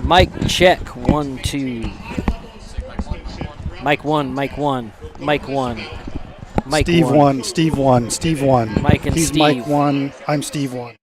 Mic check. 1, 2. Mic 1, mic 1, mic 1. Mike Steve one. 1, Steve 1, Steve 1. Mike and He's Steve. Mike 1, I'm Steve 1.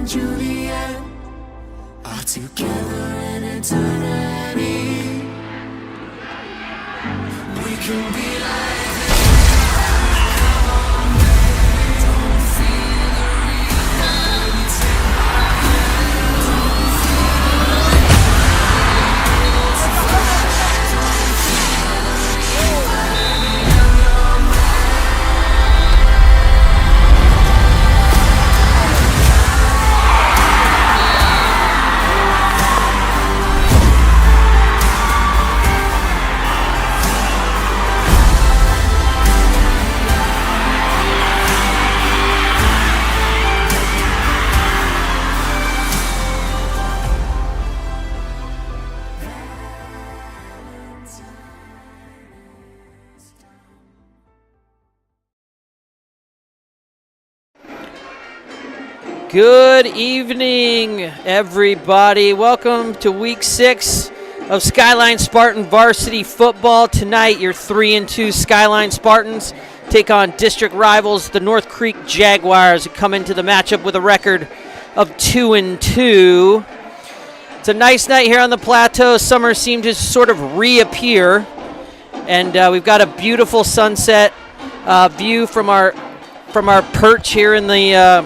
and Juliet are together in eternity. We can be like Good evening, everybody. Welcome to Week 6 of Skyline Spartan Varsity Football. Tonight, your 3-2 Skyline Spartans take on district rivals, the North Creek Jaguars, who come into the matchup with a record of 2-2. It's a nice night here on the plateau. Summer seemed to sort of reappear, and we've got a beautiful sunset view from our perch here in the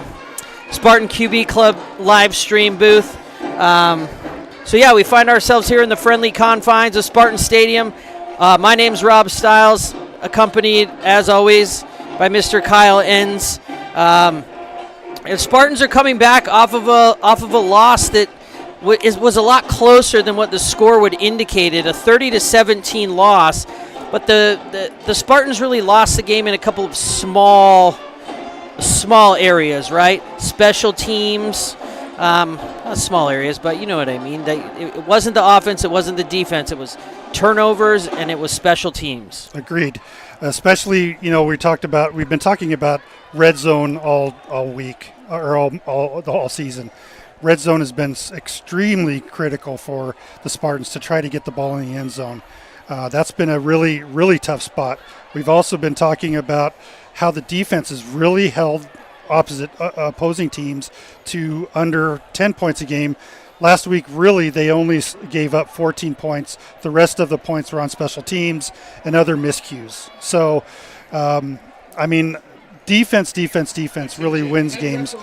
Spartan QB Club live stream booth. So yeah, we find ourselves here in the friendly confines of Spartan Stadium. My name's Rob Stiles, accompanied as always by Mr. Kyle Enns. And Spartans are coming back off of a loss that was a lot closer than what the score would indicated, a 30-17 loss. But the Spartans really lost the game in a couple of small areas, right? Special teams, not small areas, but you know what I mean. It wasn't the offense, it wasn't the defense, it was turnovers, and it was special teams. Agreed. Especially, we've been talking about red zone all week, or all season. Red zone has been extremely critical for the Spartans to try to get the ball in the end zone. That's been a really, really tough spot. We've also been talking about how the defense has really held opposing teams to under 10 points a game. Last week, really, they only gave up 14 points. The rest of the points were on special teams and other miscues. So, defense really wins games,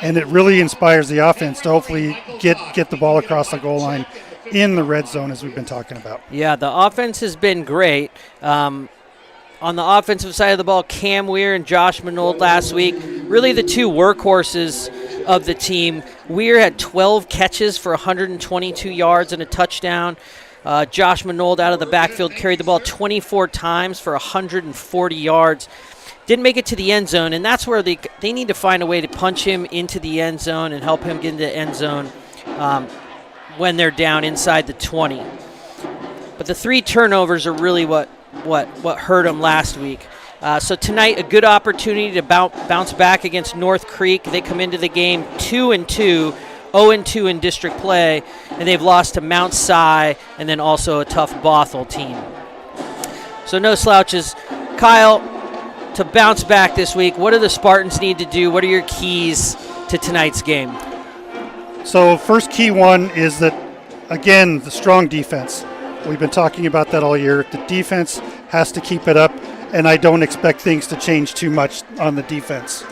and it really inspires the offense to hopefully get the ball across the goal line in the red zone, as we've been talking about. Yeah, the offense has been great. On the offensive side of the ball, Cam Weir and Josh Minold last week, really the two workhorses of the team. Weir had 12 catches for 122 yards and a touchdown. Josh Minold out of the backfield carried the ball 24 times for 140 yards. Didn't make it to the end zone, and that's where they need to find a way to punch him into the end zone and help him get into the end zone when they're down inside the 20. But the 3 turnovers are really what hurt them last week. So tonight, a good opportunity to bounce back against North Creek. They come into the game 2-2, 0-2 in district play, and they've lost to Mount Si and then also a tough Bothell team. So no slouches. Kyle, to bounce back this week, what do the Spartans need to do? What are your keys to tonight's game? So first key one is that, again, the strong defense. We've been talking about that all year. The defense has to keep it up, and I don't expect things to change too much on the defense.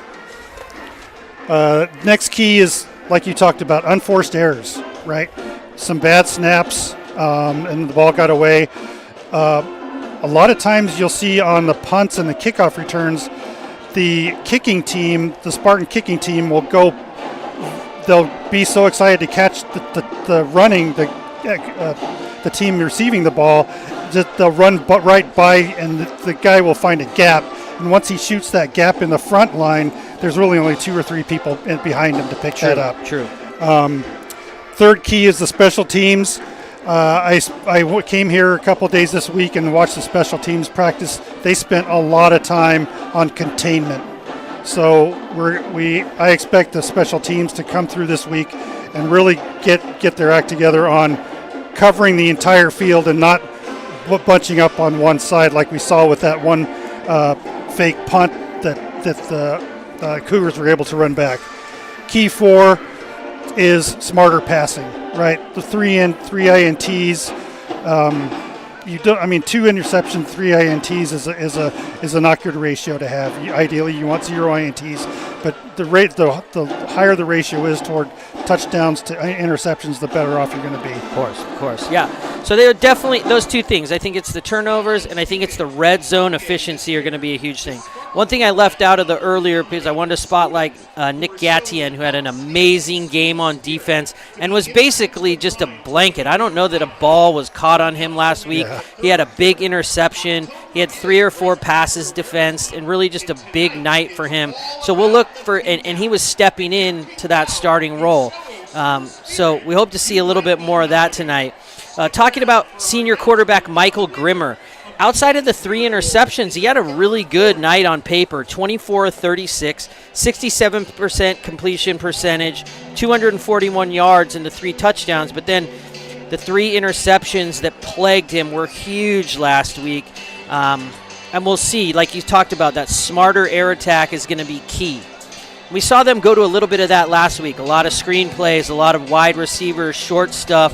Next key is, like you talked about, unforced errors, right? Some bad snaps, and the ball got away. A lot of times you'll see on the punts and the kickoff returns, the kicking team, the Spartan kicking team will go, they'll be so excited to catch the team receiving the ball, that they'll run right by, and the guy will find a gap. And once he shoots that gap in the front line, there's really only 2 or 3 people behind him to pick that up. True. Third key is the special teams. I came here a couple days this week and watched the special teams practice. They spent a lot of time on containment. So I expect the special teams to come through this week and really get their act together on covering the entire field and not bunching up on one side like we saw with that one fake punt that the Cougars were able to run back. Key 4, is smarter passing, right? The three INTs. You don't. I mean, 2 interceptions, 3 INTs is a not good ratio to have. Ideally, you want 0 INTs, but the higher the ratio is toward touchdowns to interceptions, the better off you're going to be. Of course, yeah. So they would definitely, those two things. I think it's the turnovers, and I think it's the red zone efficiency are going to be a huge thing. One thing I left out of the earlier because I wanted to spotlight Nick Gatien, who had an amazing game on defense and was basically just a blanket. I don't know that a ball was caught on him last week. Yeah. He had a big interception. He had 3 or 4 passes defensed, and really just a big night for him. So we'll look for, and he was stepping in to that starting role. So we hope to see a little bit more of that tonight. Talking about senior quarterback Michael Grimmer. Outside of the 3 interceptions, he had a really good night on paper. 24 of 36, 67% completion percentage, 241 yards, and the 3 touchdowns. But then the 3 interceptions that plagued him were huge last week. And we'll see, like you talked about, that smarter air attack is going to be key. We saw them go to a little bit of that last week. A lot of screen plays, a lot of wide receivers, short stuff,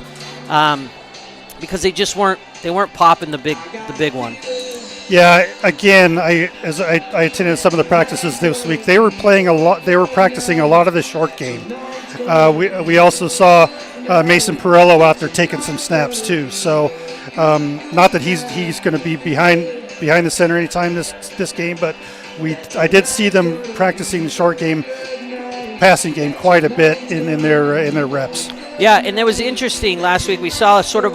because they just weren't popping the big one. Yeah, again, I attended some of the practices this week. They were playing a lot. They were practicing a lot of the short game. We also saw Mason Perello out there taking some snaps too. So not that he's going to be behind the center anytime this game, but I did see them practicing the short game, passing game quite a bit in their reps. Yeah, and it was interesting last week. We saw a sort of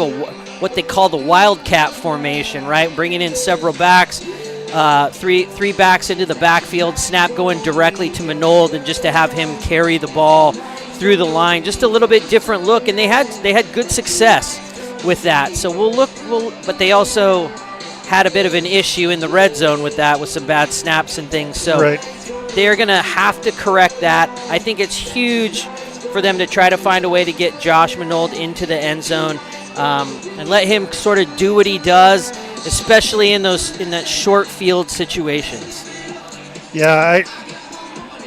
what they call the wildcat formation, right? Bringing in several backs, three backs into the backfield, snap going directly to Manold, and just to have him carry the ball through the line, just a little bit different look, and they had good success with that. So but they also had a bit of an issue in the red zone with that, with some bad snaps and things. So right. They're going to have to correct that. I think it's huge for them to try to find a way to get Josh Manold into the end zone and let him sort of do what he does, especially in that short field situations. Yeah,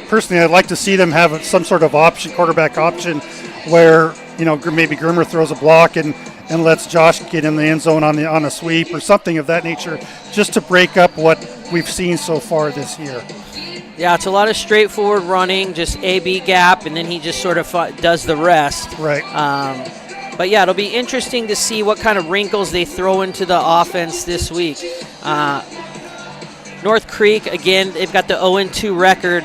personally, I'd like to see them have some sort of quarterback option, where maybe Grimmer throws a block and lets Josh get in the end zone on a sweep or something of that nature, just to break up what we've seen so far this year. Yeah, it's a lot of straightforward running, just A-B gap, and then he just sort of does the rest. Right. But, yeah, it'll be interesting to see what kind of wrinkles they throw into the offense this week. North Creek, again, they've got the 0-2 record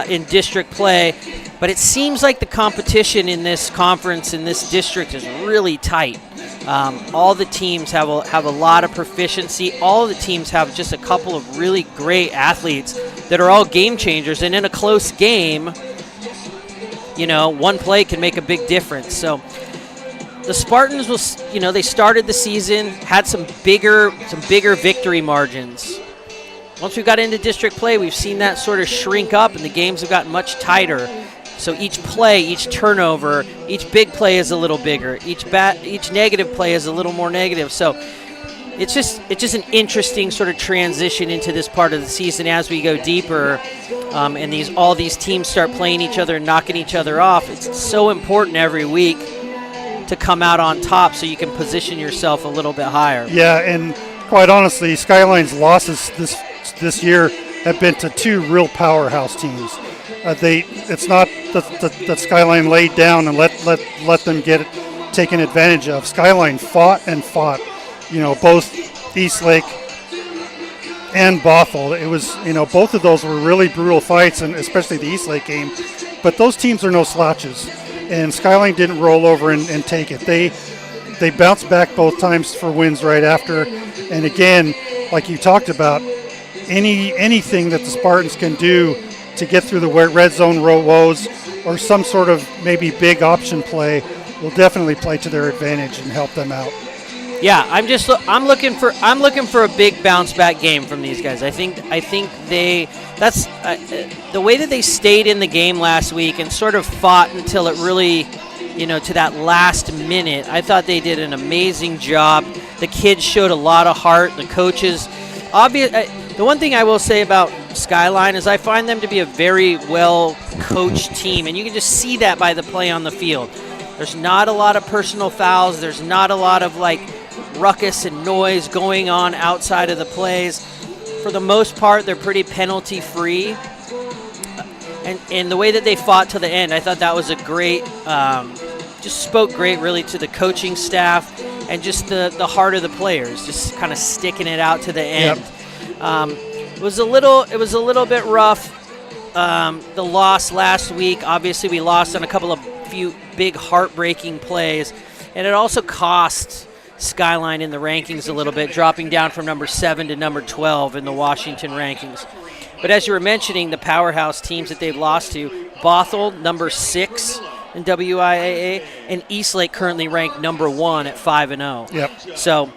in district play, but it seems like the competition in this conference, in this district, is really tight. All the teams have a lot of proficiency. All of the teams have just a couple of really great athletes that are all game changers. And in a close game, one play can make a big difference. So the Spartans they started the season, had some bigger victory margins. Once we got into district play, we've seen that sort of shrink up, and the games have gotten much tighter. So each play, each turnover, each big play is a little bigger. Each negative play is a little more negative. So it's just an interesting sort of transition into this part of the season as we go deeper, and all these teams start playing each other and knocking each other off. It's so important every week to come out on top so you can position yourself a little bit higher. Yeah, and quite honestly, Skyline's losses this year have been to 2 real powerhouse teams. It's not that Skyline laid down and let them get it taken advantage of. Skyline fought. Both Eastlake and Bothell. It was both of those were really brutal fights, and especially the Eastlake game. But those teams are no slouches, and Skyline didn't roll over and take it. They bounced back both times for wins right after. And again, like you talked about, anything that the Spartans can do to get through the red zone woes or some sort of maybe big option play will definitely play to their advantage and help them out. Yeah, I'm looking for a big bounce back game from these guys. I think that's the way that they stayed in the game last week and sort of fought until it really, to that last minute. I thought they did an amazing job. The kids showed a lot of heart. The coaches, the one thing I will say about Skyline is I find them to be a very well-coached team, and you can just see that by the play on the field. There's not a lot of personal fouls. There's not a lot of, ruckus and noise going on outside of the plays. For the most part, they're pretty penalty-free. And the way that they fought to the end, I thought that was a great, just spoke great really to the coaching staff and just the heart of the players, just kind of sticking it out to the end. Yep. It was a little bit rough. The loss last week, obviously we lost on a few big heartbreaking plays, and it also cost Skyline in the rankings a little bit, dropping down from number 7 to number 12 in the Washington rankings. But as you were mentioning, the powerhouse teams that they've lost to, Bothell, number 6 in WIAA, and Eastlake currently ranked number 1 at 5-0. Yep. So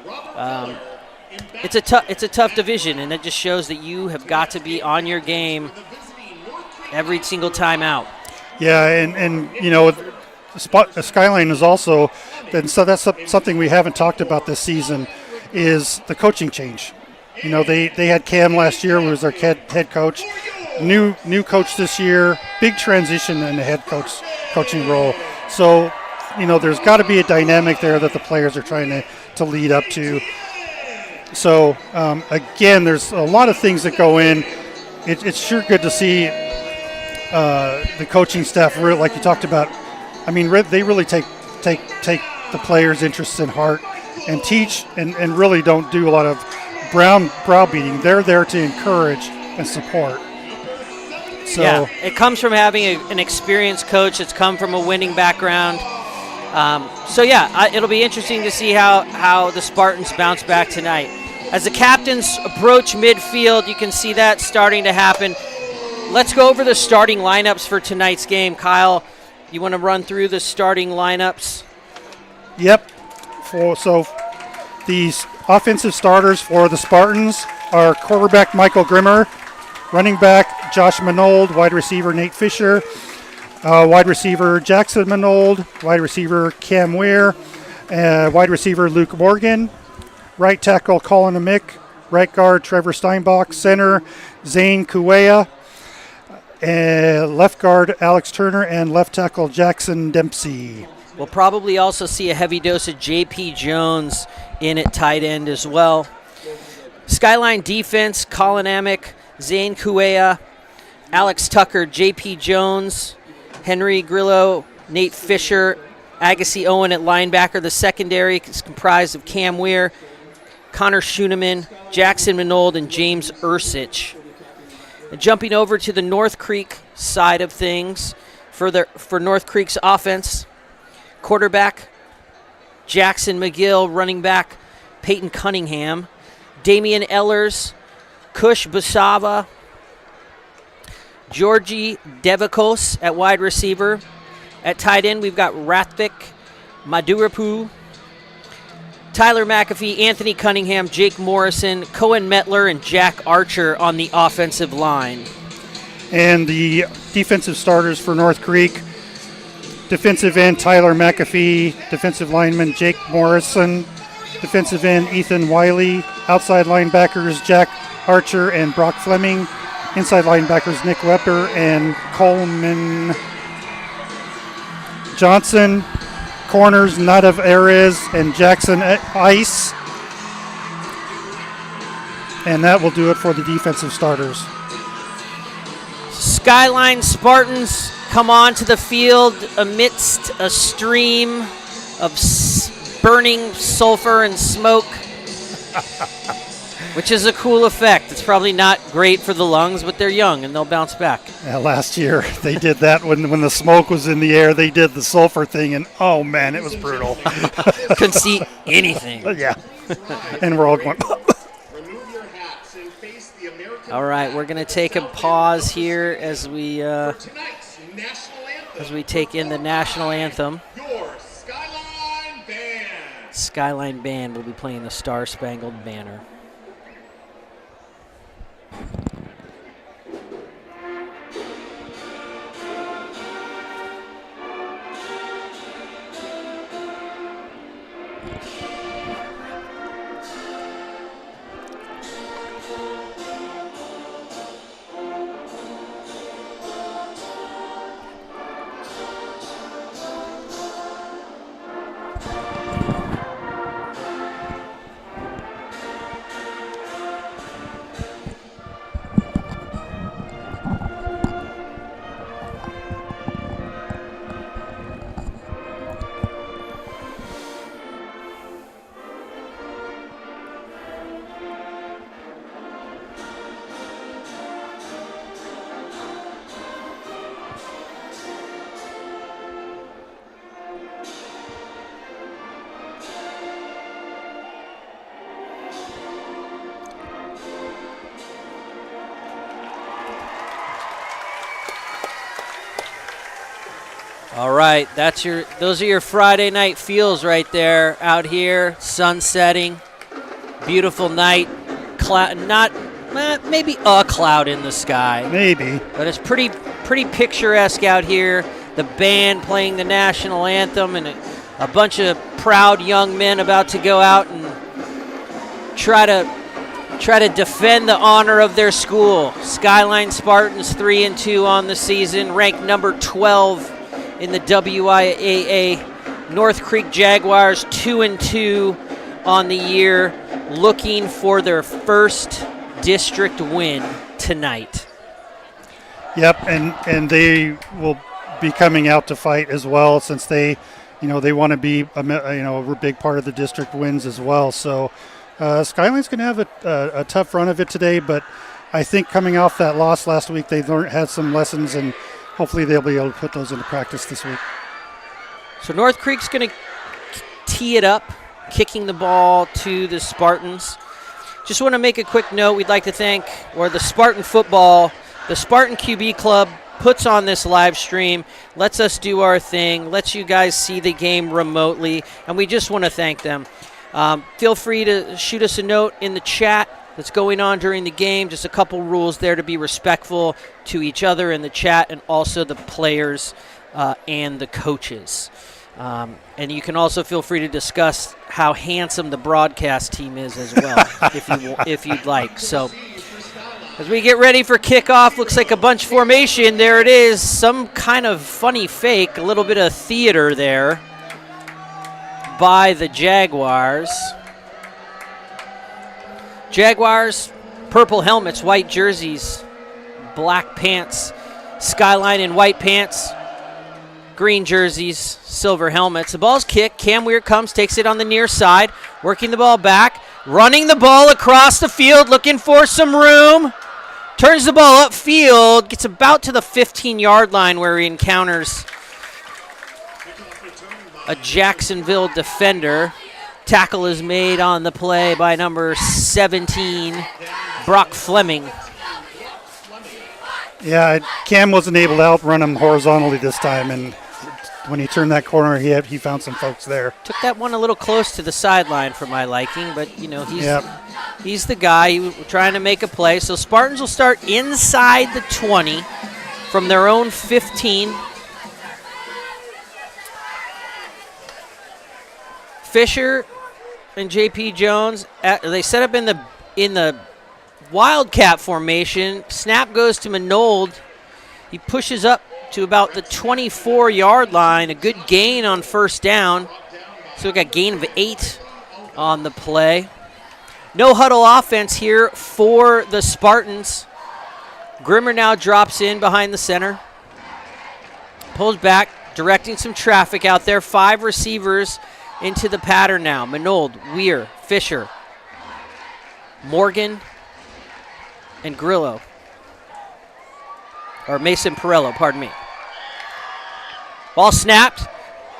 it's a tough division, and it just shows that you have got to be on your game every single time out. Yeah, and Skyline is also, and so that's something we haven't talked about this season, is the coaching change. They had Cam last year, who was their head coach. New coach this year, big transition in the head coaching role. So, there's got to be a dynamic there that the players are trying to lead up to. So, again, there's a lot of things that go in. It's sure good to see the coaching staff, really, like you talked about. I mean, they really take the players' interests in heart and teach and really don't do a lot of browbeating. They're there to encourage and support. So yeah, it comes from having an experienced coach that's come from a winning background. It'll be interesting to see how the Spartans bounce back tonight. As the captains approach midfield, you can see that starting to happen. Let's go over the starting lineups for tonight's game. Kyle, you want to run through the starting lineups? Yep. So these offensive starters for the Spartans are quarterback Michael Grimmer, running back Josh Manold, wide receiver Nate Fisher, wide receiver Jackson Manold, wide receiver Cam Weir, wide receiver Luke Morgan, right tackle Colin Amick, right guard Trevor Steinbach, center Zane Kuea, left guard Alex Turner, and left tackle Jackson Dempsey. We'll probably also see a heavy dose of J.P. Jones in at tight end as well. Skyline defense, Colin Amick, Zane Kuea, Alex Tucker, J.P. Jones, Henry Grillo, Nate Fisher, Agassi Owen at linebacker. The secondary is comprised of Cam Weir, Connor Schooneman, Jackson Manold, and James Ursich. And jumping over to the North Creek side of things, for North Creek's offense, quarterback Jackson McGill, running back Peyton Cunningham, Damian Ellers, Kush Basava, Georgie Devakos at wide receiver. At tight end, we've got Rathvik Madurapu, Tyler McAfee, Anthony Cunningham, Jake Morrison, Cohen Metler, and Jack Archer on the offensive line. And the defensive starters for North Creek, defensive end Tyler McAfee, defensive lineman Jake Morrison, defensive end Ethan Wiley, outside linebackers Jack Archer and Brock Fleming, inside linebackers Nick Weber and Coleman Johnson, corners Nadav Erez and Jackson Ice. And that will do it for the defensive starters. Skyline Spartans come onto the field amidst a stream of burning sulfur and smoke, which is a cool effect. It's probably not great for the lungs, but they're young and they'll bounce back. Yeah, last year they did that when the smoke was in the air. They did the sulfur thing, and oh man, it was brutal. Couldn't see anything. Yeah, and we're all going. All right, we're going to take a pause here as we take in the national anthem. Your Skyline Band. Skyline Band will be playing the Star Spangled Banner. All right, those are your Friday night feels right there out here. Sun setting, beautiful night. Maybe a cloud in the sky. Maybe. But it's pretty picturesque out here. The band playing the national anthem and a bunch of proud young men about to go out and try to defend the honor of their school. Skyline Spartans 3-2 on the season, ranked number 12 in the WIAA. North Creek Jaguars 2-2 on the year, looking for their first district win tonight. Yep, and they will be coming out to fight as well, since they want to be a big part of the district wins as well. So Skyline's going to have a tough run of it today, but I think coming off that loss last week, they had some lessons, and hopefully they'll be able to put those into practice this week. So North Creek's going to tee it up, kicking the ball to the Spartans. Just want to make a quick note. We'd like to thank, the Spartan football, the Spartan QB Club puts on this live stream, lets us do our thing, lets you guys see the game remotely, and we just want to thank them. Feel free to shoot us a note in the chat that's going on during the game. Just a couple rules there to be respectful to each other in the chat and also the players and the coaches. And you can also feel free to discuss how handsome the broadcast team is as well, if you'd like. So as we get ready for kickoff, looks like a bunch formation. There it is, some kind of funny fake, a little bit of theater there by the Jaguars. Jaguars, purple helmets, white jerseys, black pants. Skyline in white pants, green jerseys, silver helmets. The ball's kicked. Cam Weir comes, takes it on the near side, working the ball back, running the ball across the field, looking for some room. Turns the ball upfield, gets about to the 15-yard line where he encounters a Jacksonville defender. Tackle is made on the play by number 17, Brock Fleming. Yeah, Cam wasn't able to outrun him horizontally this time, and when he turned that corner, he found some folks there. Took that one a little close to the sideline for my liking, but he's the guy trying to make a play. So Spartans will start inside the 20 from their own 15. Fisher and J.P. Jones, they set up in the Wildcat formation. Snap goes to Manold. He pushes up to about the 24-yard line. A good gain on first down. So we got gain of 8 on the play. No huddle offense here for the Spartans. Grimmer now drops in behind the center. Pulls back, directing some traffic out there. 5 receivers into the pattern now. Manold, Weir, Fisher, Morgan, and Grillo. Or Mason Perello, pardon me. Ball snapped.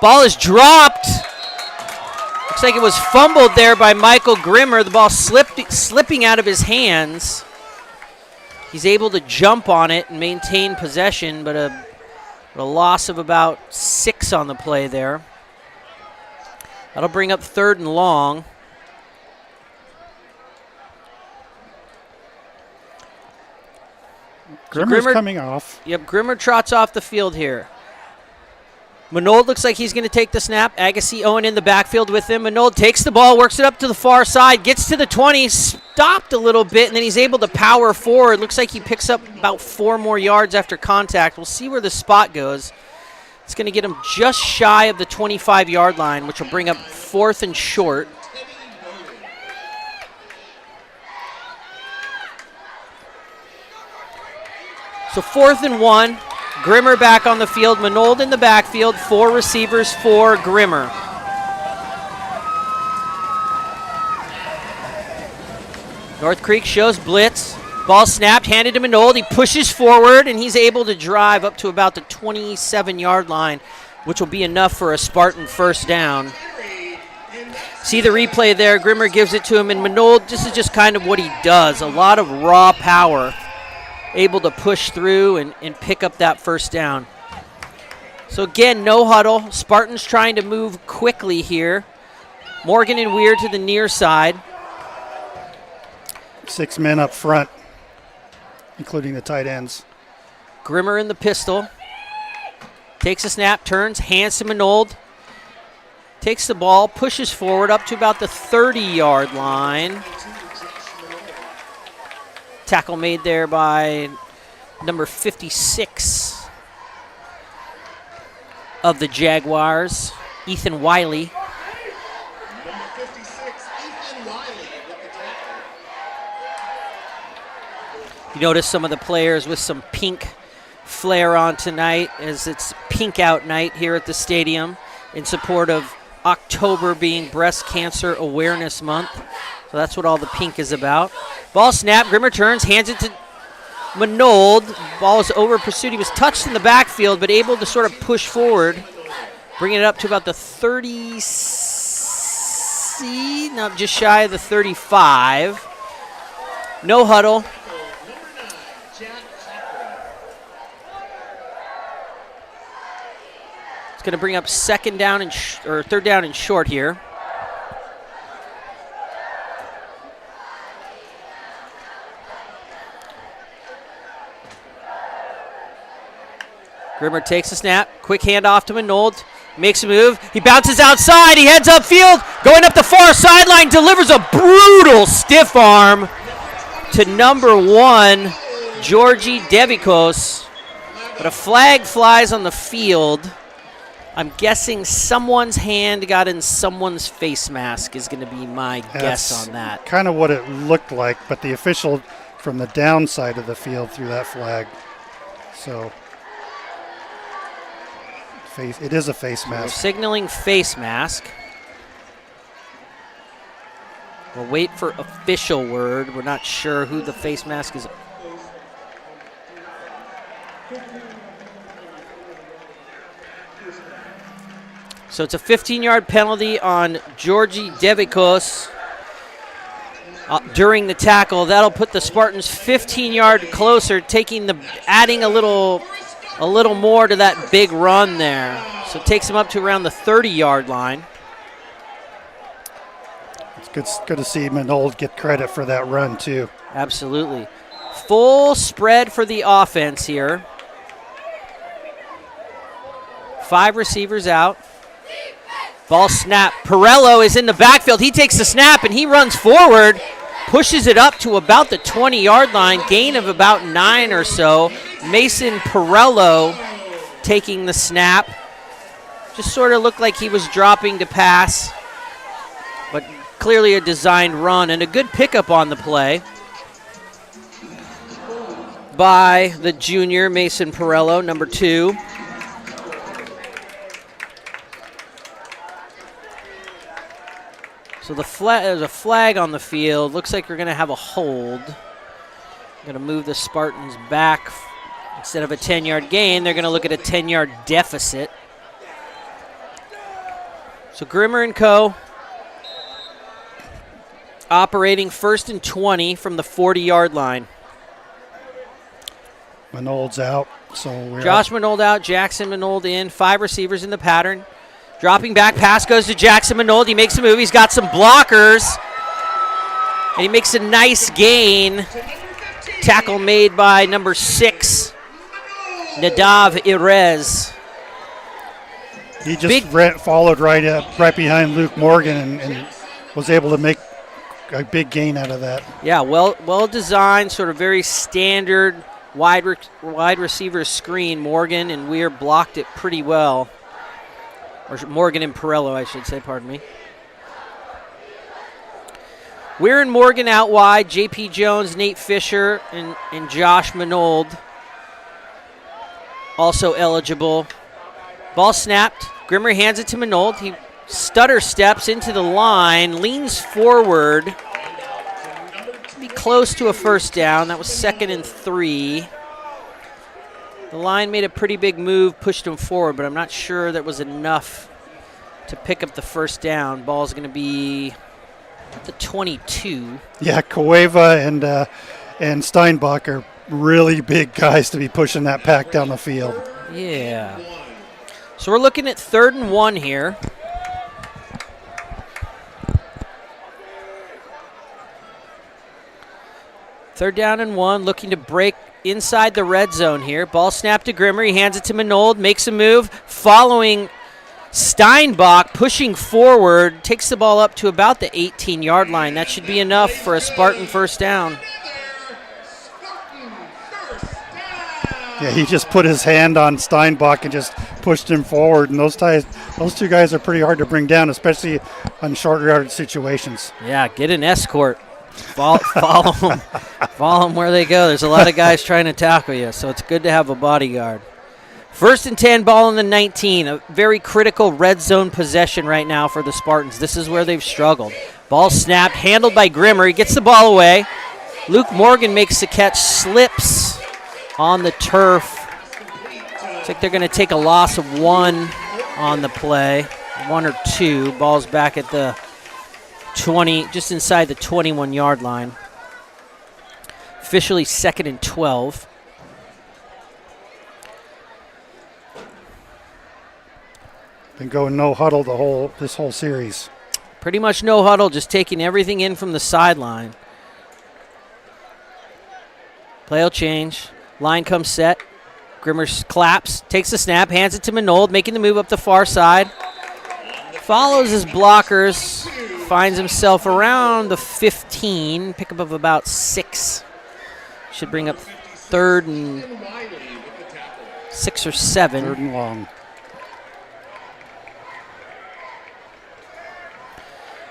Ball is dropped. Looks like it was fumbled there by Michael Grimmer. The ball slipping out of his hands. He's able to jump on it and maintain possession, but a loss of about 6 on the play there. That'll bring up 3rd and long. Grimmer's coming off. Yep, Grimmer trots off the field here. Manold looks like he's going to take the snap. Agassi Owen in the backfield with him. Manold takes the ball, works it up to the far side, gets to the 20, stopped a little bit, and then he's able to power forward. Looks like he picks up about 4 more yards after contact. We'll see where the spot goes. It's going to get him just shy of the 25-yard line, which will bring up 4th and short. So 4th and 1. Grimmer back on the field. Manold in the backfield. 4 receivers for Grimmer. North Creek shows blitz. Ball snapped, handed to Manold. He pushes forward, and he's able to drive up to about the 27-yard line, which will be enough for a Spartan first down. See the replay there. Grimmer gives it to him, and Manold, this is just kind of what he does. A lot of raw power, able to push through and pick up that first down. So again, no huddle. Spartans trying to move quickly here. Morgan and Weir to the near side. 6 men up front, including the tight ends. Grimmer in the pistol. Takes a snap, turns, hands to Manold. Takes the ball, pushes forward up to about the 30-yard line. Tackle made there by number 56 of the Jaguars, Ethan Wiley. Number 56, Ethan Wiley with the tackle. You notice some of the players with some pink flair on tonight, as it's pink out night here at the stadium in support of October being Breast Cancer Awareness Month. So that's what all the pink is about. Ball snap, Grimmer turns, hands it to Manold. Ball is over pursuit. He was touched in the backfield, but able to sort of push forward, bringing it up to about the 30, no, just shy of the 35. No huddle. It's going to bring up third down and short here. Grimmer takes a snap, quick handoff to Manold, makes a move, he bounces outside, he heads upfield, going up the far sideline, delivers a brutal stiff arm to number 1, Georgi Devikos. But a flag flies on the field. I'm guessing someone's hand got in someone's face mask is going to be my guess on that. Kind of what it looked like, but the official from the downside of the field threw that flag. So it is a face mask. We're signaling face mask. We'll wait for official word. We're not sure who the face mask is. So it's a 15-yard penalty on Georgi Devikos during the tackle. That'll put the Spartans 15-yard closer, adding a little more to that big run there. So it takes them up to around the 30-yard line. It's good to see Manold get credit for that run too. Absolutely. Full spread for the offense here. 5 receivers out. Ball snap. Perello is in the backfield. He takes the snap and he runs forward, pushes it up to about the 20-yard line, gain of about 9 or so. Mason Perello taking the snap. Just sort of looked like he was dropping to pass, but clearly a designed run and a good pickup on the play by the junior Mason Perello, number 2. So there's a flag on the field. Looks like we're going to have a hold. Going to move the Spartans back. Instead of a 10-yard gain, they're going to look at a 10-yard deficit. So Grimmer and co. operating 1st and 20 from the 40-yard line. Manold's out. So Josh Manold out, Jackson Manold in. 5 receivers in the pattern. Dropping back, pass goes to Jackson Manold. He makes a move. He's got some blockers. And he makes a nice gain. Tackle made by number 6, Nadav Irez. He just followed right behind Luke Morgan and was able to make a big gain out of that. Yeah, well designed, sort of very standard wide receiver screen. Morgan and Weir blocked it pretty well. Or Morgan and Perello, I should say, pardon me. Weir and Morgan out wide. J.P. Jones, Nate Fisher, and Josh Manold also eligible. Ball snapped. Grimmer hands it to Manold. He stutter steps into the line, leans forward. Be close to a first down. That was 2nd and 3. The line made a pretty big move, pushed him forward, but I'm not sure that was enough to pick up the first down. Ball's going to be at the 22. Yeah, Cueva and Steinbach are really big guys to be pushing that pack down the field. Yeah. So we're looking at 3rd and 1 here. Third down and 1, looking to break inside the red zone here. Ball snapped to Grimmer. He hands it to Manold, makes a move, following Steinbach, pushing forward, takes the ball up to about the 18-yard line. That should be enough for a Spartan first down. Yeah, he just put his hand on Steinbach and just pushed him forward. And those two guys are pretty hard to bring down, especially on short yardage situations. Yeah, get an escort. Follow them. Follow them where they go. There's a lot of guys trying to tackle you, so it's good to have a bodyguard. 1st and 10, ball in the 19. A very critical red zone possession right now for the Spartans. This is where they've struggled. Ball snapped, handled by Grimmer. He gets the ball away. Luke Morgan makes the catch, slips on the turf. Looks like they're going to take a loss of 1 on the play, 1 or 2. Ball's back at the 20, just inside the 21-yard line. Officially 2nd and 12. Been going no huddle this whole series. Pretty much no huddle, just taking everything in from the sideline. Play will change. Line comes set. Grimmer claps, takes the snap, hands it to Manold, making the move up the far side. Follows his blockers, finds himself around the 15, pickup of about 6. Should bring up 3rd and 6 or 7. 3rd and long.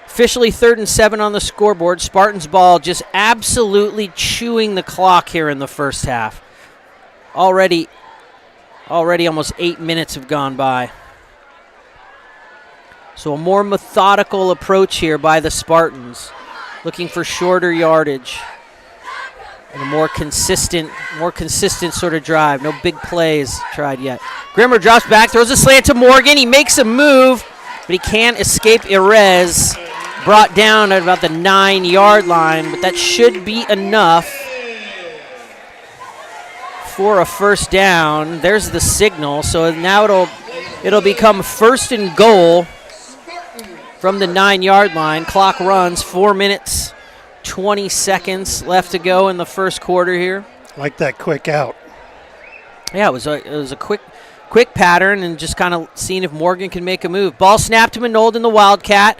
Officially 3rd and 7 on the scoreboard. Spartans ball just absolutely chewing the clock here in the first half. Already almost 8 minutes have gone by. So a more methodical approach here by the Spartans, looking for shorter yardage and a more consistent sort of drive. No big plays tried yet. Grimmer drops back, throws a slant to Morgan. He makes a move, but he can't escape Erez. Brought down at about the 9-yard line, but that should be enough for a first down. There's the signal, so now it'll become 1st and goal from the 9-yard line. Clock runs, 4 minutes, 20 seconds left to go in the first quarter here. Like that quick out. Yeah, it was a quick pattern and just kind of seeing if Morgan can make a move. Ball snapped to Manold in the Wildcat.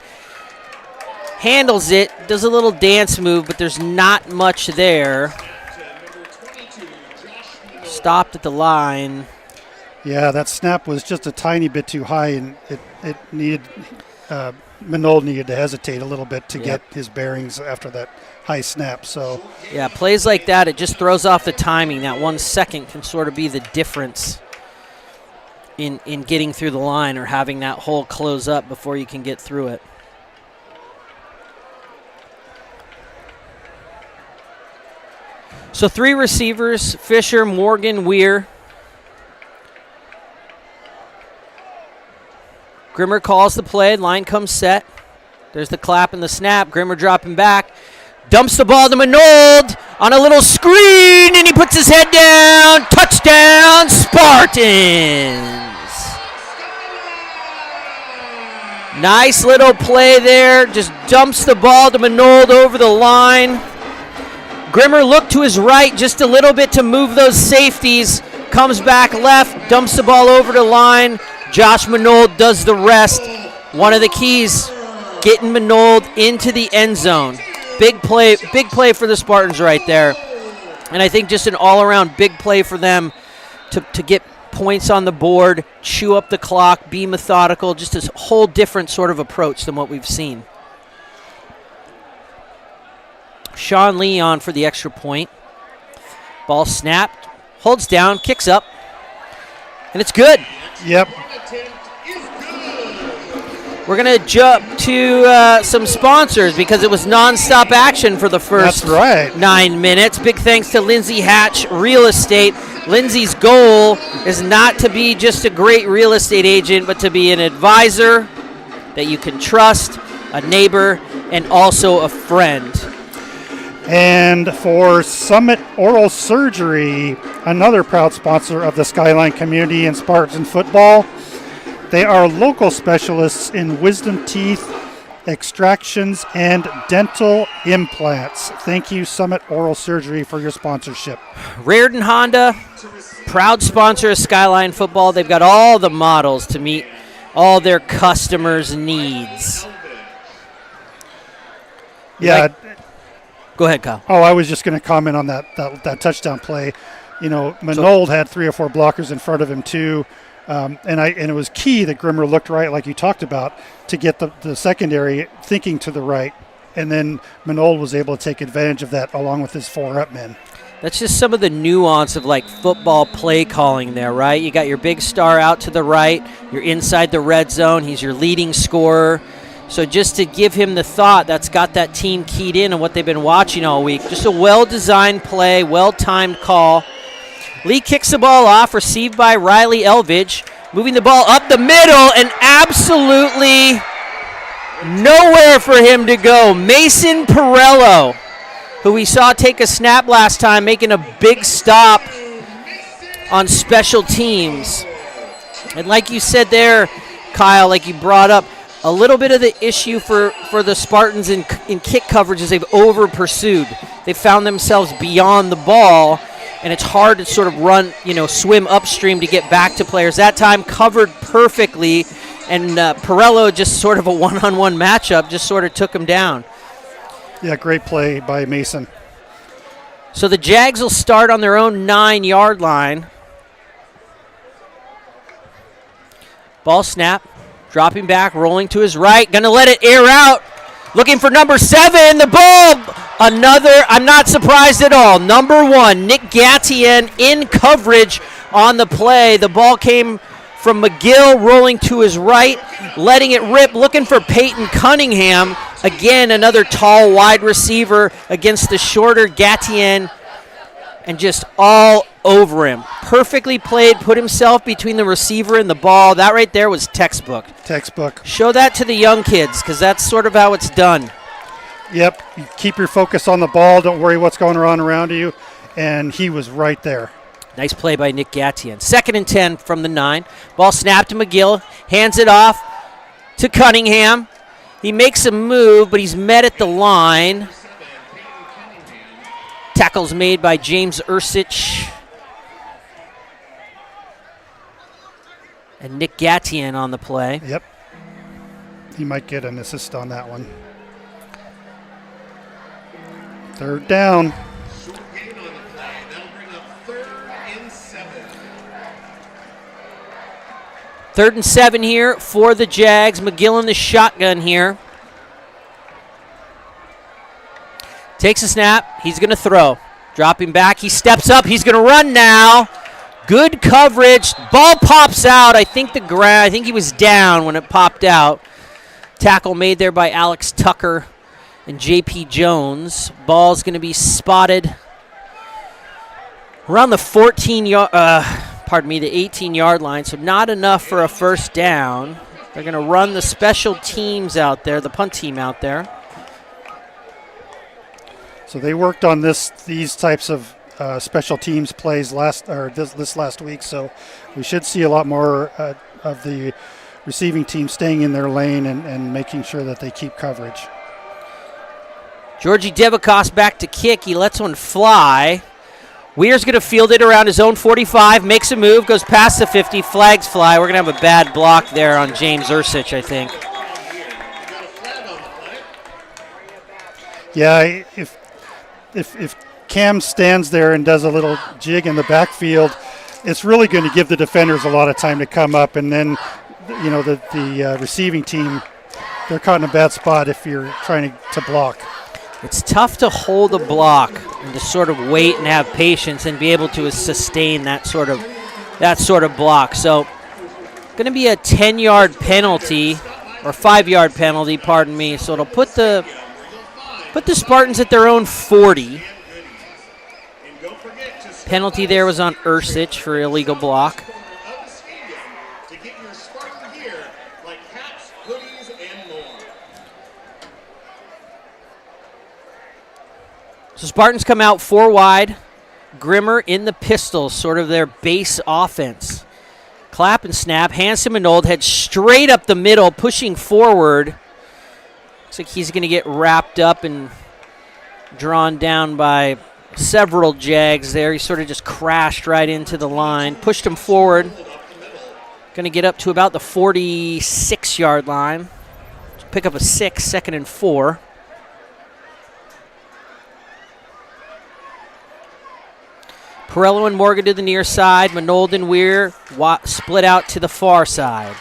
Handles it, does a little dance move, but there's not much there. Stopped at the line. Yeah, that snap was just a tiny bit too high, and it needed Manold needed to hesitate a little bit to get his bearings after that high snap. So yeah, plays like that, it just throws off the timing. That 1 second can sort of be the difference in getting through the line or having that hole close up before you can get through it. So 3 receivers, Fisher, Morgan, Weir. Grimmer calls the play, line comes set. There's the clap and the snap. Grimmer dropping back. Dumps the ball to Manold on a little screen, and he puts his head down. Touchdown, Spartans. Nice little play there. Just dumps the ball to Manold over the line. Grimmer looked to his right just a little bit to move those safeties. Comes back left, dumps the ball over the line. Josh Manold does the rest. One of the keys, getting Manold into the end zone. Big play for the Spartans right there. And I think just an all-around big play for them to get points on the board, chew up the clock, be methodical, just a whole different sort of approach than what we've seen. Sean Lee on for the extra point. Ball snapped, holds down, kicks up, and it's good. Yep. We're going to jump to some sponsors because it was nonstop action for the first 9 minutes. Big thanks to Lindsay Hatch Real Estate. Lindsay's goal is not to be just a great real estate agent, but to be an advisor that you can trust, a neighbor, and also a friend. And for Summit Oral Surgery, another proud sponsor of the Skyline community and Spartan football. They are local specialists in wisdom teeth extractions and dental implants. Thank you, Summit Oral Surgery, for your sponsorship. Reardon Honda, proud sponsor of Skyline football. They've got all the models to meet all their customers' needs. Yeah. Go ahead, Kyle. Oh, I was just going to comment on that touchdown play. You know, Manold had 3 or 4 blockers in front of him too, and it was key that Grimmer looked right, like you talked about, to get the secondary thinking to the right, and then Manold was able to take advantage of that along with his 4-up men. That's just some of the nuance of like football play calling there, right? You got your big star out to the right, you're inside the red zone, he's your leading scorer. So just to give him the thought that's got that team keyed in and what they've been watching all week. Just a well-designed play, well-timed call. Lee kicks the ball off, received by Riley Elvidge. Moving the ball up the middle and absolutely nowhere for him to go. Mason Perello, who we saw take a snap last time, making a big stop on special teams. And like you said there, Kyle, like you brought up, a little bit of the issue for the Spartans in kick coverage is they've over-pursued. They found themselves beyond the ball, and it's hard to sort of run, swim upstream to get back to players. That time covered perfectly, and Perello, just sort of a one-on-one matchup, just sort of took him down. Yeah, great play by Mason. So the Jags will start on their own 9-yard line. Ball snap. Dropping back, rolling to his right, going to let it air out. Looking for number 7, the ball. I'm not surprised at all. Number 1, Nick Gatien in coverage on the play. The ball came from McGill, rolling to his right, letting it rip, looking for Peyton Cunningham. Again, another tall wide receiver against the shorter Gatien, and just all over him. Perfectly played, put himself between the receiver and the ball. That right there was textbook. Textbook. Show that to the young kids, because that's sort of how it's done. Yep. You keep your focus on the ball. Don't worry what's going on around you. And he was right there. Nice play by Nick Gatien. 2nd and 10 from the 9. Ball snapped to McGill. Hands it off to Cunningham. He makes a move, but he's met at the line. Tackles made by James Ursich. And Nick Gatien on the play. Yep. He might get an assist on that one. 3rd down. 3rd and 7 here for the Jags. McGill in the shotgun here. Takes a snap. He's going to throw. Dropping back. He steps up. He's going to run now. Good coverage. Ball pops out. I think he was down when it popped out. Tackle made there by Alex Tucker and J.P. Jones. Ball's going to be spotted around the 18-yard line, so not enough for a first down. They're going to run the special teams out there, the punt team out there. So they worked on these types of special teams plays this last week, so we should see a lot more of the receiving team staying in their lane and making sure that they keep coverage. Georgie Devakos back to kick. He lets one fly. Weir's going to field it around his own 45, makes a move, goes past the 50, flags fly. We're going to have a bad block there on James Ursich, I think. Yeah, if Cam stands there and does a little jig in the backfield, it's really going to give the defenders a lot of time to come up, and then, the receiving team, they're caught in a bad spot if you're trying to block. It's tough to hold a block and to sort of wait and have patience and be able to sustain that sort of block. So, going to be a 10-yard penalty, or 5-yard penalty, pardon me. So it'll put the Spartans at their own 40. Penalty there was on Ursich for illegal block. So Spartans come out 4 wide. Grimmer in the pistol, sort of their base offense. Clap and snap. Hands to Manold. Head straight up the middle, pushing forward. Looks like he's going to get wrapped up and drawn down by several Jags there. He sort of just crashed right into the line. Pushed him forward. Going to get up to about the 46-yard line. Pick up a 6, 2nd and 4. Perello and Morgan to the near side. Manold and Weir split out to the far side.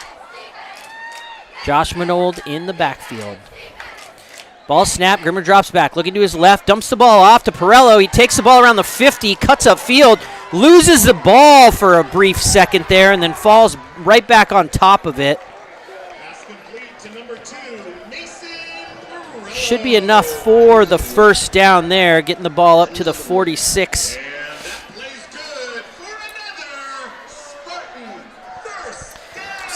Josh Manold in the backfield. Ball snap. Grimmer drops back. Looking to his left. Dumps the ball off to Perello. He takes the ball around the 50. Cuts up field. Loses the ball for a brief second there and then falls right back on top of it. Should be enough for the first down there. Getting the ball up to the 46.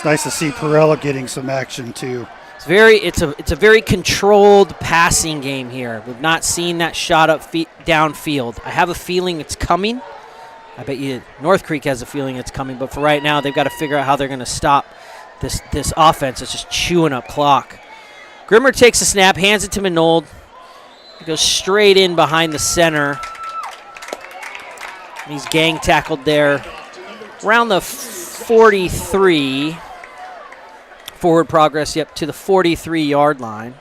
Nice to see Perello getting some action too. It's a very controlled passing game here. We've not seen that shot up downfield. I have a feeling it's coming. I bet you North Creek has a feeling it's coming, but for right now they've got to figure out how they're going to stop this offense. It's just chewing up clock. Grimmer takes the snap, hands it to Manold. He goes straight in behind the center. And he's gang tackled there around the 43. Forward progress, to the 43-yard line.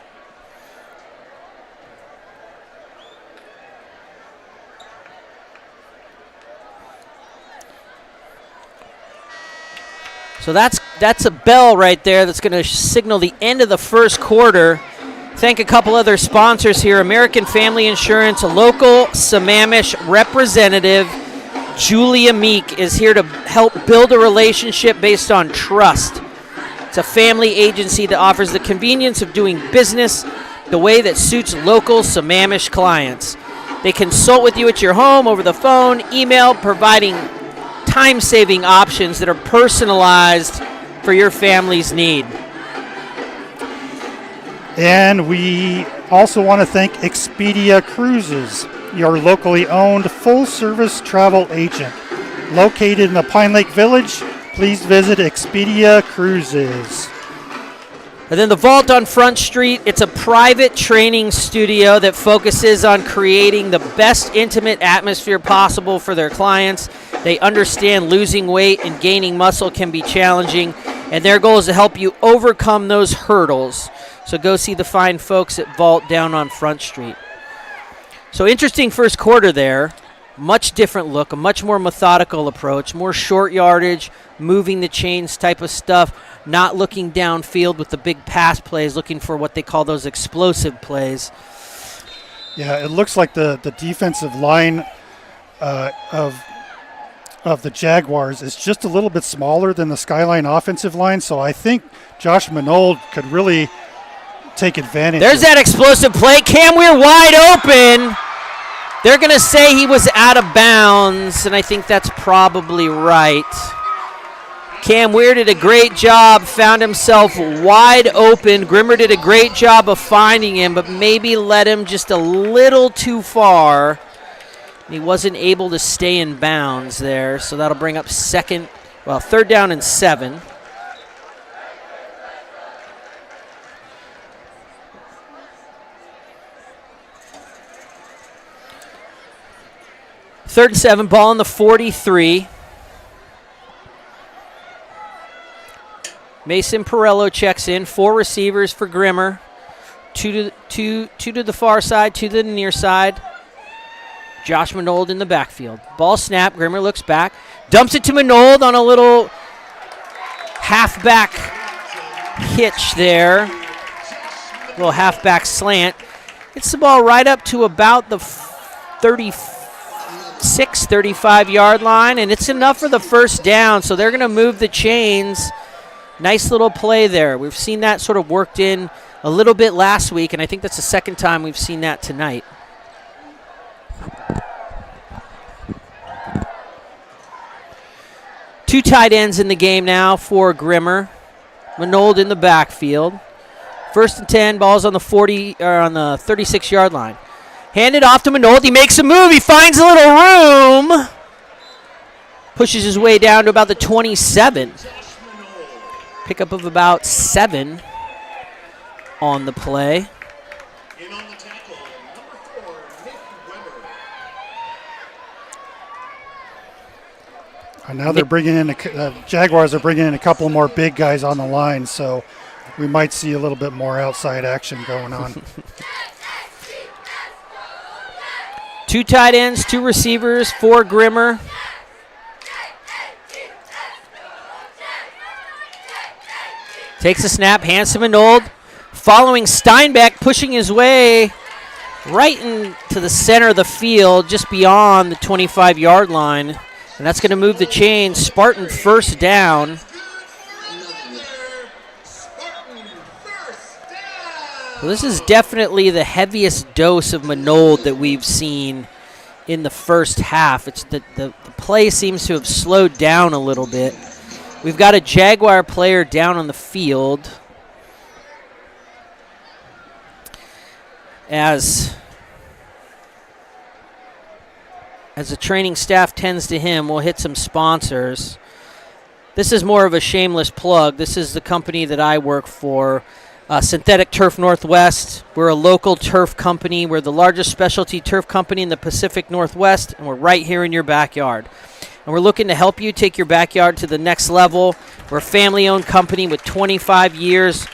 So that's a bell right there that's going to signal the end of the first quarter. Thank a couple other sponsors here. American Family Insurance, a local Sammamish representative, Julia Meek, is here to help build a relationship based on trust. It's a family agency that offers the convenience of doing business the way that suits local Sammamish clients. They consult with you at your home, over the phone, email, providing time-saving options that are personalized for your family's need. And we also want to thank Expedia Cruises, your locally owned full-service travel agent. Located in the Pine Lake Village, please visit Expedia Cruises. And then the Vault on Front Street, it's a private training studio that focuses on creating the best intimate atmosphere possible for their clients. They understand losing weight and gaining muscle can be challenging, and their goal is to help you overcome those hurdles. So go see the fine folks at Vault down on Front Street. So interesting first quarter there. Much different look, a much more methodical approach, more short yardage, moving the chains type of stuff, not looking downfield with the big pass plays, looking for what they call those explosive plays. Yeah, it looks like the defensive line of the Jaguars is just a little bit smaller than the Skyline offensive line, so I think Josh Manold could really take advantage. There's that explosive play. Cam Weir wide open. They're going to say he was out of bounds, and I think that's probably right. Cam Weir did a great job, found himself wide open. Grimmer did a great job of finding him, but maybe led him just a little too far. He wasn't able to stay in bounds there, so that'll bring up third down and 7. Third and 7, ball on the 43. Mason Perello checks in. 4 receivers for Grimmer. Two to the far side, 2 to the near side. Josh Manold in the backfield. Ball snap. Grimmer looks back. Dumps it to Manold on a little halfback hitch there. Little halfback slant. Gets the ball right up to about the 36, 35-yard line, and it's enough for the first down, so they're going to move the chains. Nice little play there. We've seen that sort of worked in a little bit last week, and I think that's the second time we've seen that tonight. Two tight ends in the game now for Grimmer. Manold in the backfield. 1st and 10, ball's on the 40 or on the 36-yard line. Handed off to Manold. He makes a move. He finds a little room. Pushes his way down to about the 27. Pickup of about 7 on the play. In on the tackle, number 4, Nick Weber. And now they're bringing in, Jaguars are bringing in a couple more big guys on the line, so we might see a little bit more outside action going on. 2 tight ends, 2 receivers for Grimmer. Takes a snap, hands to Manold. Following Steinbeck, pushing his way right into the center of the field, just beyond the 25-yard line. And that's going to move the chains. Spartan first down. Well, this is definitely the heaviest dose of Manold that we've seen in the first half. It's the play seems to have slowed down a little bit. We've got a Jaguar player down on the field. As the training staff tends to him, we'll hit some sponsors. This is more of a shameless plug. This is the company that I work for, Synthetic Turf Northwest. We're a local turf company. We're the largest specialty turf company in the Pacific Northwest, and we're right here in your backyard. And we're looking to help you take your backyard to the next level. We're a family-owned company with 25 years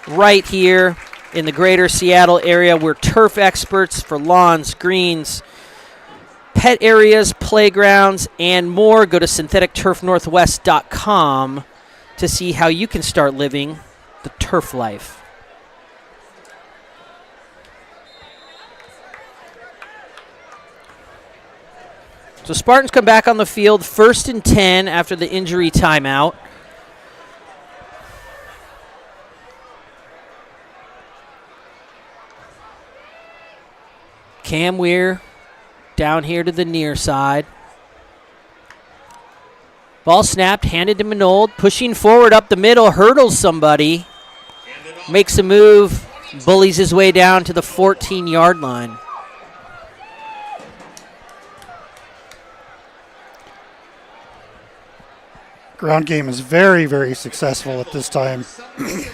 right here in the greater Seattle area. We're turf experts for lawns, greens, pet areas, playgrounds, and more. Go to syntheticturfnorthwest.com to see how you can start living the turf life. So Spartans come back on the field, 1st and 10 after the injury timeout. Cam Weir down here to the near side. Ball snapped, handed to Manold, pushing forward up the middle, hurdles somebody, makes a move, bullies his way down to the 14-yard line. Ground game is very, very successful at this time. It'd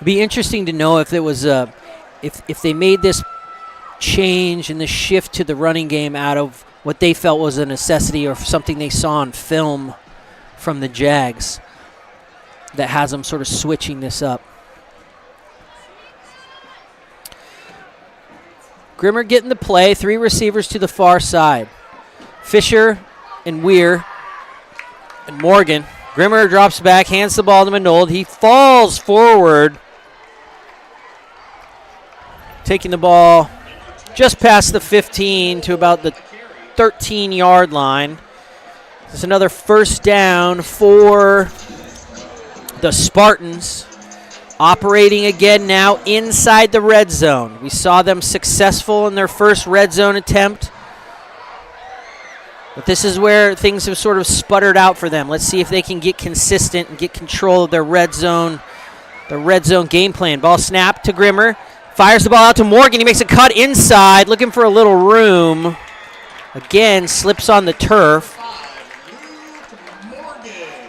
be interesting to know if it was if they made this change and the shift to the running game out of what they felt was a necessity or something they saw on film from the Jags that has them sort of switching this up. Grimmer getting the play, 3 receivers to the far side. Fisher and Weir and Morgan. Grimmer drops back, hands the ball to Manold. He falls forward, taking the ball just past the 15 to about the 13-yard line. There's another first down for the Spartans. Operating again now inside the red zone. We saw them successful in their first red zone attempt. But this is where things have sort of sputtered out for them. Let's see if they can get consistent and get control of their red zone game plan. Ball snap to Grimmer. Fires the ball out to Morgan. He makes a cut inside, looking for a little room. Again, slips on the turf.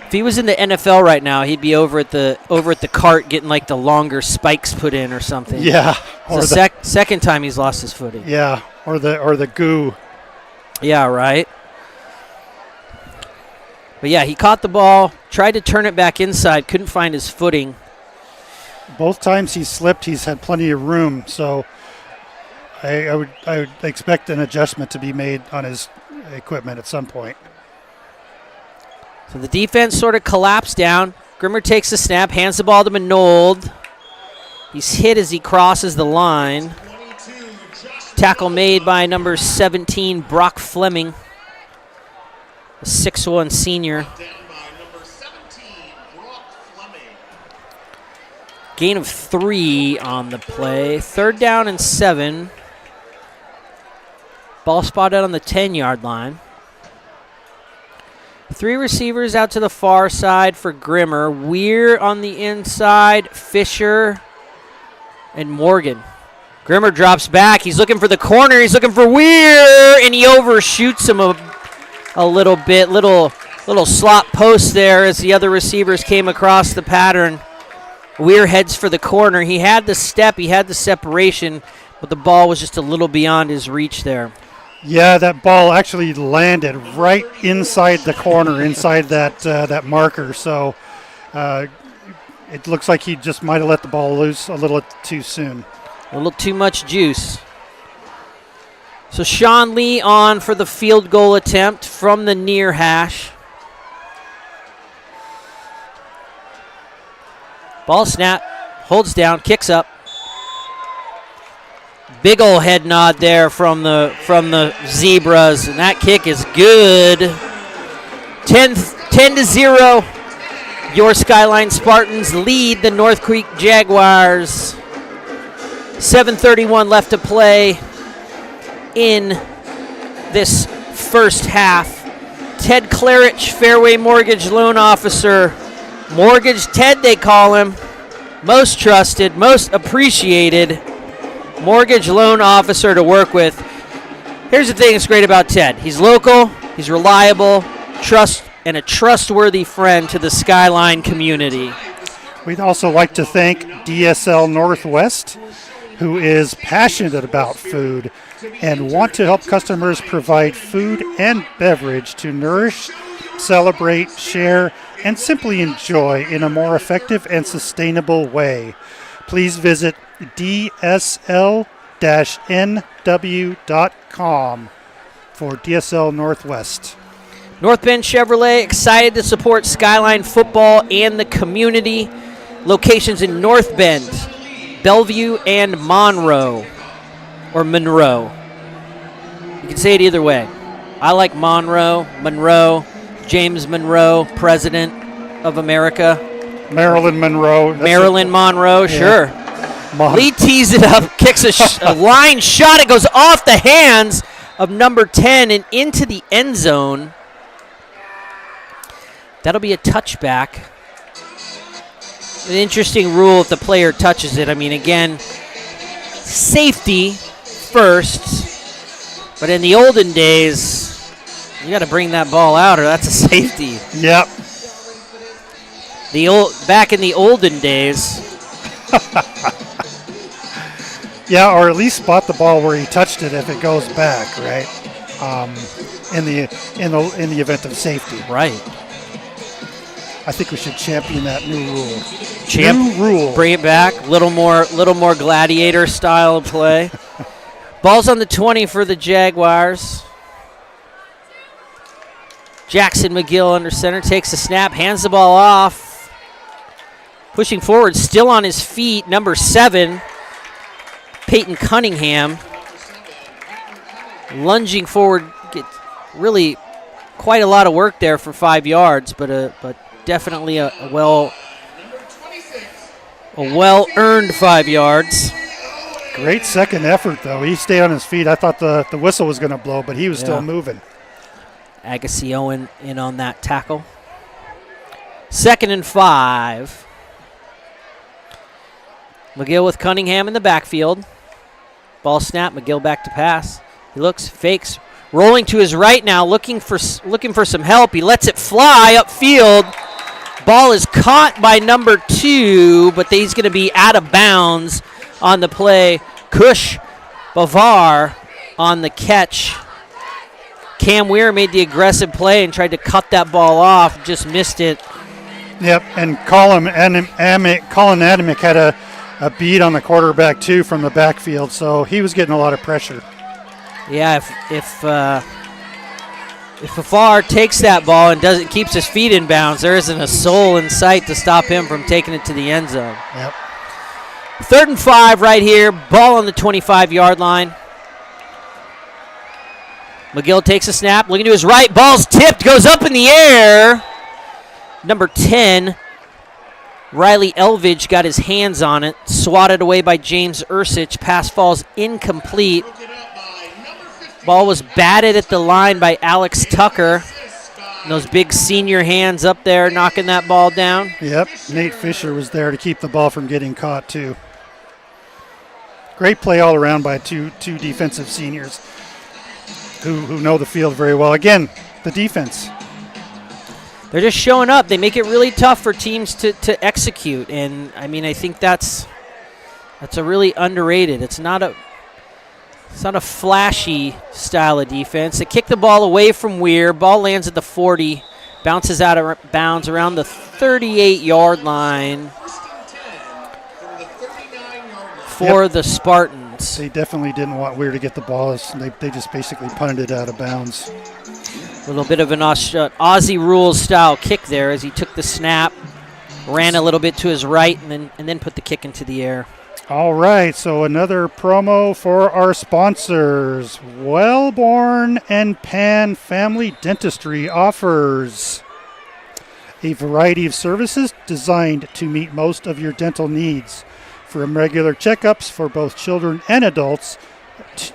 If he was in the NFL right now, he'd be over at the cart getting like the longer spikes put in or something. Yeah. It's the second time he's lost his footing. Yeah, or the goo. Yeah, right. But yeah, he caught the ball, tried to turn it back inside, couldn't find his footing. Both times he slipped, he's had plenty of room. So I would expect an adjustment to be made on his equipment at some point. So the defense sort of collapsed down. Grimmer takes the snap, hands the ball to Manold. He's hit as he crosses the line. Tackle made by number 17, Brock Fleming, a 6'1 senior. Gain of 3 on the play. 3rd down and 7. Ball spotted on the 10-yard line. 3 receivers out to the far side for Grimmer. Weir on the inside, Fisher, and Morgan. Grimmer drops back. He's looking for the corner. He's looking for Weir, and he overshoots him a little bit. Little slot post there as the other receivers came across the pattern. Weir heads for the corner. He had the step. He had the separation, but the ball was just a little beyond his reach there. Yeah, that ball actually landed right inside the corner, inside that marker. So it looks like he just might have let the ball loose a little too soon. A little too much juice. So Sean Lee on for the field goal attempt from the near hash. Ball snap, holds down, kicks up. Big ol' head nod there from the Zebras, and that kick is good. 10-0. Your Skyline Spartans lead the North Creek Jaguars. 7:31 left to play in this first half. Ted Clarich, Fairway Mortgage Loan Officer. Mortgage Ted, they call him. Most trusted, most appreciated mortgage loan officer to work with. Here's the thing that's great about Ted. He's local, he's reliable, and a trustworthy friend to the Skyline community. We'd also like to thank DSL Northwest, who is passionate about food and want to help customers provide food and beverage to nourish, celebrate, share, and simply enjoy in a more effective and sustainable way. Please visit dsl-nw.com for DSL Northwest. North Bend Chevrolet, excited to support Skyline football and the community. Locations in North Bend, Bellevue, and Monroe, or Monroe. You can say it either way. I like Monroe, James Monroe, President of America. Marilyn Monroe. Marilyn Monroe, sure. Lee tees it up, kicks a line shot. It goes off the hands of number 10 and into the end zone. That'll be a touchback. An interesting rule if the player touches it. I mean, again, safety first, but in the olden days, you got to bring that ball out or that's a safety. Yep. Back in the olden days. Yeah, or at least spot the ball where he touched it if it goes back, right? In the event of safety. Right. I think we should champion that new rule. New rule. Bring it back. Little more gladiator style play. Ball's on the 20 for the Jaguars. Jackson McGill under center takes the snap, hands the ball off. Pushing forward, still on his feet, number 7, Peyton Cunningham. Lunging forward, get really quite a lot of work there for 5 yards, but definitely a well-earned 5 yards. Great second effort, though. He stayed on his feet. I thought the whistle was going to blow, but he was still moving. Agassi Owen in on that tackle. 2nd and 5. McGill with Cunningham in the backfield. Ball snap, McGill back to pass. He looks, fakes, rolling to his right now, looking for some help. He lets it fly upfield. Ball is caught by number 2, but he's going to be out of bounds on the play. Kush Bavar on the catch. Cam Weir made the aggressive play and tried to cut that ball off, just missed it. Yep, and Colin Adamick had a beat on the quarterback, too, from the backfield, so he was getting a lot of pressure. Yeah, if Favre takes that ball and keeps his feet in bounds, there isn't a soul in sight to stop him from taking it to the end zone. Yep. 3rd and 5 right here. Ball on the 25-yard line. McGill takes a snap, looking to his right. Ball's tipped, goes up in the air. Number 10, Riley Elvidge got his hands on it, swatted away by James Ursich. Pass falls incomplete. Ball was batted at the line by Alex Tucker. And those big senior hands up there knocking that ball down. Yep, Nate Fisher was there to keep the ball from getting caught, too. Great play all around by two defensive seniors who know the field very well. Again, the defense. They're just showing up. They make it really tough for teams to execute. And, I mean, I think that's a really underrated. It's not a flashy style of defense. They kick the ball away from Weir. Ball lands at the 40, bounces out of bounds around the 38-yard line for the Spartans. They definitely didn't want Weir to get the ball. They just basically punted it out of bounds. A little bit of an Aussie rules style kick there as he took the snap, ran a little bit to his right, and then put the kick into the air. All right, so another promo for our sponsors. Wellborn and Pan Family Dentistry offers a variety of services designed to meet most of your dental needs, from regular checkups for both children and adults,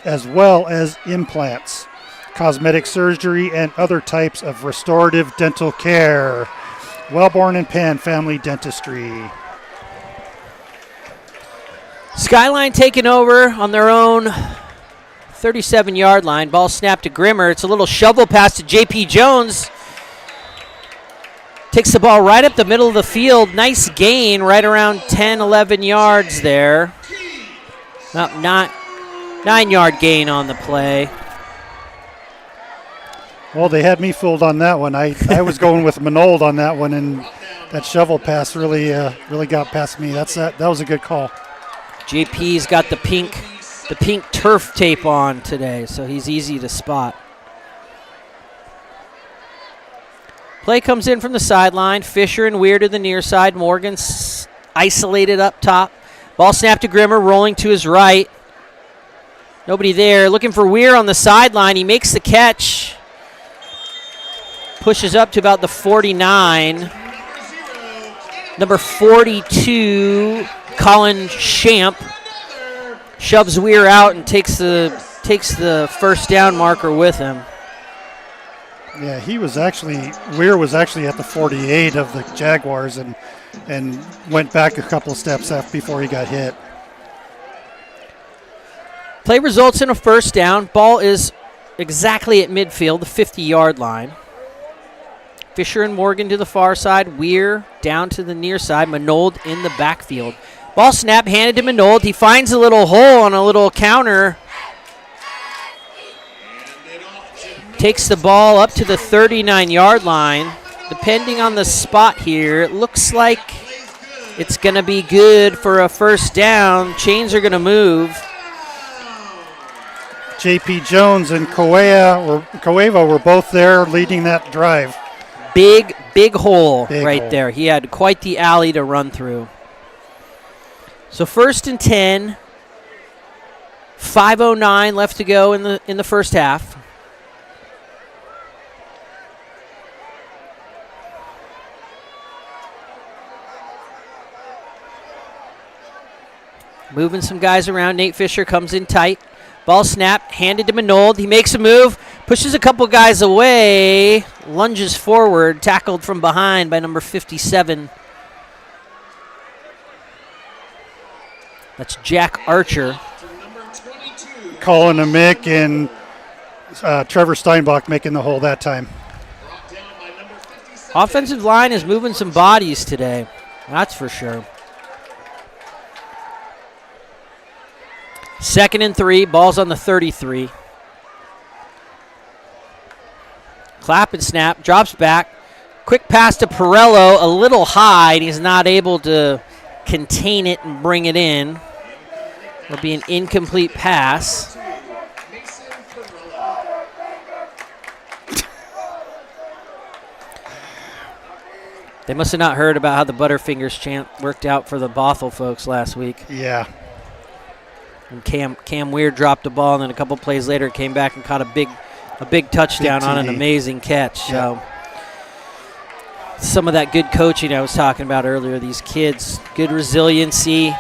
as well as implants, cosmetic surgery, and other types of restorative dental care. Wellborn and Pan Family Dentistry. Skyline taking over on their own 37-yard line. Ball snapped to Grimmer. It's a little shovel pass to J.P. Jones. Takes the ball right up the middle of the field. Nice gain, right around 10, 11 yards there. About 9-yard gain on the play. Well, they had me fooled on that one. I was going with Manold on that one, and that shovel pass really got past me. That was a good call. JP's got the pink turf tape on today, so he's easy to spot. Play comes in from the sideline. Fisher and Weir to the near side. Morgan isolated up top. Ball snapped to Grimmer, rolling to his right. Nobody there. Looking for Weir on the sideline. He makes the catch. Pushes up to about the 49. Number 42, Colin Champ, shoves Weir out and takes the first down marker with him. Yeah, Weir was actually at the 48 of the Jaguars and went back a couple of steps before he got hit. Play results in a first down. Ball is exactly at midfield, the 50-yard line. Fisher and Morgan to the far side. Weir down to the near side. Manold in the backfield. Ball snap handed to Manold. He finds a little hole on a little counter. Takes the ball up to the 39-yard line. Depending on the spot here, it looks like it's going to be good for a first down. Chains are going to move. J.P. Jones and Cueva were both there leading that drive. Big hole there. He had quite the alley to run through. So 1st and 10. 5:09 left to go in the first half. Moving some guys around. Nate Fisher comes in tight. Ball snap, handed to Manold. He makes a move, pushes a couple guys away, lunges forward, tackled from behind by number 57. That's Jack Archer. Colin Amick and Trevor Steinbach making the hole that time. Offensive line is moving some bodies today. That's for sure. 2nd and 3. Ball's on the 33. Clap and snap. Drops back. Quick pass to Perello. A little high, and he's not able to contain it and bring it in. It'll be an incomplete pass. They must have not heard about how the Butterfingers chant worked out for the Bothell folks last week. Yeah. And Cam Weir dropped the ball, and then a couple plays later came back and caught a big touchdown on an amazing catch. Yeah. So some of that good coaching I was talking about earlier, these kids, good resiliency,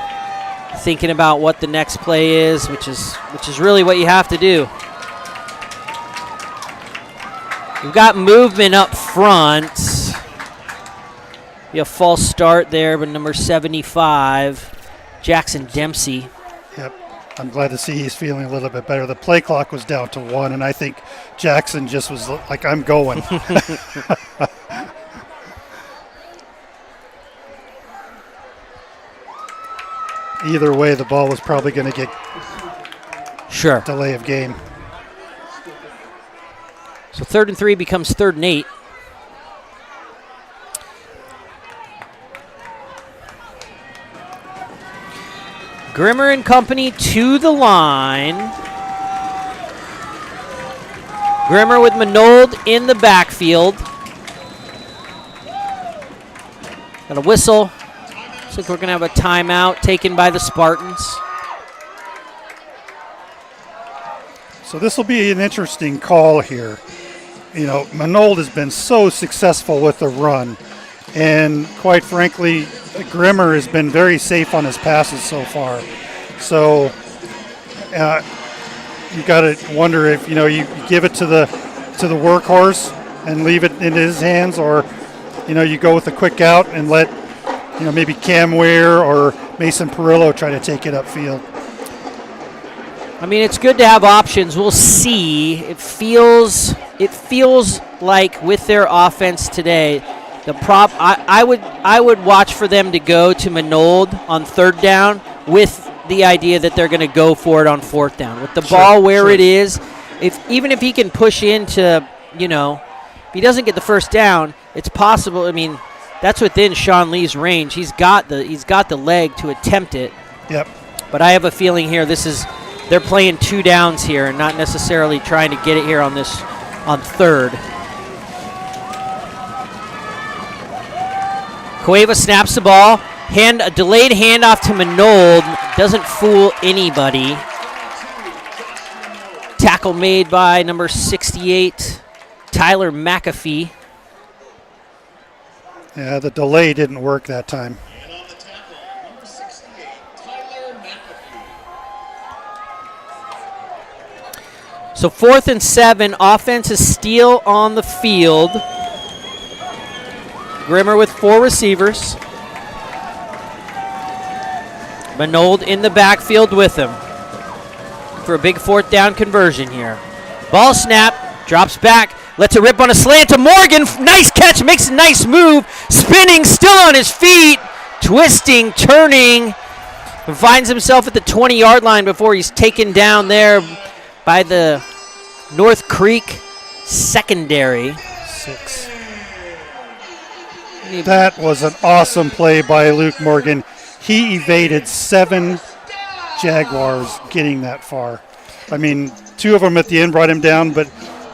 thinking about what the next play is, which is really what you have to do. We've got movement up front. Be a false start there, but number 75, Jackson Dempsey. Yep. I'm glad to see he's feeling a little bit better. The play clock was down to 1, and I think Jackson just was like, I'm going. Either way, the ball was probably going to get delay of game. So 3rd and 3 becomes 3rd and 8. Grimmer and company to the line. Grimmer with Manold in the backfield. Got a whistle. Looks like we're going to have a timeout taken by the Spartans. So this will be an interesting call here. You know, Manold has been so successful with the run. And quite frankly, Grimmer has been very safe on his passes so far. So you got to wonder if, you know, you give it to the workhorse and leave it in his hands, or, you know, you go with a quick out and let, you know, maybe Cam Ware or Mason Perillo try to take it upfield. I mean, it's good to have options. We'll see. It feels like with their offense today, I would watch for them to go to Manold on 3rd down with the idea that they're going to go for it on 4th down. With the ball where it is, even if he can push into, you know, if he doesn't get the 1st down, it's possible. I mean, that's within Sean Lee's range. He's got the leg to attempt it. Yep. But I have a feeling here they're playing 2 downs here and not necessarily trying to get it here on 3rd. Cueva snaps the ball. A delayed handoff to Manold. Doesn't fool anybody. Tackle made by number 68, Tyler McAfee. Yeah, the delay didn't work that time. And on the tackle, number 68, Tyler McAfee. So 4th and 7, offense is Steele on the field. Grimmer with 4 receivers. Manold in the backfield with him for a big 4th down conversion here. Ball snap, drops back, lets it rip on a slant to Morgan. Nice catch, makes a nice move, spinning, still on his feet, twisting, turning, and finds himself at the 20-yard line before he's taken down there by the North Creek secondary. 6. That was an awesome play by Luke Morgan. He evaded 7 Jaguars getting that far. I mean, 2 of them at the end brought him down, but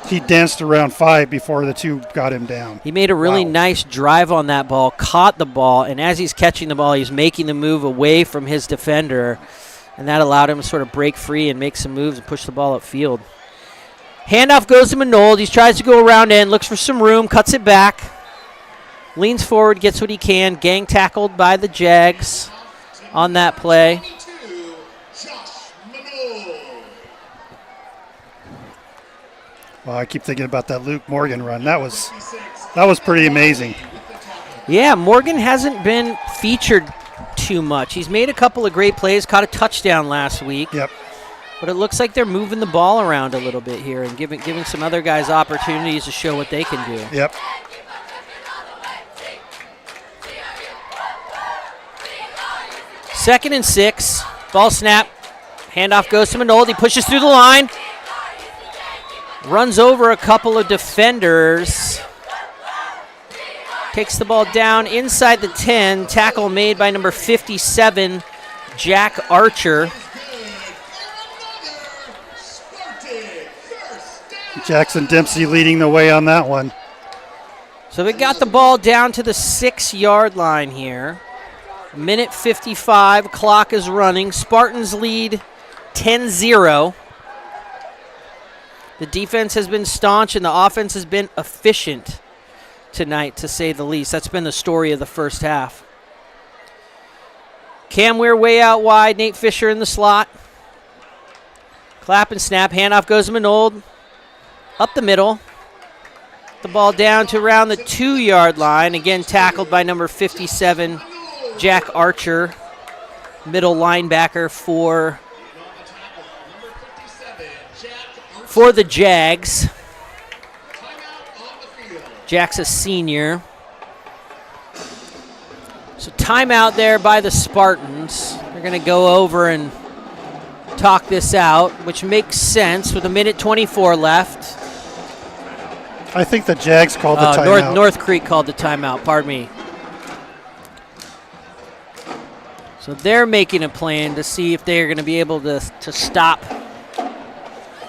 he danced around 5 before the 2 got him down. He made a really nice drive on that ball, caught the ball, and as he's catching the ball, he's making the move away from his defender, and that allowed him to sort of break free and make some moves and push the ball upfield. Handoff goes to Manold. He tries to go around end, looks for some room, cuts it back, leans forward, gets what he can, gang tackled by the Jags on that play. Well, I keep thinking about that Luke Morgan run. That was pretty amazing. Yeah, Morgan hasn't been featured too much. He's made a couple of great plays, caught a touchdown last week. Yep. But it looks like they're moving the ball around a little bit here and giving some other guys opportunities to show what they can do. Yep. Second and 6, ball snap, handoff goes to Manold. He pushes through the line, runs over a couple of defenders. takes the ball down inside the 10. Tackle made by number 57, Jack Archer. Jackson Dempsey leading the way on that one. So we got the ball down to the 6-yard line here. Minute 55, clock is running. Spartans lead 10-0. The defense has been staunch and the offense has been efficient tonight, to say the least. That's been the story of the first half. Cam Weir way out wide. Nate Fisher in the slot. Clap and snap. Handoff goes to Manold. Up the middle. The ball down to around the 2-yard line. Again, tackled by number 57, Jack Archer, middle linebacker for the Jags. Jack's a senior. So timeout there by the Spartans. They're going to go over and talk this out, which makes sense with a minute 24 left. I think the Jags called the timeout. North Creek called the timeout, pardon me. So they're making a plan to see if they're going to be able to stop.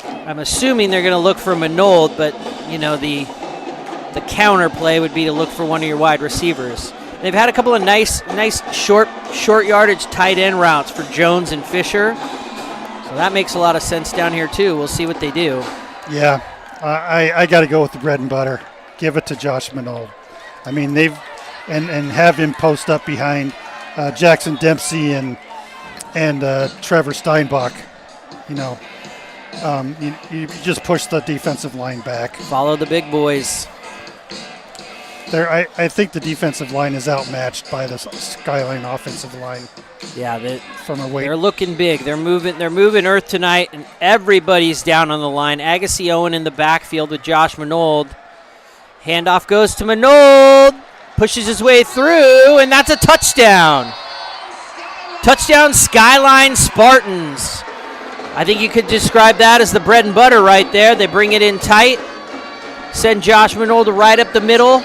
I'm assuming they're going to look for Manold, but, you know, the counter play would be to look for one of your wide receivers. They've had a couple of nice short yardage tight end routes for Jones and Fisher. So that makes a lot of sense down here, too. We'll see what they do. Yeah. I got to go with the bread and butter. Give it to Josh Manold. I mean, they've and have him post up behind Jackson Dempsey and Trevor Steinbach. You know, you just push the defensive line back. Follow the big boys. I think the defensive line is outmatched by the Skyline offensive line. Yeah, from a weight. They're looking big. They're moving earth tonight, and everybody's down on the line. Agassi Owen in the backfield with Josh Manold. Handoff goes to Manold. Pushes his way through, and that's a touchdown. Touchdown, Skyline Spartans. I think you could describe that as the bread and butter right there. They bring it in tight. Send Josh Manold right up the middle.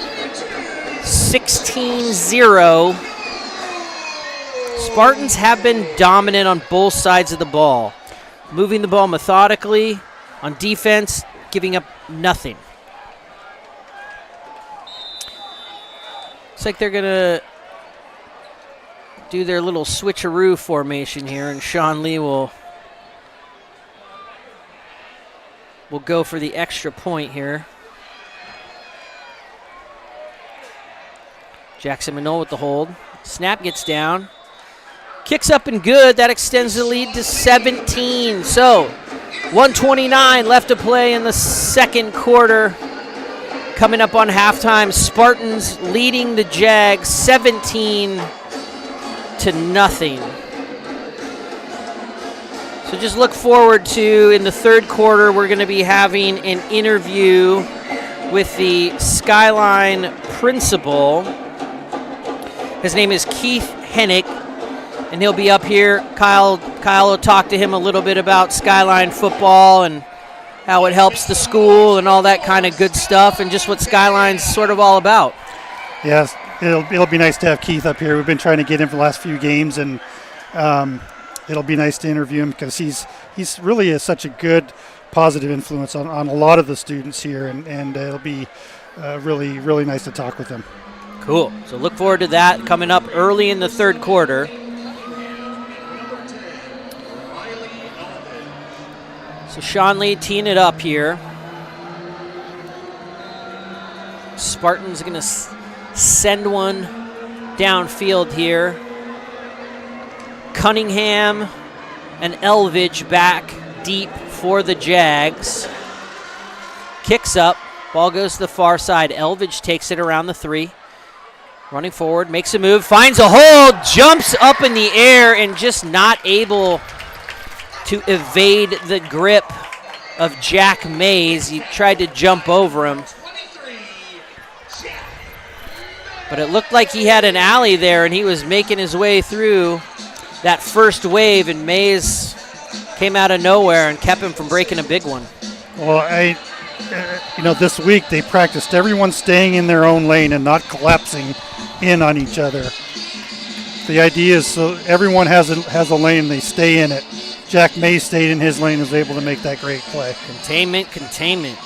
16-0. Spartans have been dominant on both sides of the ball. Moving the ball methodically. On defense, giving up nothing. Looks like they're going to do their little switcheroo formation here, and Sean Lee will go for the extra point here. Jackson Manold with the hold. Snap gets down. Kicks up and good. That extends the lead to 17. So 1:29 left to play in the second quarter. Coming up on halftime, Spartans leading the Jags 17-0. So just look forward to, in the third quarter, we're going to be having an interview with the Skyline principal. His name is Keith Hennig, and he'll be up here. Kyle will talk to him a little bit about Skyline football and how it helps the school and all that kind of good stuff, and just what Skyline's sort of all about. Yes, it'll be nice to have Keith up here. We've been trying to get him for the last few games, and it'll be nice to interview him because he's really such a good, positive influence on a lot of the students here, and it'll be really, really nice to talk with him. Cool. So look forward to that coming up early in the third quarter. So Sean Lee teeing it up here. Spartans going to send one downfield here. Cunningham and Elvidge back deep for the Jags. Kicks up. Ball goes to the far side. Elvidge takes it around the 3. Running forward, makes a move, finds a hole, jumps up in the air, and just not able to evade the grip of Jack Mays. He tried to jump over him, but it looked like he had an alley there, and he was making his way through that first wave, and Mays came out of nowhere and kept him from breaking a big one. Well, this week they practiced everyone staying in their own lane and not collapsing in on each other. The idea is so everyone has a lane, they stay in it. Jack May stayed in his lane and was able to make that great play. Containment.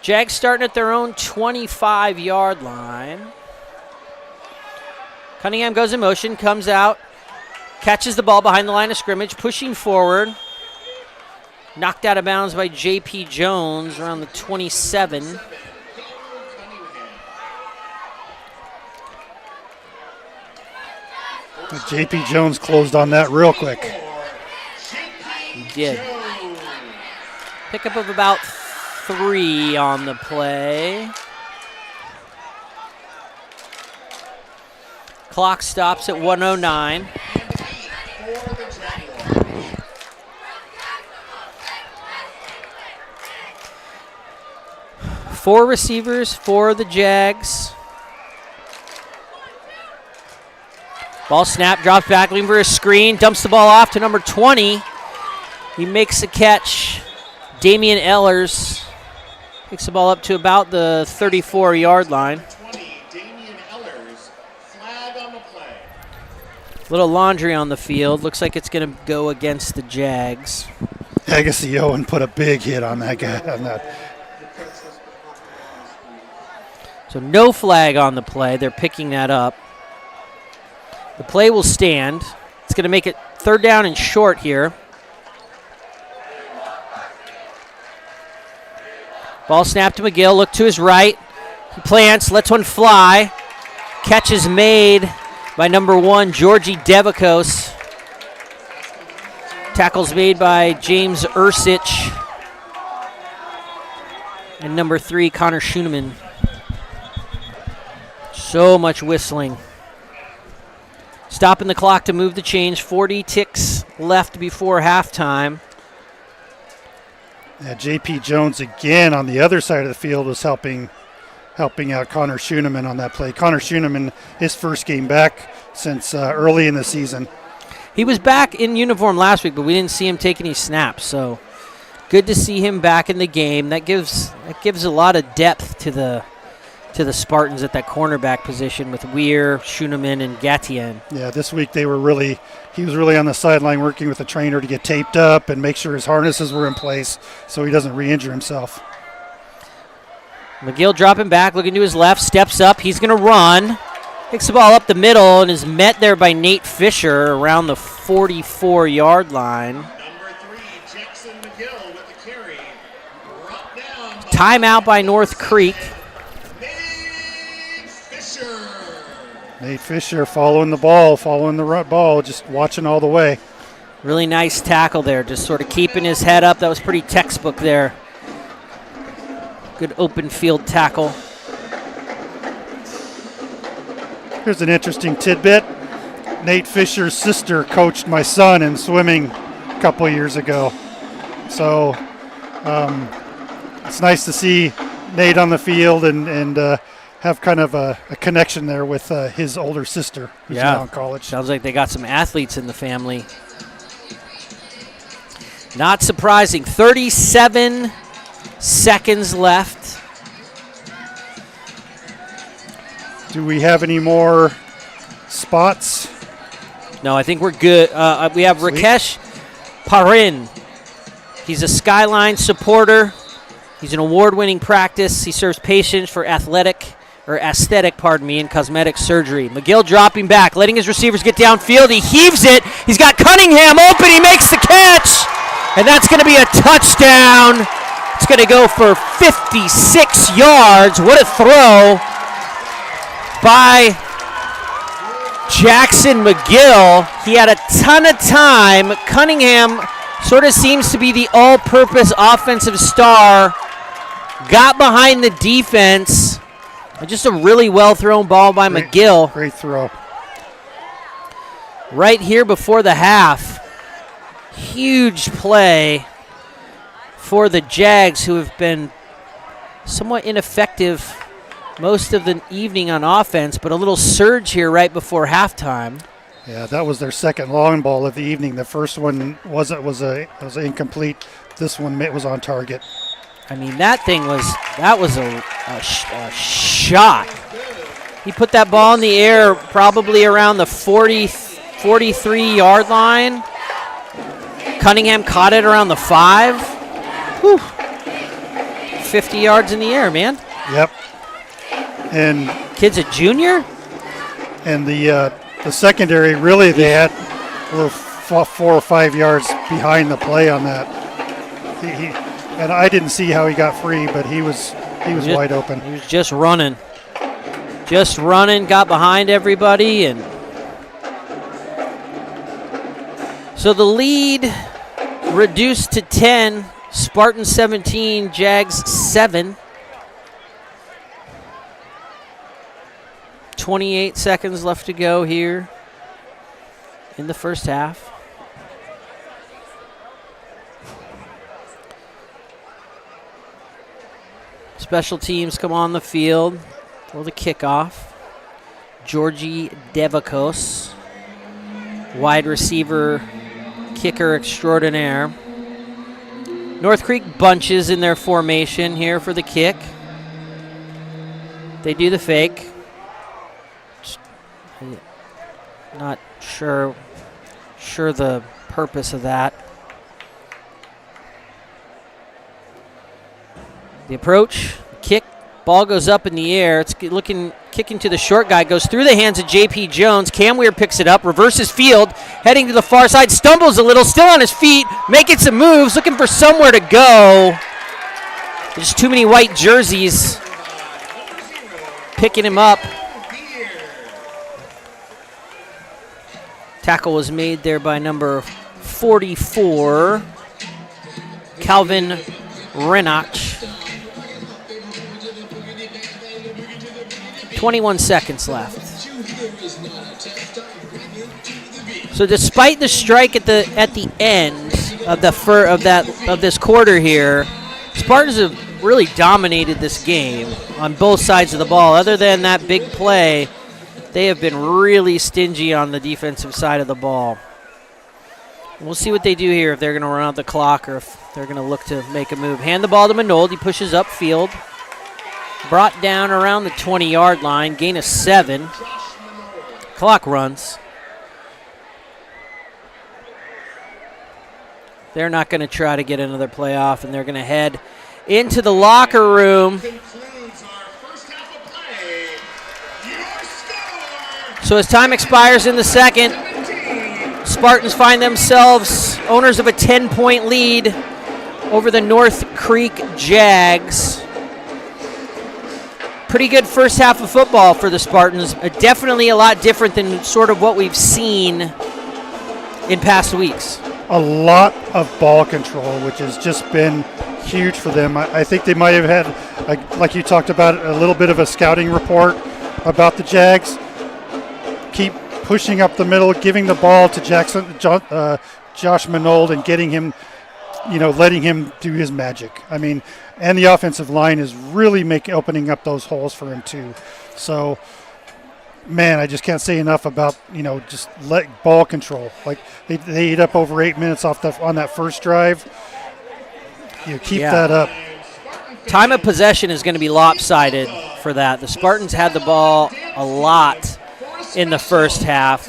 Jags starting at their own 25-yard line. Cunningham goes in motion, comes out, catches the ball behind the line of scrimmage, pushing forward. Knocked out of bounds by J.P. Jones around the 27. J.P. Jones closed on that real quick. He did. Pickup of about 3 on the play. Clock stops at 1:09. Four receivers for the Jags. Ball snap, drops back, looking for a screen, dumps the ball off to number 20. He makes a catch. Damian Ellers picks the ball up to about the 34-yard line. 20, Damian Ellers, flag on the play. Little laundry on the field. Looks like it's going to go against the Jags. Agassi Owen put a big hit on that guy. So no flag on the play. They're picking that up. The play will stand. It's going to make it 3rd down and short here. Ball snapped to McGill. Look to his right. He plants, lets one fly. Catch is made by number 1, Georgie Devakos. Tackles made by James Ursich. And number 3, Connor Schooneman. So much whistling. Stopping the clock to move the chains. 40 ticks left before halftime. Yeah, J.P. Jones again on the other side of the field was helping out Connor Schooneman on that play. Connor Schooneman, his first game back since early in the season. He was back in uniform last week, but we didn't see him take any snaps. So good to see him back in the game. That gives a lot of depth to the Spartans at that cornerback position with Weir, Schooneman, and Gatien. Yeah, this week he was really on the sideline working with the trainer to get taped up and make sure his harnesses were in place so he doesn't re-injure himself. McGill dropping back, looking to his left, steps up. He's going to run. Picks the ball up the middle and is met there by Nate Fisher around the 44-yard line. Number 3, Jackson McGill with the carry. Brought down by Timeout by North Creek. Nate Fisher following the ball, just watching all the way. Really nice tackle there, just sort of keeping his head up. That was pretty textbook there. Good open field tackle. Here's an interesting tidbit. Nate Fisher's sister coached my son in swimming a couple years ago. So it's nice to see Nate on the field and have kind of a connection there with his older sister who's now in college. Sounds like they got some athletes in the family. Not surprising. 37 seconds left. Do we have any more spots? No, I think we're good. We have Sweet. Rakesh Parin. He's a Skyline supporter. He's an award-winning practice. He serves patients for aesthetic, and cosmetic surgery. McGill dropping back, letting his receivers get downfield. He heaves it. He's got Cunningham open. He makes the catch. And that's going to be a touchdown. It's going to go for 56 yards. What a throw by Jackson McGill. He had a ton of time. Cunningham sort of seems to be the all-purpose offensive star. Got behind the defense. Just a really well-thrown ball by McGill. Great throw. Right here before the half. Huge play for the Jags, who have been somewhat ineffective most of the evening on offense, but a little surge here right before halftime. Yeah, that was their second long ball of the evening. The first one was incomplete. This one was on target. I mean, that was a shot. He put that ball in the air probably around the 43-yard line. Cunningham caught it around the 5. Whew. 50 yards in the air, man. Yep. And kid's a junior? And the secondary, really, they were 4 or 5 yards behind the play on that. And I didn't see how he got free, but he was wide open. He was just running. Got behind everybody, and so the lead reduced to 10. Spartans 17, Jags 7. 28 seconds left to go here in the first half. Special teams come on the field for the kickoff. Georgie Devakos, wide receiver, kicker extraordinaire. North Creek bunches in their formation here for the kick. They do the fake. Not sure the purpose of that. The approach, kick, ball goes up in the air. It's kicking to the short guy, goes through the hands of J.P. Jones. Cam Weir picks it up, reverses field, heading to the far side, stumbles a little, still on his feet, making some moves, looking for somewhere to go. There's too many white jerseys picking him up. Tackle was made there by number 44, Calvin Renach. 21 seconds left. So despite the strike at the end of this quarter here, Spartans have really dominated this game on both sides of the ball. Other than that big play, they have been really stingy on the defensive side of the ball. We'll see what they do here, if they're going to run out the clock or if they're going to look to make a move. Hand the ball to Manold. He pushes upfield. Brought down around the 20-yard line. Gain of 7. Clock runs. They're not going to try to get another play off, and they're going to head into the locker room. So as time expires in the second, Spartans find themselves owners of a 10-point lead over the North Creek Jags. Pretty good first half of football for the Spartans. Definitely a lot different than sort of what we've seen in past weeks. A lot of ball control, which has just been huge for them. I think they might have had, like you talked about, a little bit of a scouting report about the Jags. Keep pushing up the middle, giving the ball to Josh Manold and getting him, letting him do his magic. I mean, and the offensive line is really opening up those holes for him too. So, man, I just can't say enough about, just let ball control. Like they ate up over 8 minutes on that first drive. Keep that up. Time of possession is going to be lopsided for that. The Spartans had the ball a lot in the first half.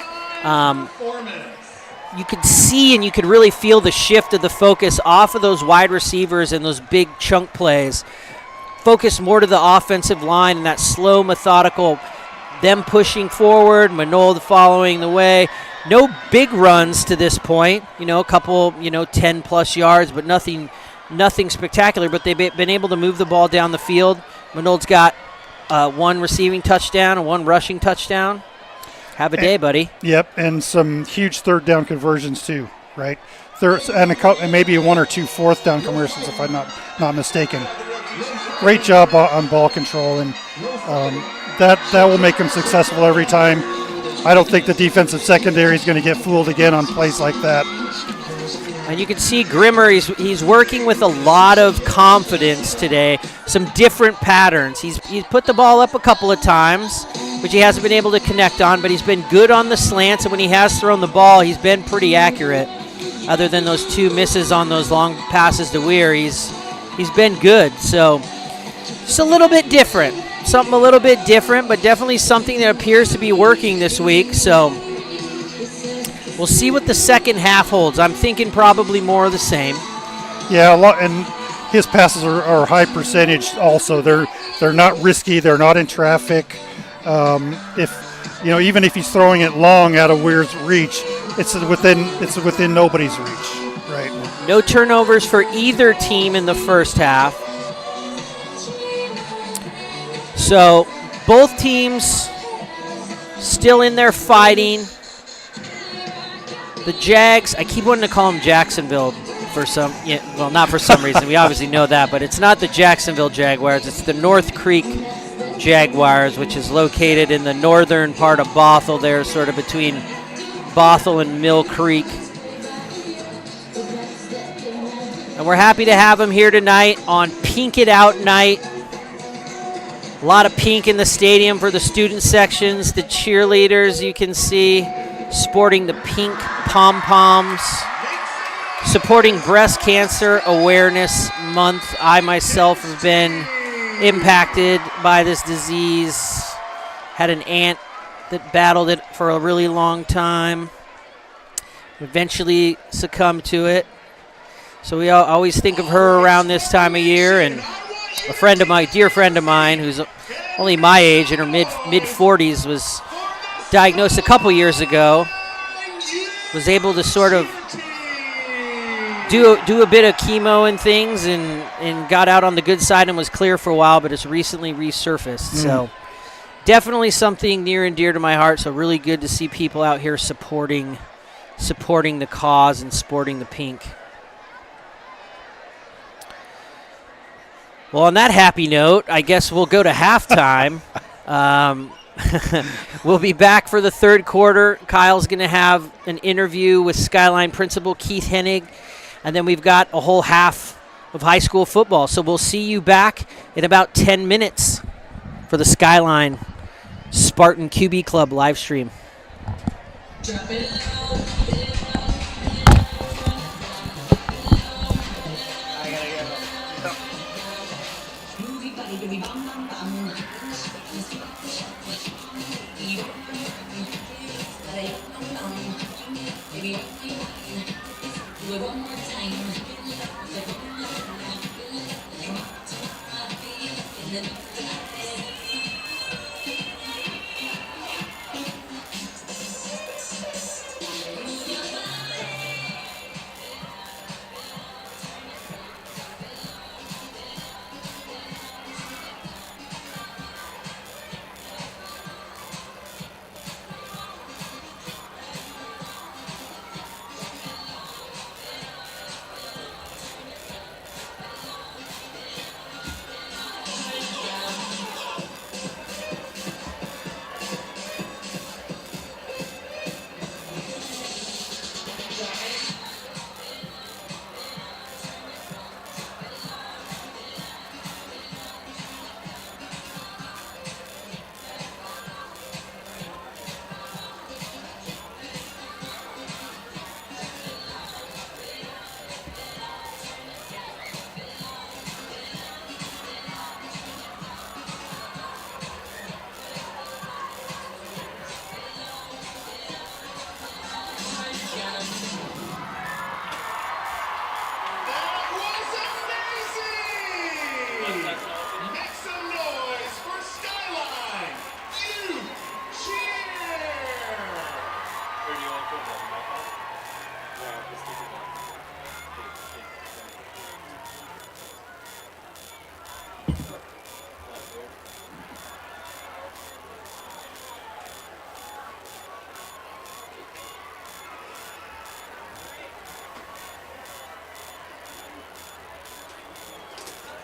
You could see and you could really feel the shift of the focus off of those wide receivers and those big chunk plays. Focus more to the offensive line and that slow, methodical, them pushing forward, Manold following the way. No big runs to this point. A couple, 10-plus yards, but nothing spectacular. But they've been able to move the ball down the field. Manold's got one receiving touchdown and one rushing touchdown. Have a day, buddy. Yep, and some huge third down conversions too, right? And maybe 1 or 2 fourth down conversions, if I'm not mistaken. Great job on ball control, and that will make them successful every time. I don't think the defensive secondary is going to get fooled again on plays like that. And you can see Grimmer, he's working with a lot of confidence today. Some different patterns. He's put the ball up a couple of times. which he hasn't been able to connect on, but he's been good on the slants, and when he has thrown the ball, he's been pretty accurate. Other than those 2 misses on those long passes to Weir, he's been good. So just a little bit different. Something a little bit different, but definitely something that appears to be working this week. So we'll see what the second half holds. I'm thinking probably more of the same. Yeah, a lot, and his passes are high percentage also. They're not risky. They're not in traffic. Even if he's throwing it long out of Weir's reach, it's within nobody's reach. Right. No turnovers for either team in the first half. So both teams still in there fighting. The Jags, I keep wanting to call them Jacksonville for some, not for some reason. We obviously know that, but it's not the Jacksonville Jaguars. It's the North Creek Jaguars, which is located in the northern part of Bothell there, sort of between Bothell and Mill Creek. And we're happy to have them here tonight on Pink It Out night. A lot of pink in the stadium for the student sections. The cheerleaders, you can see, sporting the pink pom-poms. Supporting Breast Cancer Awareness Month. I myself have been impacted by this disease. Had an aunt that battled it for a really long time. Eventually succumbed to it. So we always think of her around this time of year. And a dear friend of mine, who's only my age, in her mid 40s, was diagnosed a couple years ago. Was able to sort of do a bit of chemo and things, and got out on the good side and was clear for a while, but has recently resurfaced. So definitely something near and dear to my heart. So really good to see people out here supporting the cause and sporting the pink. Well, on that happy note, I guess we'll go to halftime. We'll be back for the third quarter. Kyle's going to have an interview with Skyline Principal Keith Hennig, and then we've got a whole half of high school football. So we'll see you back in about 10 minutes for the Skyline Spartan QB Club live stream.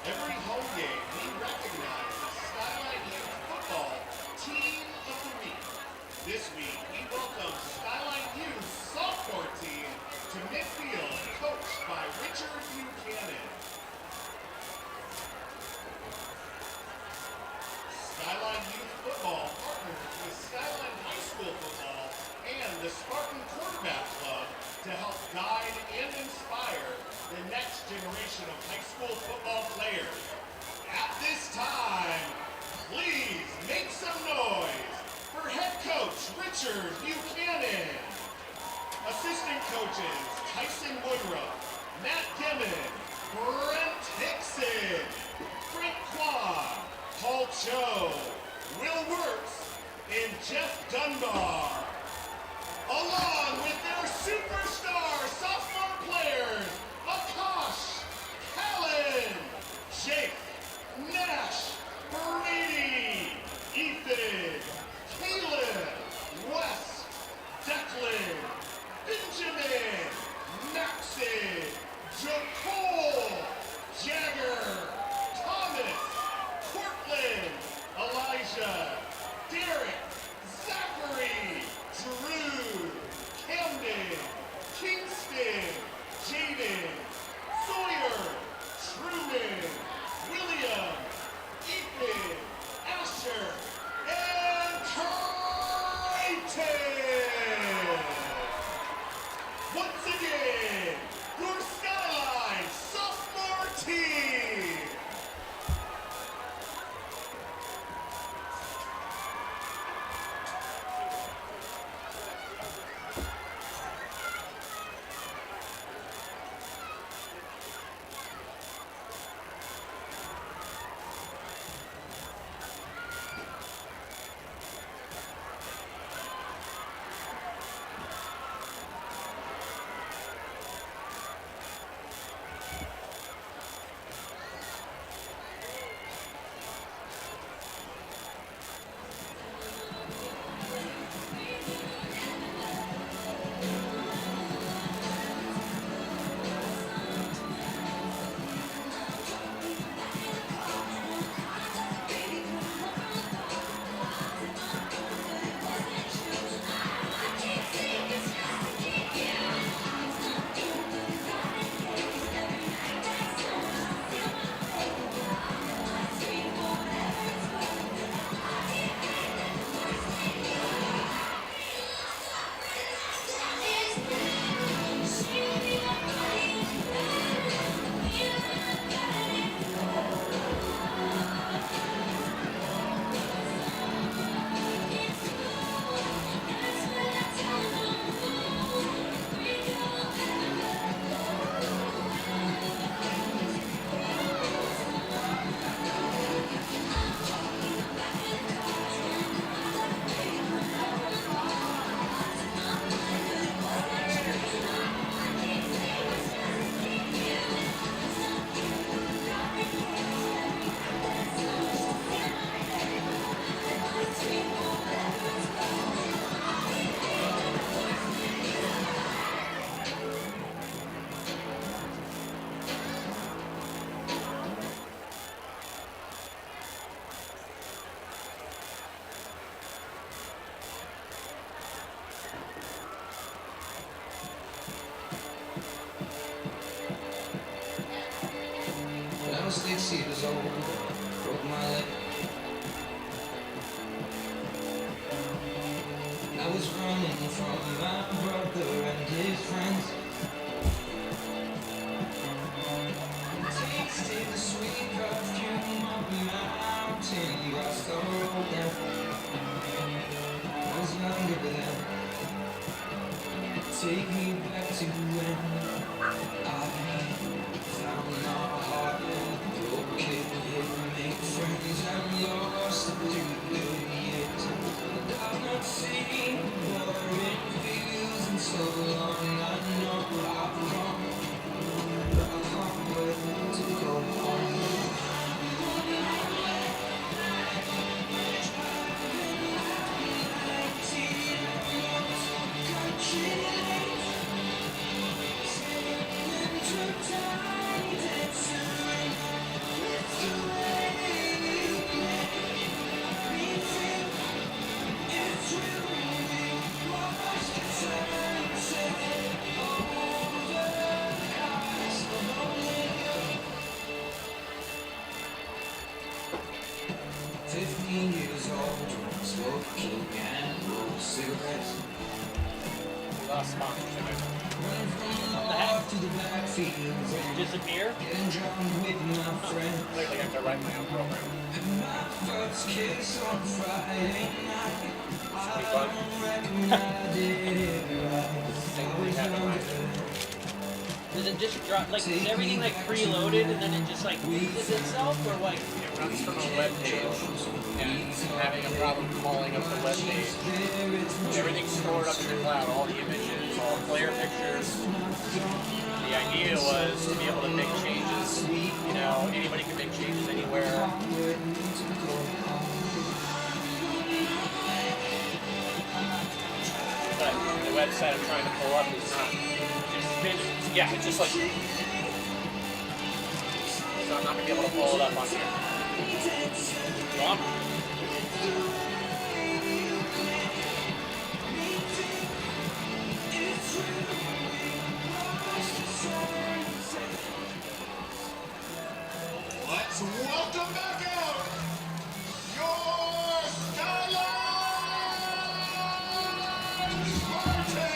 Every home game, we recognize the Skyline Youth Football Team of the Week. This week, we welcome Skyline Youth sophomore team to midfield, coached by Richard Buchanan. Skyline Youth Football partners to help guide and inspire the next generation of high school football players. At this time, please make some noise for head coach Richard Buchanan, assistant coaches Tyson Woodruff, Matt Gimmon, Brent Hickson, Frank Quad, Paul Cho, Will Wirtz, and Jeff Dunbar, along with their superstar sophomore players, Akash, Callan, Jake, Nash, Brady, Ethan, Caleb, Wes, Declan, Benjamin, Maxon, Jacole, Jagger, Thomas, Cortland, Elijah, Derek, Zachary, Drew, Camden, Kingston, Jaden, Sawyer, Truman, William, Ethan, Asher, and Creighton. Once again, your Skyline sophomore team. When I was 6 years old, broke my leg. I was running from my brother and his friends. Tasted the sweet perfume of mountain grass all down. I was younger then. Take me back to when I found my heart broken. Make friends I'm lost through the years. And I've not seen what it feels in so long. I know I've gone, but I can't wait to go home. Years old, smoking and roll cigarettes. Last month, Disappear? Clearly have to write my own program. Does it just drop, like, is everything like preloaded and then it just like uses itself, or like? It runs from a web page, and having a problem calling up the web page. Everything's stored up in the cloud, all the images, all player pictures. The idea was to be able to make changes. You know, anybody can make changes anywhere. But the website I'm trying to pull up is not. Yeah, it's just like. So I'm not going to be able to pull it up on here. Let's welcome back out your Skyline Spartans!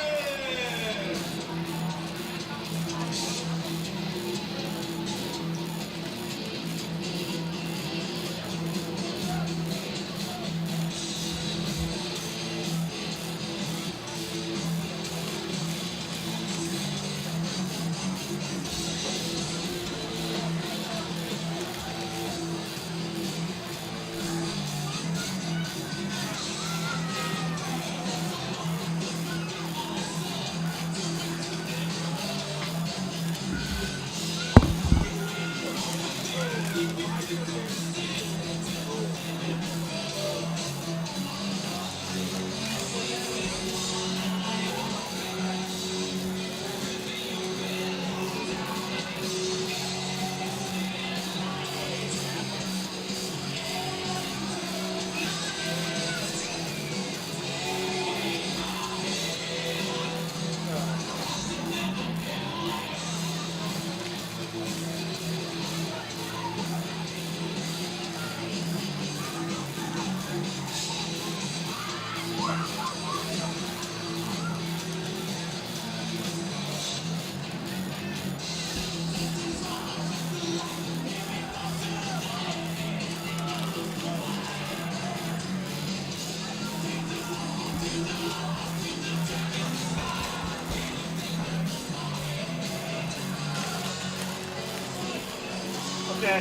Okay.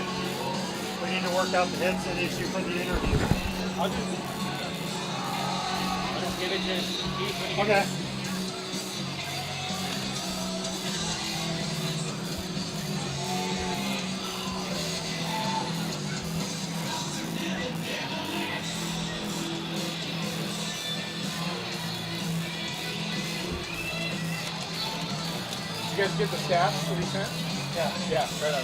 We need to work out the headset issue for the interview. I'll just give it to Keith when he gets Okay. You guys get the stats that he sent? Yeah. Yeah, right on.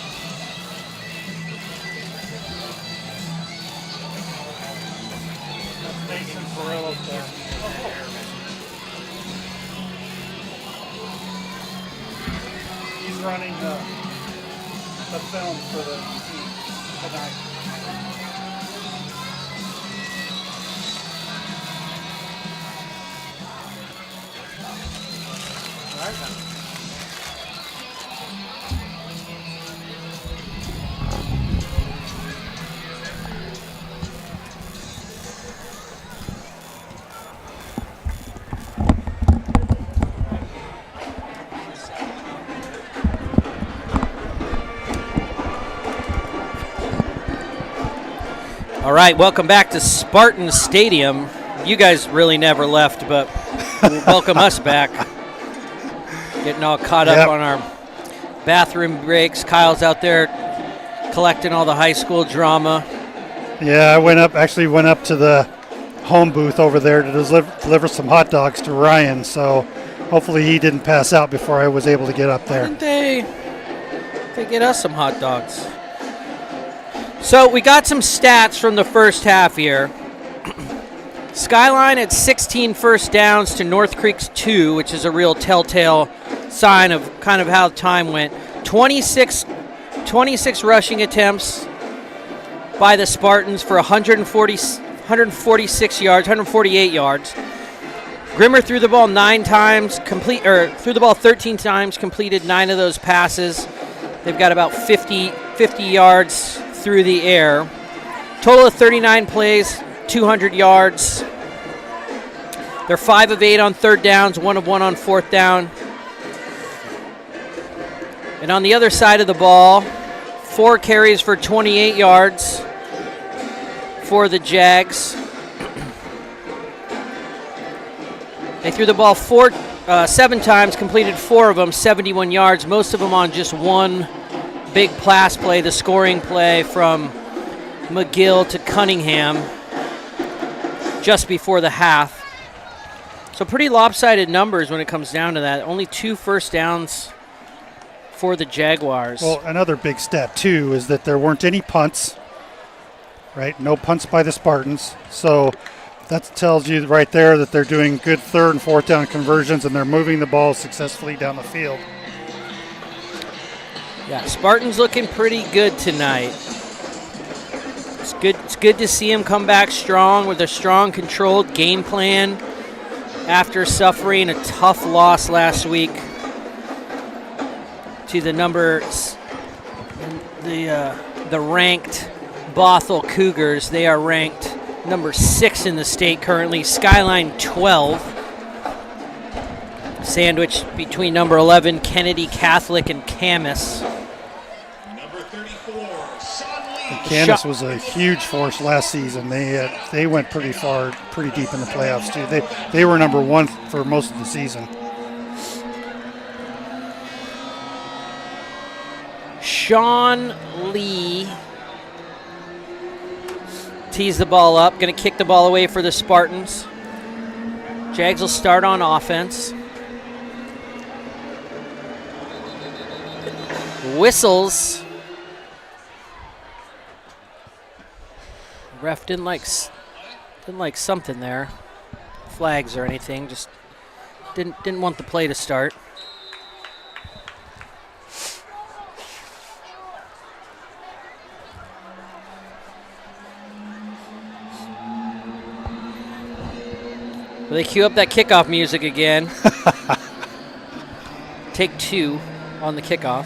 Mason Barillo's there. He's running the film for the team tonight. All right, then. All right, welcome back to Spartan Stadium. You guys really never left, but welcome us back. Getting all caught up on our bathroom breaks. Kyle's out there collecting all the high school drama. Yeah, I went up to the home booth over there to deliver some hot dogs to Ryan, so hopefully he didn't pass out before I was able to get up Why there. didn't they get us some hot dogs? So we got some stats from the first half here. Skyline at 16 first downs to North Creek's 2, which is a real telltale sign of kind of how time went. 26 rushing attempts by the Spartans for 146 yards, 148 yards. Grimmer threw the ball 9 times, threw the ball 13 times, completed 9 of those passes. They've got about 50 yards through the air. Total of 39 plays, 200 yards. They're 5 of 8 on third downs, 1 of 1 on fourth down. And on the other side of the ball, 4 carries for 28 yards for the Jags. They threw the ball 7 times, completed 4 of them, 71 yards, most of them on just one big pass play, the scoring play from McGill to Cunningham just before the half. So pretty lopsided numbers when it comes down to that. Only 2 first downs for the Jaguars. Well, another big stat, too, is that there weren't any punts, right? No punts by the Spartans. So that tells you right there that they're doing good third and fourth down conversions and they're moving the ball successfully down the field. Yeah, Spartans looking pretty good tonight. It's good to see them come back strong with a strong, controlled game plan after suffering a tough loss last week to the ranked Bothell Cougars. They are ranked number 6 in the state currently. Skyline 12, sandwiched between number 11 Kennedy Catholic and Camas. Number 34, Sean Lee. Camas was a huge force last season. They went pretty far, pretty deep in the playoffs too. They were number 1 for most of the season. Sean Lee tees the ball up, going to kick the ball away for the Spartans. Jags will start on offense. Whistles. Ref didn't like something there. Flags or anything, just didn't want the play to start. Well, they cue up that kickoff music again. Take 2 on the kickoff.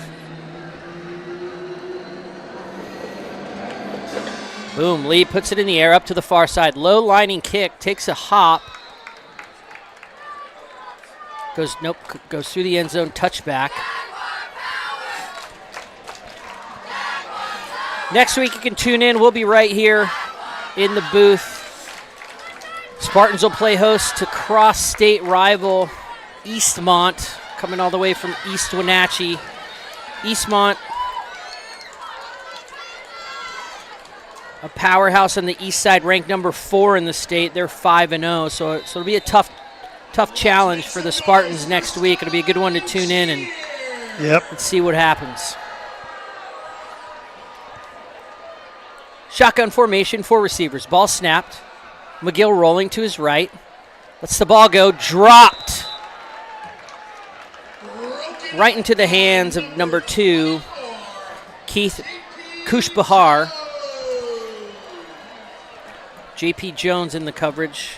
Boom, Lee puts it in the air up to the far side. Low lining kick, takes a hop. Goes through the end zone, touchback. Next week you can tune in. We'll be right here in the booth. Spartans will play host to cross-state rival Eastmont, coming all the way from East Wenatchee. Eastmont, a powerhouse on the east side, ranked number 4 in the state. They're 5-0, so it'll be a tough challenge for the Spartans next week. It'll be a good one to tune in and see what happens. Shotgun formation, 4 receivers. Ball snapped. McGill rolling to his right. Lets the ball go. Dropped. Right into the hands of number 2, Keith Kushbahar. J.P. Jones in the coverage.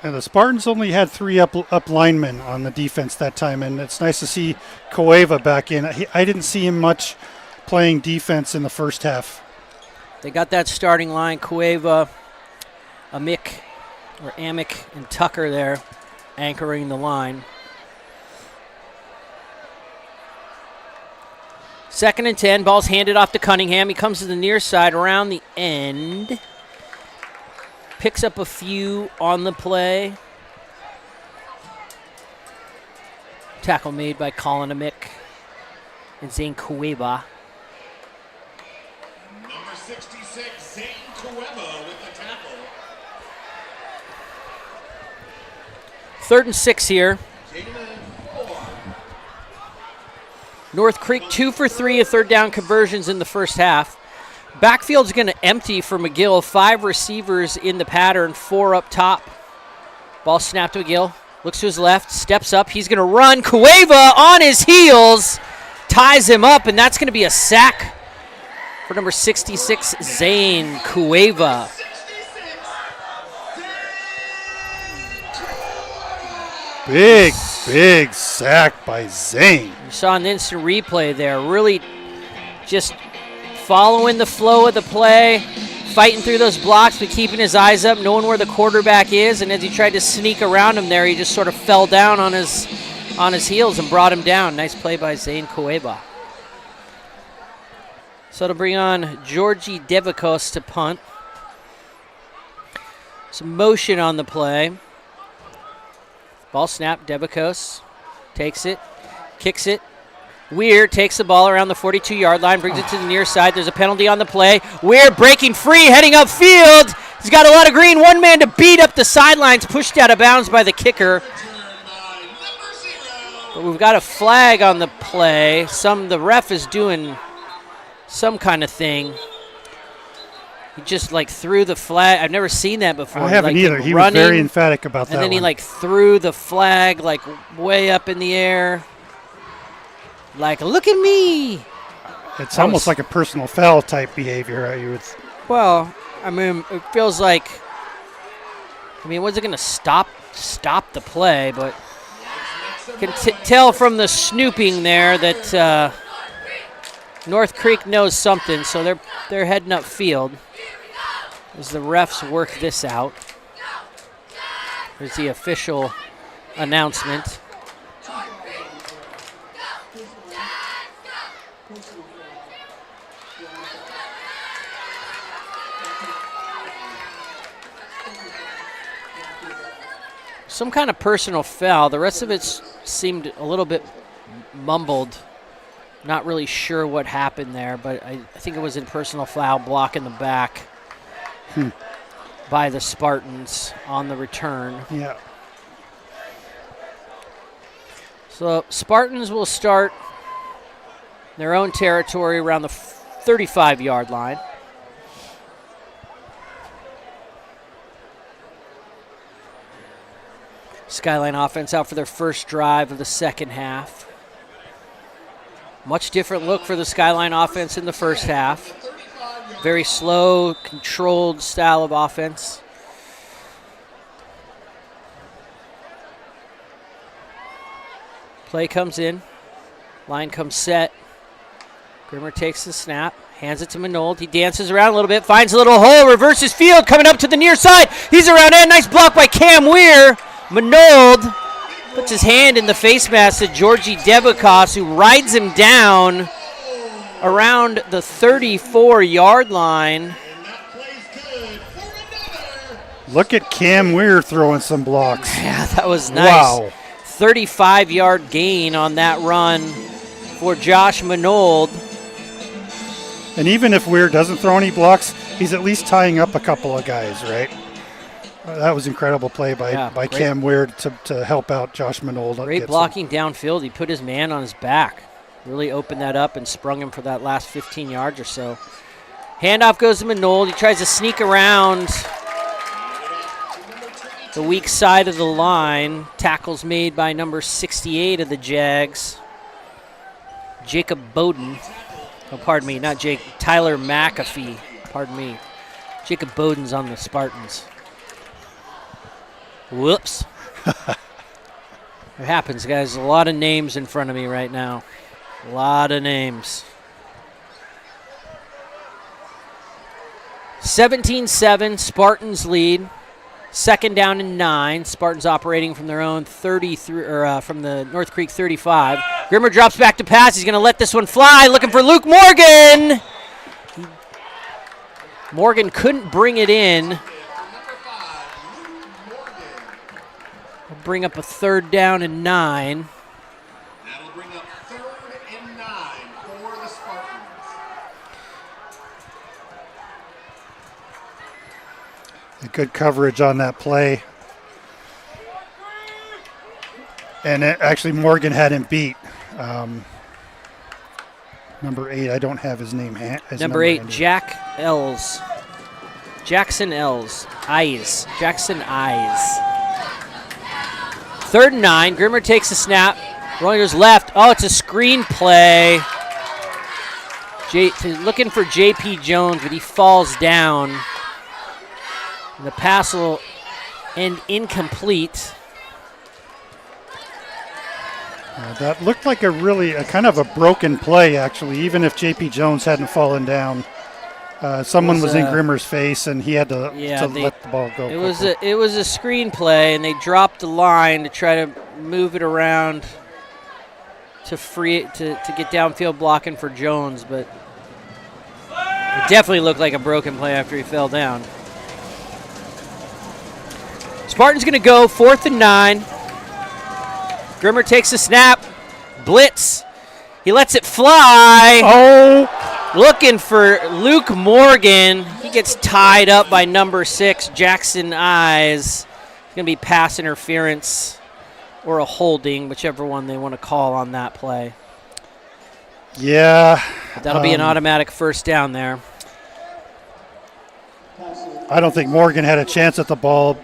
And the Spartans only had 3 up linemen on the defense that time, and it's nice to see Cueva back in. I didn't see him much playing defense in the first half. They got that starting line, Cueva, Amick, and Tucker there anchoring the line. 2nd and 10, ball's handed off to Cunningham. He comes to the near side around the end. Picks up a few on the play. Tackle made by Colin Amick and Zane Cueva. Number 66, Zane Cueva with the tackle. 3rd and 6 here. North Creek 2 for 3 of third down conversions in the first half. Backfield's going to empty for McGill. 5 receivers in the pattern, 4 up top. Ball snapped to McGill. Looks to his left, steps up. He's going to run. Cueva on his heels, ties him up, and that's going to be a sack for number 66, Zane Cueva. Big sack by Zane. You saw an instant replay there. Really just following the flow of the play, fighting through those blocks, but keeping his eyes up, knowing where the quarterback is. And as he tried to sneak around him there, he just sort of fell down on his heels and brought him down. Nice play by Zane Cueva. So to bring on Georgi Devakos to punt. Some motion on the play. Ball snap, Devakos takes it, kicks it. Weir takes the ball around the 42-yard line, brings it to the near side. There's a penalty on the play. Weir breaking free, heading upfield. He's got a lot of green. One man to beat up the sidelines, pushed out of bounds by the kicker. But we've got a flag on the play. The ref is doing some kind of thing. He just threw the flag. I've never seen that before. I haven't either. He was very emphatic about that. And then one. he threw the flag way up in the air. Look at me. It's almost like a personal foul type behavior. Well, it feels like. Was it going to stop the play? But you can tell from the snooping there that North Creek knows something, so they're heading upfield as the refs work this out. There's the official announcement. Some kind of personal foul. The rest of it seemed a little bit mumbled. Not really sure what happened there, but I think it was a personal foul block in the back by the Spartans on the return. Yeah. So Spartans will start their own territory around the 35-yard line. Skyline offense out for their first drive of the second half. Much different look for the Skyline offense in the first half. Very slow, controlled style of offense. Play comes in. Line comes set. Grimmer takes the snap. Hands it to Manold. He dances around a little bit. Finds a little hole. Reverses field. Coming up to the near side. He's around and nice block by Cam Weir. Manold puts his hand in the face mask to Georgi Devakos, who rides him down around the 34-yard line. Look at Cam Weir throwing some blocks. Yeah, that was nice. Wow. 35-yard gain on that run for Josh Manold. And even if Weir doesn't throw any blocks, he's at least tying up a couple of guys, right? That was incredible play by Cam Weir to help out Josh Manold. Great blocking downfield. He put his man on his back. Really opened that up and sprung him for that last 15 yards or so. Handoff goes to Manold. He tries to sneak around the weak side of the line. Tackles made by number 68 of the Jags, Jacob Bowden. Oh, pardon me, not Jake. Tyler McAfee. Pardon me. Jacob Bowden's on the Spartans. Whoops. It happens, guys. A lot of names in front of me right now. A lot of names. 17-7, Spartans lead. Second down and 9. Spartans operating from their own 33, or from the North Creek 35. Grimmer drops back to pass. He's going to let this one fly. Looking for Luke Morgan. Morgan couldn't bring it in. We'll bring up a third down and 9. That'll bring up 3rd and 9 for the Spartans. Good coverage on that play. And actually Morgan had him beat. Number 8, I don't have his name. Number 8, Jack Ells. Jackson Ells. Jackson Eyes. 3rd and 9. Grimmer takes the snap. Rolling goes left. Oh, it's a screen play. Looking for J.P. Jones, but he falls down. And the pass will end incomplete. That looked like a kind of a broken play, actually, even if J.P. Jones hadn't fallen down. Someone was in Grimmer's face, and he had to let the ball go. It was a screen play, and they dropped the line to try to move it around to free it to get downfield blocking for Jones, but it definitely looked like a broken play after he fell down. Spartans going to go 4th and 9. Grimmer takes the snap. Blitz. He lets it fly. Oh! Looking for Luke Morgan. He gets tied up by number 6, Jackson Eyes. It's going to be pass interference or a holding, whichever one they want to call on that play. Yeah. That'll be an automatic first down there. I don't think Morgan had a chance at the ball,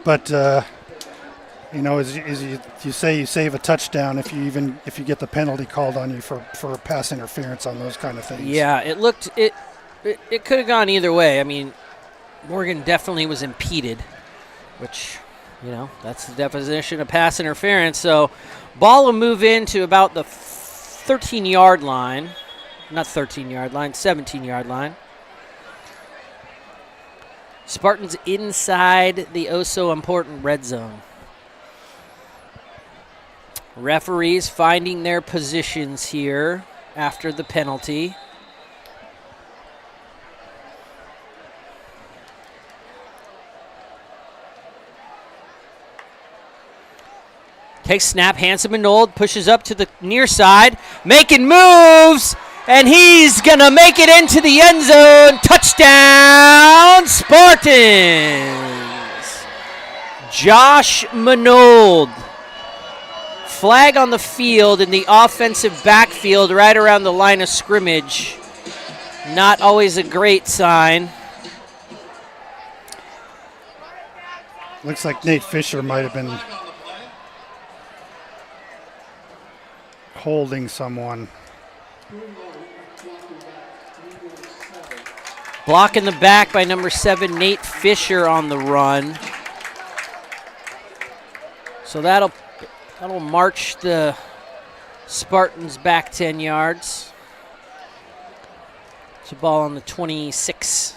but as you say, you save a touchdown if you get the penalty called on you for pass interference on those kind of things. Yeah, it could have gone either way. I mean, Morgan definitely was impeded, which, that's the definition of pass interference. So ball will move into about the 13-yard line. Not 13-yard line, 17-yard line. Spartans inside the oh-so-important red zone. Referees finding their positions here after the penalty. Takes snap, hands to Manold, pushes up to the near side, making moves, and he's going to make it into the end zone. Touchdown, Spartans! Josh Manold. Flag on the field in the offensive backfield right around the line of scrimmage. Not always a great sign. Looks like Nate Fisher might have been holding someone. Block in the back by number 7, Nate Fisher on the run. So that'll march the Spartans back 10 yards. It's a ball on the 26.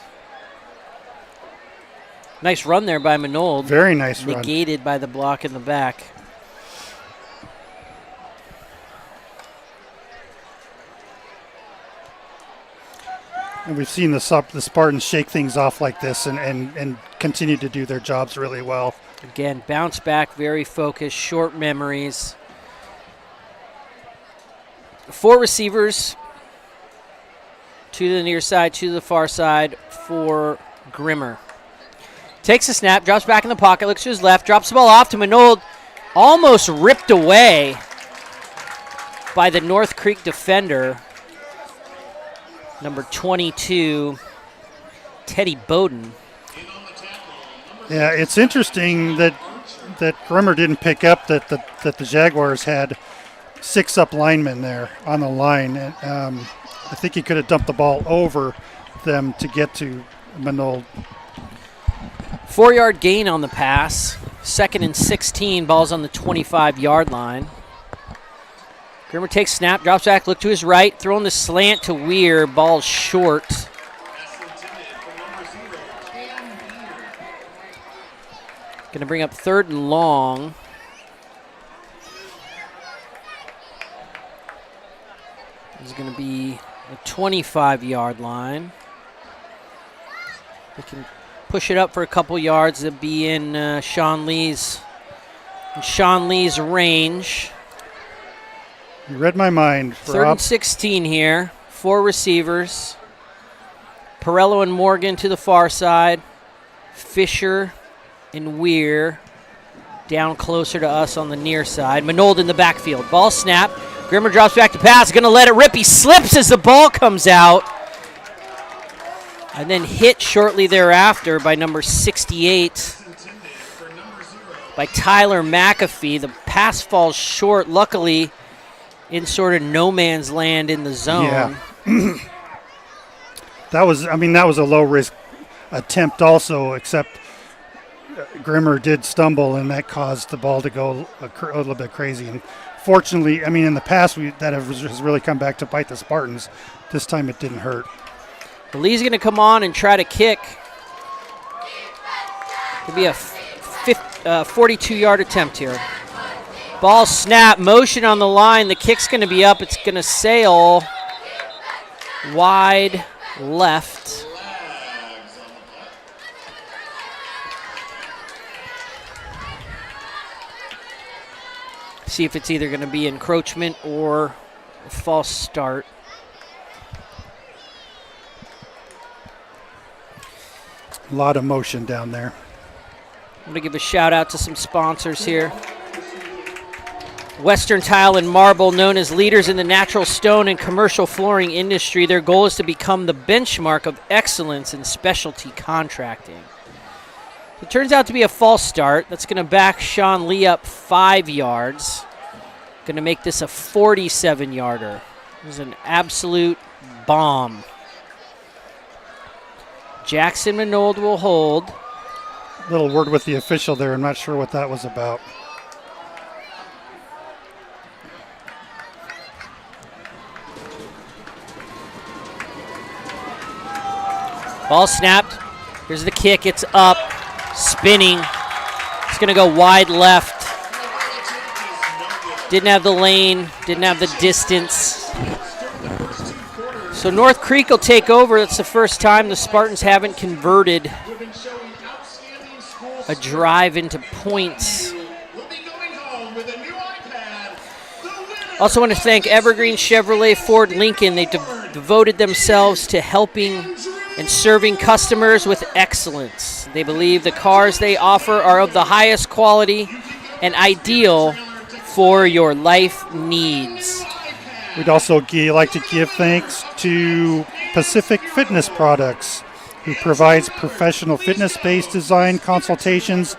Nice run there by Manold. Very nice run. Negated by the block in the back. And we've seen the Spartans shake things off like this and continue to do their jobs really well. Again, bounce back, very focused, short memories. 4 receivers, 2 to the near side, 2 to the far side for Grimmer. Takes a snap, drops back in the pocket, looks to his left, drops the ball off to Manold, almost ripped away by the North Creek defender, number 22, Teddy Bowden. Yeah, it's interesting that Grimmer didn't pick up that the Jaguars had 6 up linemen there on the line. And, I think he could have dumped the ball over them to get to Manold. 4-yard gain on the pass. 2nd and 16, ball's on the 25-yard line. Grimmer takes snap, drops back, look to his right, throwing the slant to Weir, ball short. Going to bring up 3rd and long. This is going to be a 25-yard line. They can push it up for a couple yards. They'll be in Sean Lee's range. You read my mind. 3rd and 16 here. 4 receivers. Perello and Morgan to the far side. Fisher and Weir down closer to us on the near side. Manold in the backfield. Ball snap. Grimmer drops back to pass. Going to let it rip. He slips as the ball comes out. And then hit shortly thereafter by number 68 by Tyler McAfee. The pass falls short, luckily in sort of no man's land in the zone. Yeah. That was a low-risk attempt also, except Grimmer did stumble, and that caused the ball to go a little bit crazy. And fortunately, I mean, in the past, that has really come back to bite the Spartans. This time it didn't hurt. Lee's going to come on and try to kick. Could be a 42-yard attempt here. Ball snap, motion on the line. The kick's going to be up. It's going to sail wide left. See if it's either going to be encroachment or a false start. A lot of motion down there. I'm going to give a shout out to some sponsors here. Western Tile and Marble, known as leaders in the natural stone and commercial flooring industry. Their goal is to become the benchmark of excellence in specialty contracting. It turns out to be a false start. That's going to back Sean Lee up 5 yards. Going to make this a 47-yarder. This is an absolute bomb. Jackson Minold will hold. Little word with the official there. I'm not sure what that was about. Ball snapped. Here's the kick. It's up. Spinning. It's going to go wide left. Didn't have the lane. Didn't have the distance. So North Creek will take over. It's the first time the Spartans haven't converted a drive into points. Also want to thank Evergreen Chevrolet Ford Lincoln. They devoted themselves to helping and serving customers with excellence. They believe the cars they offer are of the highest quality and ideal for your life needs. We'd also like to give thanks to Pacific Fitness Products, who provides professional fitness-based design consultations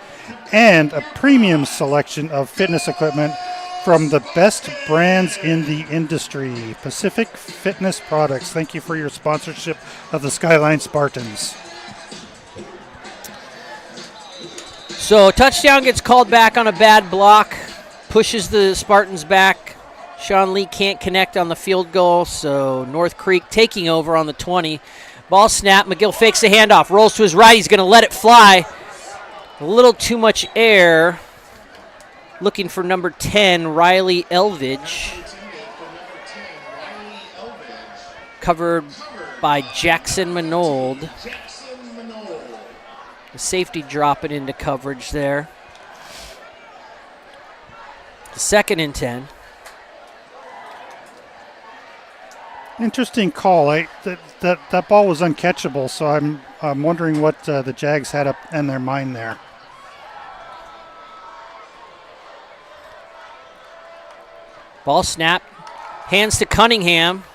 and a premium selection of fitness equipment from the best brands in the industry. Pacific Fitness Products, thank you for your sponsorship of the Skyline Spartans. So touchdown gets called back on a bad block, pushes the Spartans back. Sean Lee can't connect on the field goal, so North Creek taking over on the 20. Ball snap, McGill fakes the handoff, rolls to his right, he's going to let it fly. A little too much air. Looking for number 10, Riley Elvidge. Covered by Jackson Minold. The safety dropping into coverage there. 2nd and 10. Interesting call. That ball was uncatchable, so I'm wondering what the Jags had up in their mind there. Ball snap, hands to Cunningham.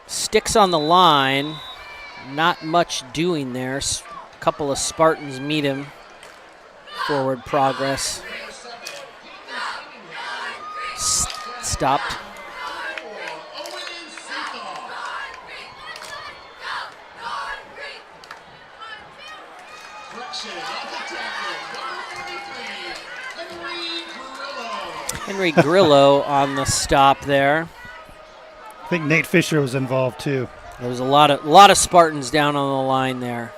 Sticks on the line. Not much doing there. A couple of Spartans meet him. Forward progress. Stopped. Henry Grillo on the stop there. I think Nate Fisher was involved too. There was a lot of Spartans down on the line there.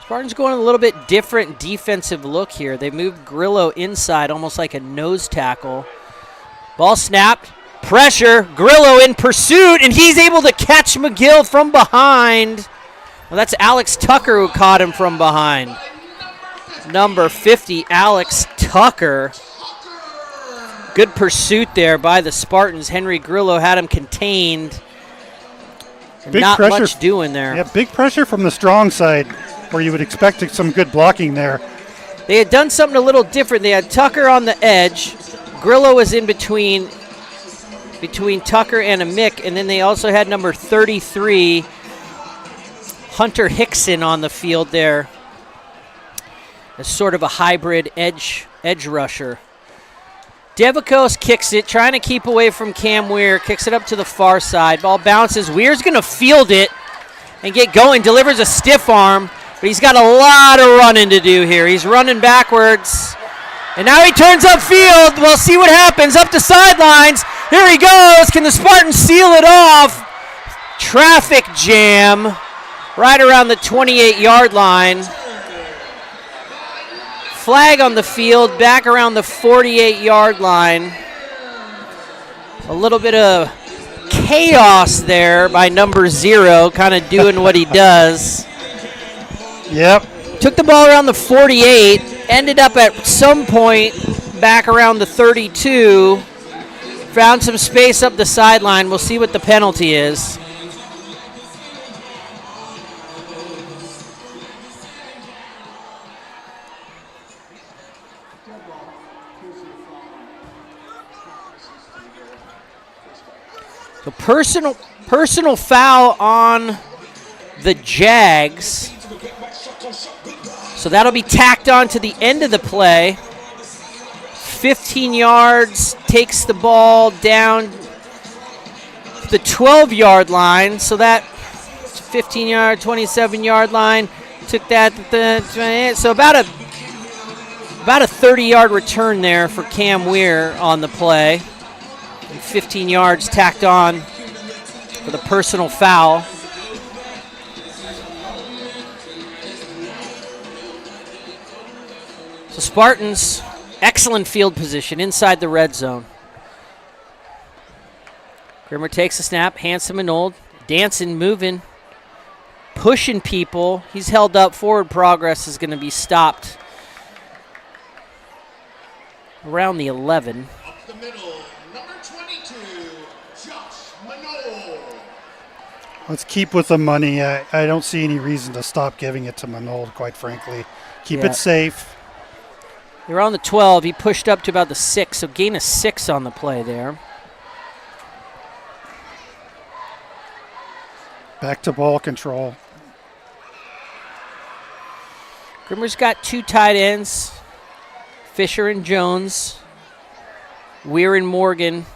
Spartans going a little bit different defensive look here. They moved Grillo inside almost like a nose tackle. Ball snapped. Pressure. Grillo in pursuit, and he's able to catch McGill from behind. Well, that's Alex Tucker who caught him from behind. Number 50, Alex Tucker. Good pursuit there by the Spartans. Henry Grillo had him contained. And not much doing there. Yeah, big pressure from the strong side where you would expect some good blocking there. They had done something a little different. They had Tucker on the edge. Grillo was in between Tucker and a Mick, and then they also had number 33, Hunter Hickson, on the field there. As sort of a hybrid edge rusher. Devicos kicks it, trying to keep away from Cam Weir. Kicks it up to the far side. Ball bounces. Weir's going to field it and get going. Delivers a stiff arm. But he's got a lot of running to do here. He's running backwards. And now he turns upfield. We'll see what happens. Up the sidelines. Here he goes. Can the Spartans seal it off? Traffic jam right around the 28-yard line. Flag on the field back around the 48-yard line. A little bit of chaos there by number 0, kind of doing what he does. Yep. Took the ball around the 48, ended up at some point back around the 32, found some space up the sideline. We'll see what the penalty is. So personal foul on the Jags. So that'll be tacked on to the end of the play. 15 yards, takes the ball down the 12-yard line. So that 15-yard, 27-yard line. Took that at the 28. So about a 30-yard return there for Cam Weir on the play. And 15 yards tacked on for the personal foul. So Spartans, excellent field position inside the red zone. Grimmer takes a snap, hands to Manold, dancing, moving, pushing people. He's held up. Forward progress is going to be stopped around the 11. Up the middle, number 22, Josh Manold. Let's keep with the money. I don't see any reason to stop giving it to Manold, quite frankly. Keep it safe. They're on the 12. He pushed up to about the 6, so gain of 6 on the play there. Back to ball control. Grimmer's got 2 tight ends, Fisher and Jones. Weir and Morgan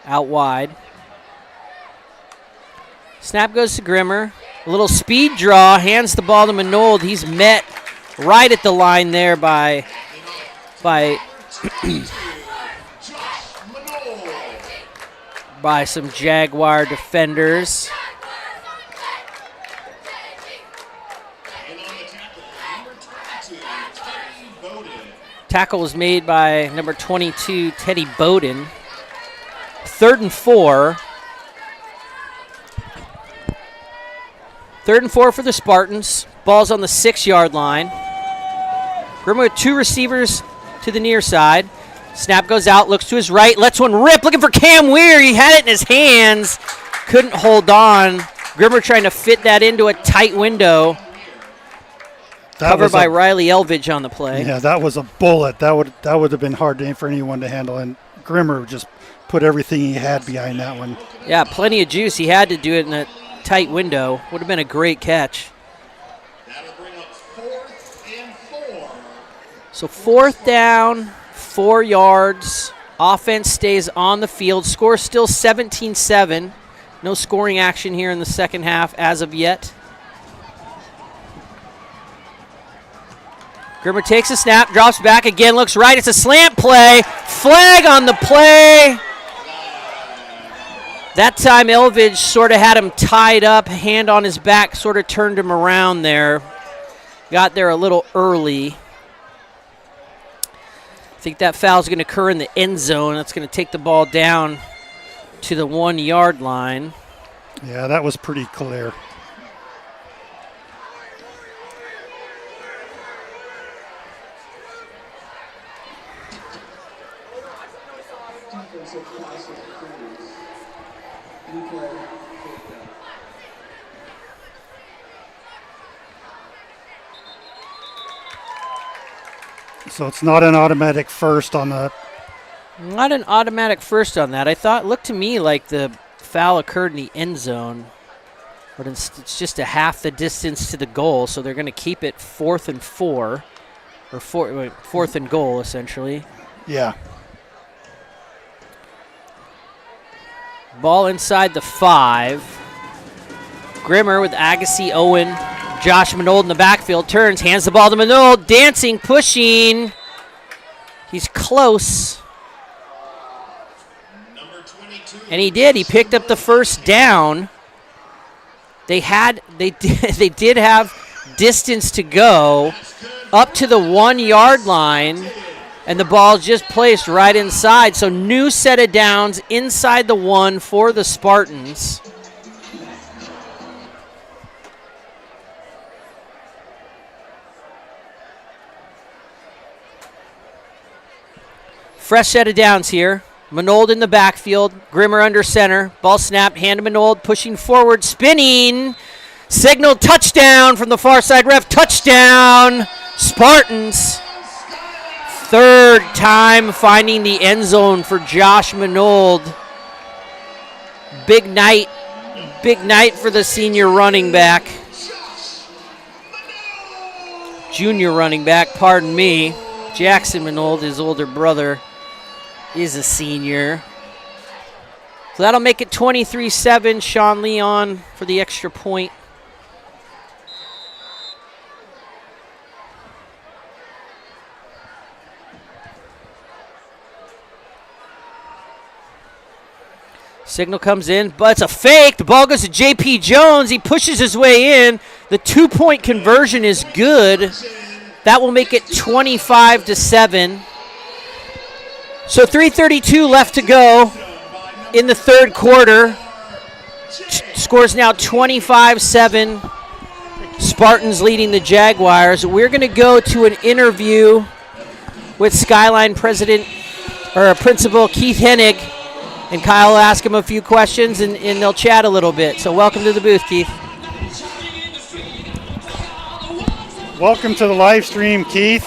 out wide. Snap goes to Grimmer. A little speed draw, hands the ball to Manold. He's met right at the line there by some Jaguar defenders. Tackle was made by number 22, Teddy Bowden. 3rd and 4. 3rd and 4 for the Spartans. Ball's on the 6-yard line. Grimmer with 2 receivers to the near side. Snap goes out, looks to his right, lets one rip, looking for Cam Weir. He had it in his hands, couldn't hold on. Grimmer trying to fit that into a tight window. Covered by Riley Elvidge on the play. Yeah, that was a bullet. That would have been hard for anyone to handle, and Grimmer just put everything he had behind that one. Yeah, plenty of juice. He had to do it in a tight window. Would have been a great catch. That'll bring up 4th and 4. So 4th down, 4 yards. Offense stays on the field. Score still 17-7. No scoring action here in the second half as of yet. Grimmer takes a snap, drops back again, looks right. It's a slant play. Flag on the play. That time Elvidge sort of had him tied up, hand on his back, sort of turned him around there. Got there a little early. I think that foul is going to occur in the end zone. That's going to take the ball down to the 1-yard line. Yeah, that was pretty clear. So it's not an automatic first on that. Not an automatic first on that. I thought, looked to me like the foul occurred in the end zone, but it's just a half the distance to the goal, so they're going to keep it 4th and 4, or 4th and goal, essentially. Yeah. Ball inside the 5. Grimmer with Agassi, Owen, Josh Manold in the backfield, turns, hands the ball to Manold, dancing, pushing. He's close. And he did. He picked up the first down. They did have distance to go up to the 1 yard line, and the ball just placed right inside. So new set of downs inside the 1 for the Spartans. Fresh set of downs here. Manold in the backfield. Grimmer under center. Ball snapped. Hand to Manold. Pushing forward. Spinning. Signal touchdown from the far side ref. Touchdown. Spartans. Third time finding the end zone for Josh Manold. Big night. Big night for the senior running back. Junior running back, pardon me. Jackson Manold, his older brother, is a senior. So that'll make it 23-7. Sean Leon for the extra point. Signal comes in, but it's a fake. The ball goes to J.P. Jones. He pushes his way in. The 2-point conversion is good. That will make it 25-7. So 3:32 left to go in the third quarter. Score's now 25-7. Spartans leading the Jaguars. We're going to go to an interview with Skyline Principal Keith Hennig, and Kyle will ask him a few questions, and they'll chat a little bit. So welcome to the booth, Keith. Welcome to the live stream, Keith.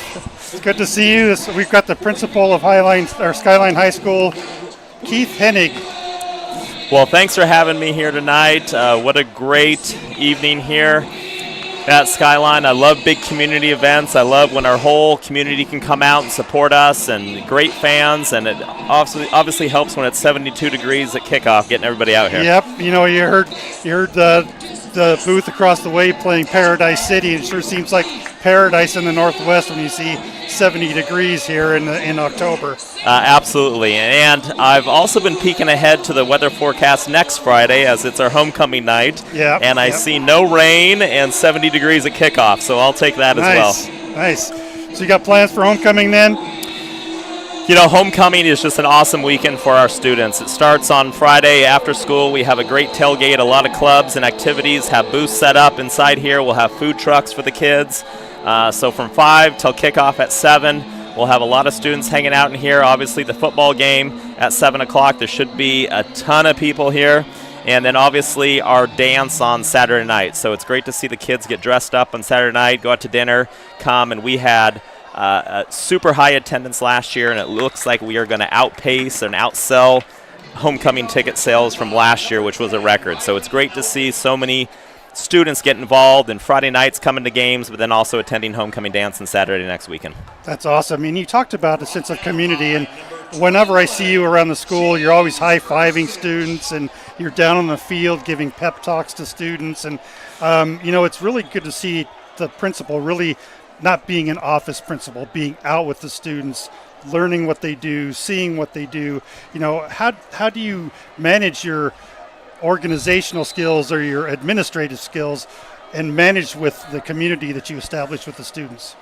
It's good to see you. We've got the principal of Skyline High School, Keith Hennig. Well, thanks for having me here tonight. What a great evening here at Skyline. I love big community events. I love when our whole community can come out and support us, and great fans, and it obviously helps when it's 72 degrees at kickoff, getting everybody out here. Yep, you heard the booth across the way playing Paradise City. It sure seems like paradise in the Northwest when you see 70 degrees here in October. Absolutely, and I've also been peeking ahead to the weather forecast next Friday as it's our homecoming night. Yeah, and I see no rain and 70 degrees at kickoff, so I'll take that as well. Nice. So you got plans for homecoming then? Homecoming is just an awesome weekend for our students. It starts on Friday after school. We have a great tailgate. A lot of clubs and activities have booths set up inside here. We'll have food trucks for the kids. So from 5 till kickoff at 7, we'll have a lot of students hanging out in here. Obviously, the football game at 7 o'clock. There should be a ton of people here. And then obviously our dance on Saturday night. So it's great to see the kids get dressed up on Saturday night, go out to dinner, come, and we had a super high attendance last year, and it looks like we are going to outpace and outsell homecoming ticket sales from last year, which was a record. So it's great to see so many students get involved, and Friday nights coming to games, but then also attending homecoming dance on Saturday next weekend. That's awesome. You talked about a sense of community, and whenever I see you around the school, you're always high-fiving students, and you're down on the field giving pep talks to students. And, it's really good to see the principal really not being an office principal, being out with the students, learning what they do, seeing what they do. How do you manage your organizational skills or your administrative skills and manage with the community that you establish with the students?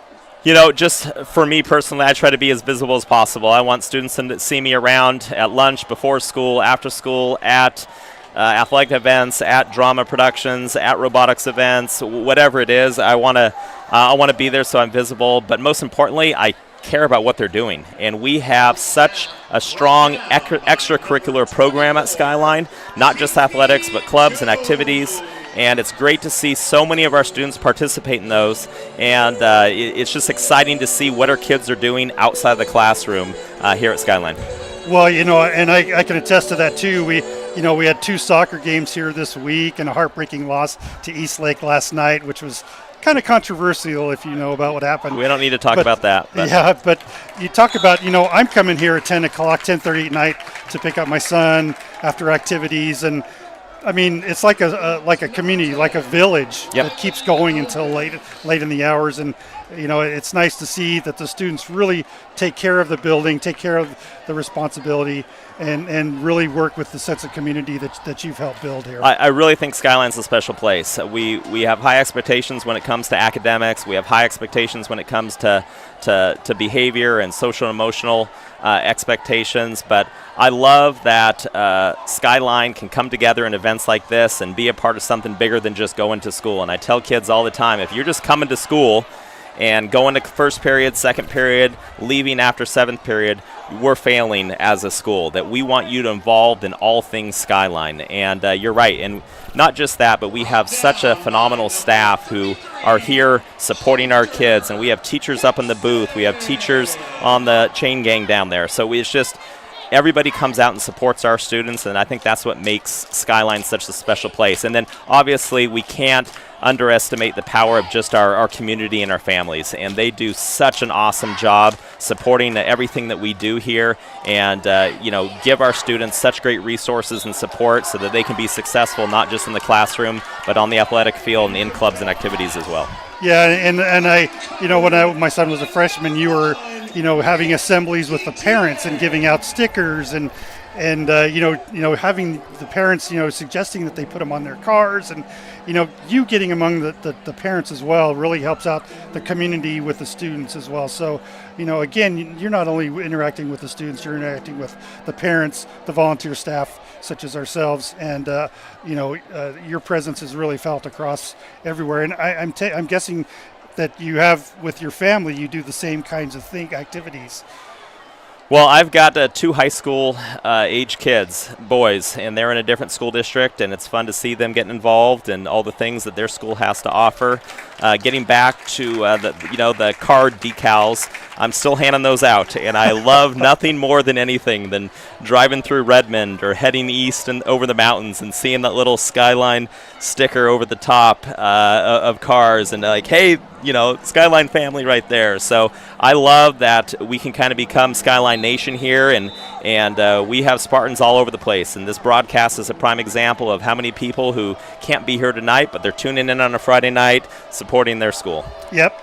Just for me personally, I try to be as visible as possible. I want students to see me around at lunch, before school, after school, at athletic events, at drama productions, at robotics events, whatever it is. I want to be there so I'm visible. But most importantly, I care about what they're doing. And we have such a strong extracurricular program at Skyline, not just athletics, but clubs and activities. And it's great to see so many of our students participate in those. And it's just exciting to see what our kids are doing outside the classroom here at Skyline. Well, and I can attest to that too. We had 2 soccer games here this week and a heartbreaking loss to Eastlake last night, which was kind of controversial if you know about what happened. We don't need to talk about that. Yeah, but you talk about, I'm coming here at 10 o'clock, 10:30 at night to pick up my son after activities, and I mean, it's like a community, like a village that keeps going until late in the hours. And it's nice to see that the students really take care of the building, take care of the responsibility, and really work with the sense of community that you've helped build here. I really think Skyline's a special place. We have high expectations when it comes to academics. We have high expectations when it comes to behavior and social and emotional expectations. But I love that Skyline can come together in events like this and be a part of something bigger than just going to school. And I tell kids all the time, if you're just coming to school and going to first period, second period, leaving after seventh period, we're failing as a school. That we want you to involved in all things Skyline. And you're right. And not just that, but we have such a phenomenal staff who are here supporting our kids. And we have teachers up in the booth. We have teachers on the chain gang down there. So it's just everybody comes out and supports our students, and I think that's what makes Skyline such a special place. And then obviously we can't underestimate the power of just our community and our families, and they do such an awesome job supporting everything that we do here, and give our students such great resources and support so that they can be successful not just in the classroom but on the athletic field and in clubs and activities as well. Yeah, and I, when my son was a freshman, you were having assemblies with the parents and giving out stickers and having the parents, suggesting that they put them on their cars, and you getting among the parents as well really helps out the community with the students as well. So, again, you're not only interacting with the students, you're interacting with the parents, the volunteer staff such as ourselves, and your presence is really felt across everywhere. And I'm guessing that you have with your family, you do the same kinds of activities. Well, I've got 2 high school age kids, boys, and they're in a different school district, and it's fun to see them getting involved and all the things that their school has to offer. Getting back to the card decals, I'm still handing those out, and I love nothing more than anything than driving through Redmond or heading east and over the mountains and seeing that little Skyline sticker over the top of cars, and like, hey, Skyline family right there. So I love that we can kind of become Skyline Nation here, and we have Spartans all over the place. And this broadcast is a prime example of how many people who can't be here tonight, but they're tuning in on a Friday night, supporting their school. Yep.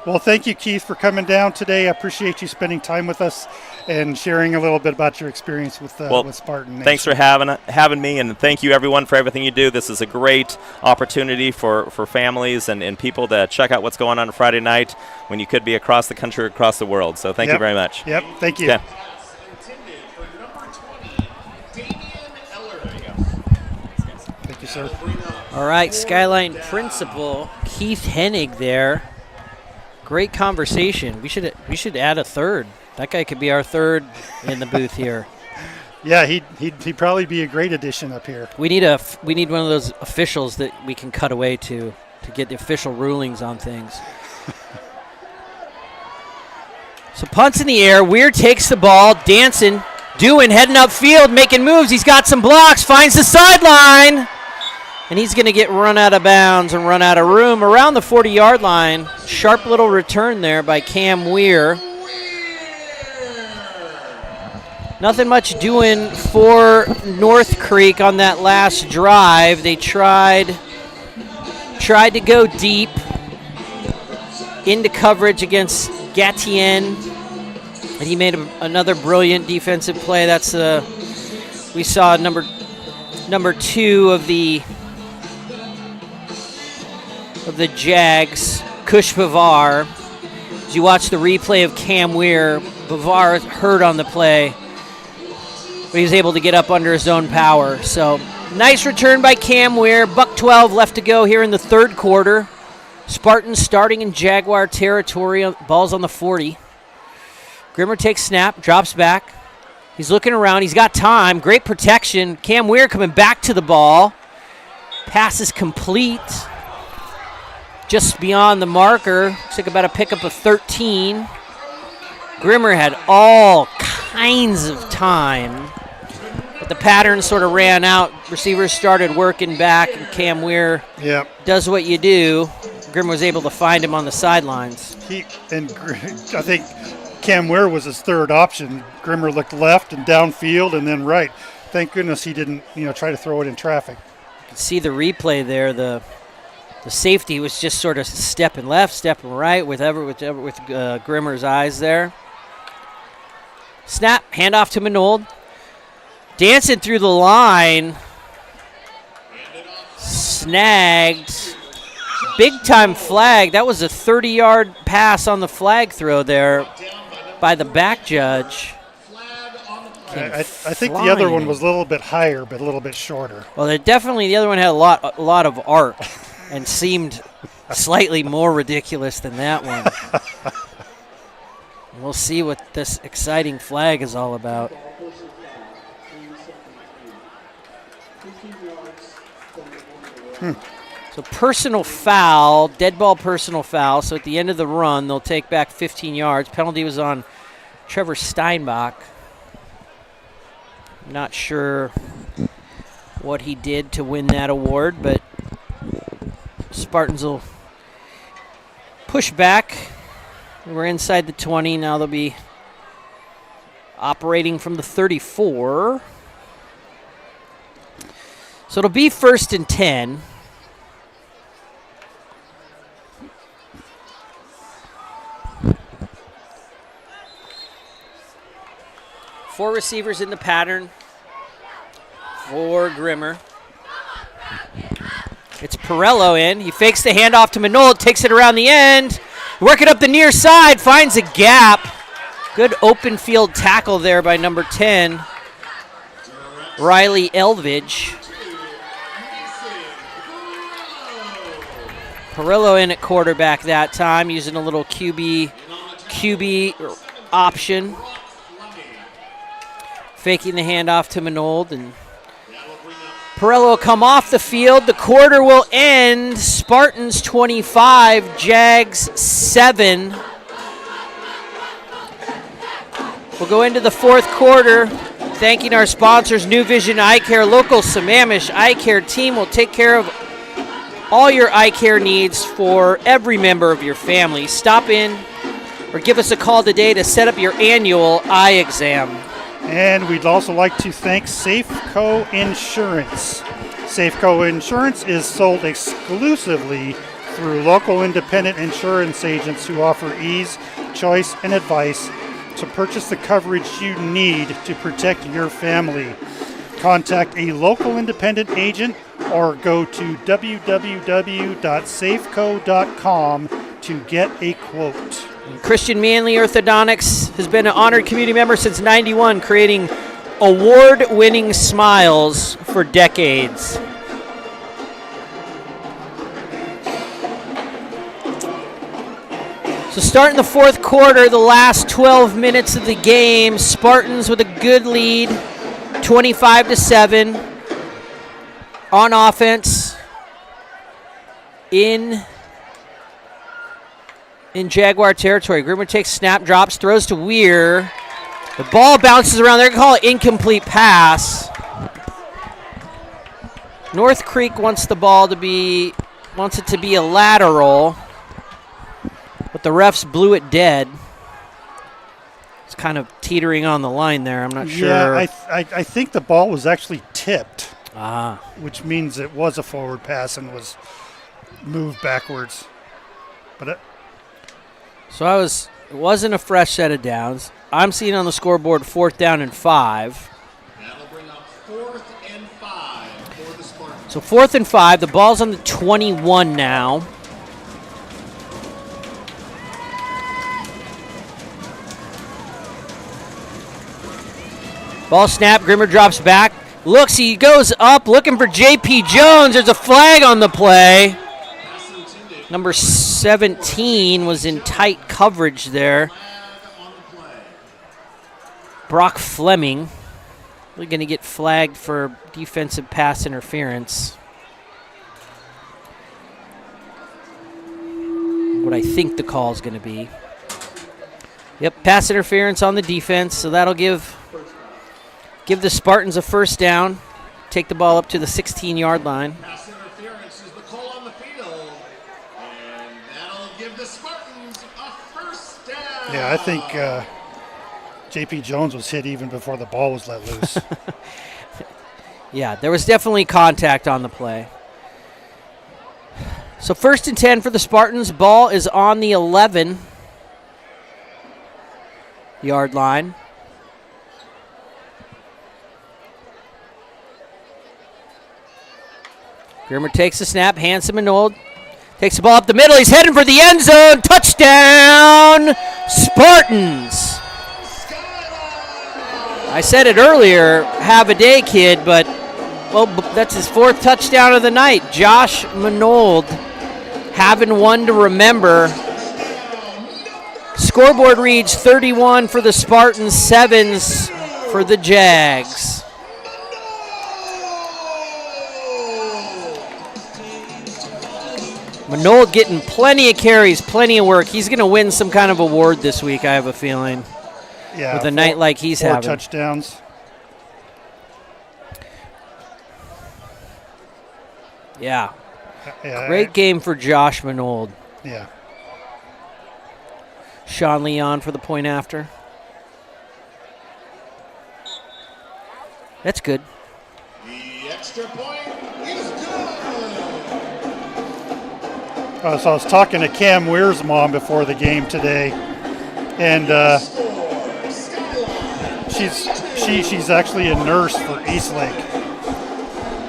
Well, thank you, Keith, for coming down today. I appreciate you spending time with us and sharing a little bit about your experience with Spartan Nation. Thanks for having me, and thank you, everyone, for everything you do. This is a great opportunity for families and people to check out what's going on Friday night when you could be across the country or across the world. So thank you very much. Yep, thank you. Okay. Thank you, sir. All right, Skyline Principal Keith Hennig there. Great conversation. We should add a third. That guy could be our third in the booth here. Yeah, he'd probably be a great addition up here. We need one of those officials that we can cut away to get the official rulings on things. So punts in the air. Weir takes the ball, dancing, heading upfield, making moves. He's got some blocks, finds the sideline. And he's going to get run out of bounds and run out of room around the 40-yard line. Sharp little return there by Cam Weir. Nothing much doing for North Creek on that last drive. They tried to go deep into coverage against Gatien, and he made another brilliant defensive play. That's we saw number 2 of the Jags, Kush Bavar. As you watch the replay of Cam Weir, Bavar hurt on the play, but he was able to get up under his own power. So nice return by Cam Weir. $1:12 left to go here in the third quarter. Spartans starting in Jaguar territory. Ball's on the 40. Grimmer takes snap, drops back. He's looking around. He's got time. Great protection. Cam Weir coming back to the ball. Pass is complete. Just beyond the marker. Looks like about a pickup of 13. Grimmer had all kinds of time, but the pattern sort of ran out. Receivers started working back, and Cam Weir does what you do. Grimmer was able to find him on the sidelines. I think Cam Weir was his third option. Grimmer looked left and downfield and then right. Thank goodness he didn't, try to throw it in traffic. See the replay there. The safety was just sort of stepping left, stepping right with Grimmer's eyes there. Snap, handoff to Manold. Dancing through the line. Snagged. Big time flag. That was a 30-yard pass on the flag throw there by the back judge. I think the other one was a little bit higher, but a little bit shorter. Well, the other one had a lot of art and seemed slightly more ridiculous than that one. We'll see what this exciting flag is all about. So personal foul, dead ball personal foul. So at the end of the run, they'll take back 15 yards. Penalty was on Trevor Steinbach. Not sure what he did to win that award, but Spartans will push back. We're inside the 20. Now they'll be operating from the 34. So it'll be 1st and 10. Four receivers in the pattern for Grimmer. It's Perello in. He fakes the handoff to Manold, takes it around the end. Working up the near side, finds a gap. Good open field tackle there by number 10, Riley Elvidge. Perello in at quarterback that time, using a little QB option. Faking the handoff to Manold, and Perello will come off the field. The quarter will end. Spartans 25, Jags 7. We'll go into the fourth quarter, thanking our sponsors, New Vision Eye Care. Local Sammamish Eye Care team will take care of all your eye care needs for every member of your family. Stop in or give us a call today to set up your annual eye exam. And we'd also like to thank Safeco Insurance. Safeco Insurance is sold exclusively through local independent insurance agents who offer ease, choice, and advice to purchase the coverage you need to protect your family. Contact a local independent agent or go to www.safeco.com to get a quote. Christian Manley Orthodontics has been an honored community member since '91, creating award-winning smiles for decades. So starting the fourth quarter, the last 12 minutes of the game, Spartans with a good lead, 25-7 on offense in Jaguar territory. Grimmer takes snap, drops, throws to Weir. The ball bounces around. They're going to call it incomplete pass. North Creek wants it to be a lateral, but the refs blew it dead. It's kind of teetering on the line there. I'm not sure. Yeah, I think the ball was actually tipped, which means it was a forward pass and was moved backwards. But So it wasn't a fresh set of downs. I'm seeing on the scoreboard 4th down and 5. That'll bring up 4th and 5 for the Spartans. So 4th and 5. The ball's on the 21 now. Ball snap. Grimmer drops back. Looks. He goes up looking for J.P. Jones. There's a flag on the play. Number 17 was in tight coverage there. Brock Fleming. We're going to get flagged for defensive pass interference. What I think the call is going to be. Yep, pass interference on the defense, so that'll give the Spartans a first down. Take the ball up to the 16-yard line. Pass interference is the call on the field, and that'll give the Spartans a first down. yeah, I think J.P. Jones was hit even before the ball was let loose. Yeah, there was definitely contact on the play. So 1st and 10 for the Spartans. Ball is on the 11-yard line. Grimmer takes the snap, hands to Manold. Takes the ball up the middle. He's heading for the end zone. Touchdown, Spartans. I said it earlier, have a day, kid, but, well, that's his 4th touchdown of the night. Josh Manold having one to remember. Scoreboard reads 31 for the Spartans, 7s for the Jags. Manold getting plenty of carries, plenty of work. He's going to win some kind of award this week, I have a feeling. Yeah, with a night like he's 4 having. touchdowns. Yeah. Yeah, Great game for Josh Manold. Yeah. Sean Leon for the point after. That's good. The extra point is good. So I was talking to Cam Weir's mom before the game today, and she's actually a nurse for Eastlake,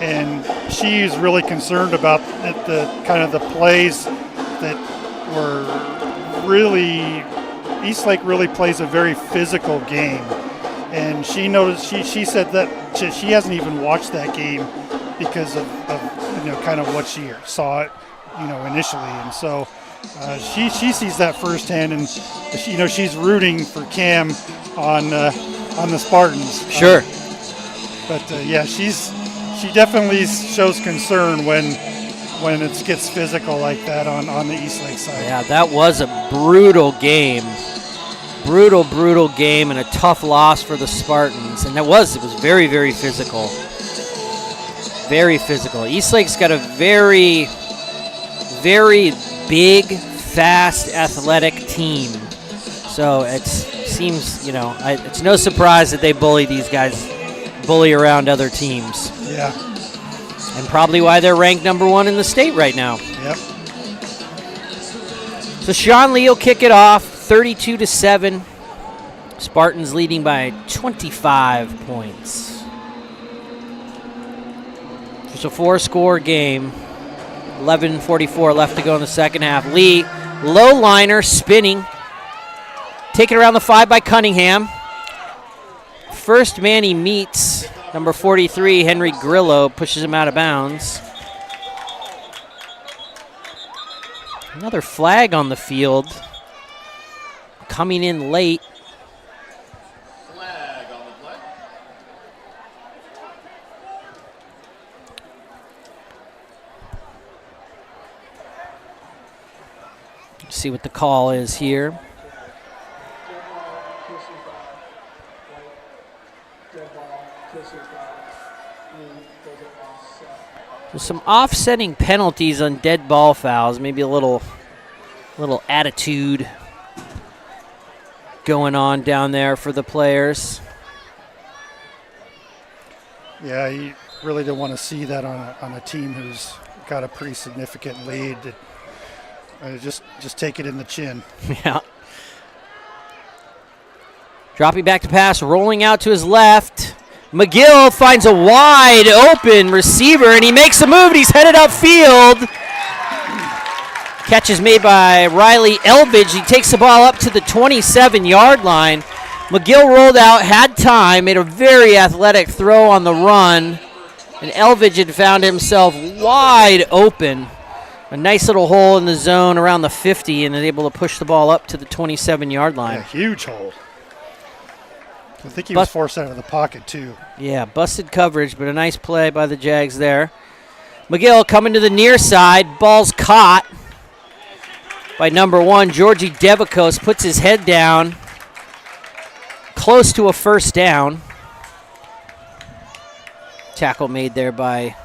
and she's really concerned about the kind of the plays that were really Eastlake really plays a very physical game, and she noticed she said that she hasn't even watched that game because of kind of what she saw it initially, and so she sees that firsthand, and she's rooting for Cam on the Spartans. Sure. But she definitely shows concern when it gets physical like that on the Eastlake side. Yeah, that was a brutal game. Brutal game and a tough loss for the Spartans. And it was very, very physical. Very physical. Eastlake's got a very, very big, fast, athletic team. So it seems, it's no surprise that they bully around other teams. Yeah. And probably why they're ranked number 1 in the state right now. Yep. So Sean Lee will kick it off, 32-7. Spartans leading by 25 points. It's a 4-score game. 11:44 left to go in the second half. Lee, low liner, spinning. Taken around the 5 by Cunningham. First man he meets, number 43, Henry Grillo, pushes him out of bounds. Another flag on the field. Coming in late. Flag on the play. Let's see what the call is here. So some offsetting penalties on dead ball fouls. Maybe a little attitude going on down there for the players. Yeah, you really don't want to see that on a team who's got a pretty significant lead. Just take it in the chin. Yeah. Dropping back to pass, rolling out to his left. McGill finds a wide open receiver, and he makes a move, and he's headed upfield. Catch is made by Riley Elvidge. He takes the ball up to the 27-yard line. McGill rolled out, had time, made a very athletic throw on the run, and Elvidge had found himself wide open. A nice little hole in the zone around the 50, and is able to push the ball up to the 27-yard line. Yeah, huge hole. I think he was forced out of the pocket, too. Yeah, busted coverage, but a nice play by the Jags there. McGill coming to the near side. Ball's caught by number 1, Georgie Devicos. Puts his head down. Close to a first down. Tackle made there by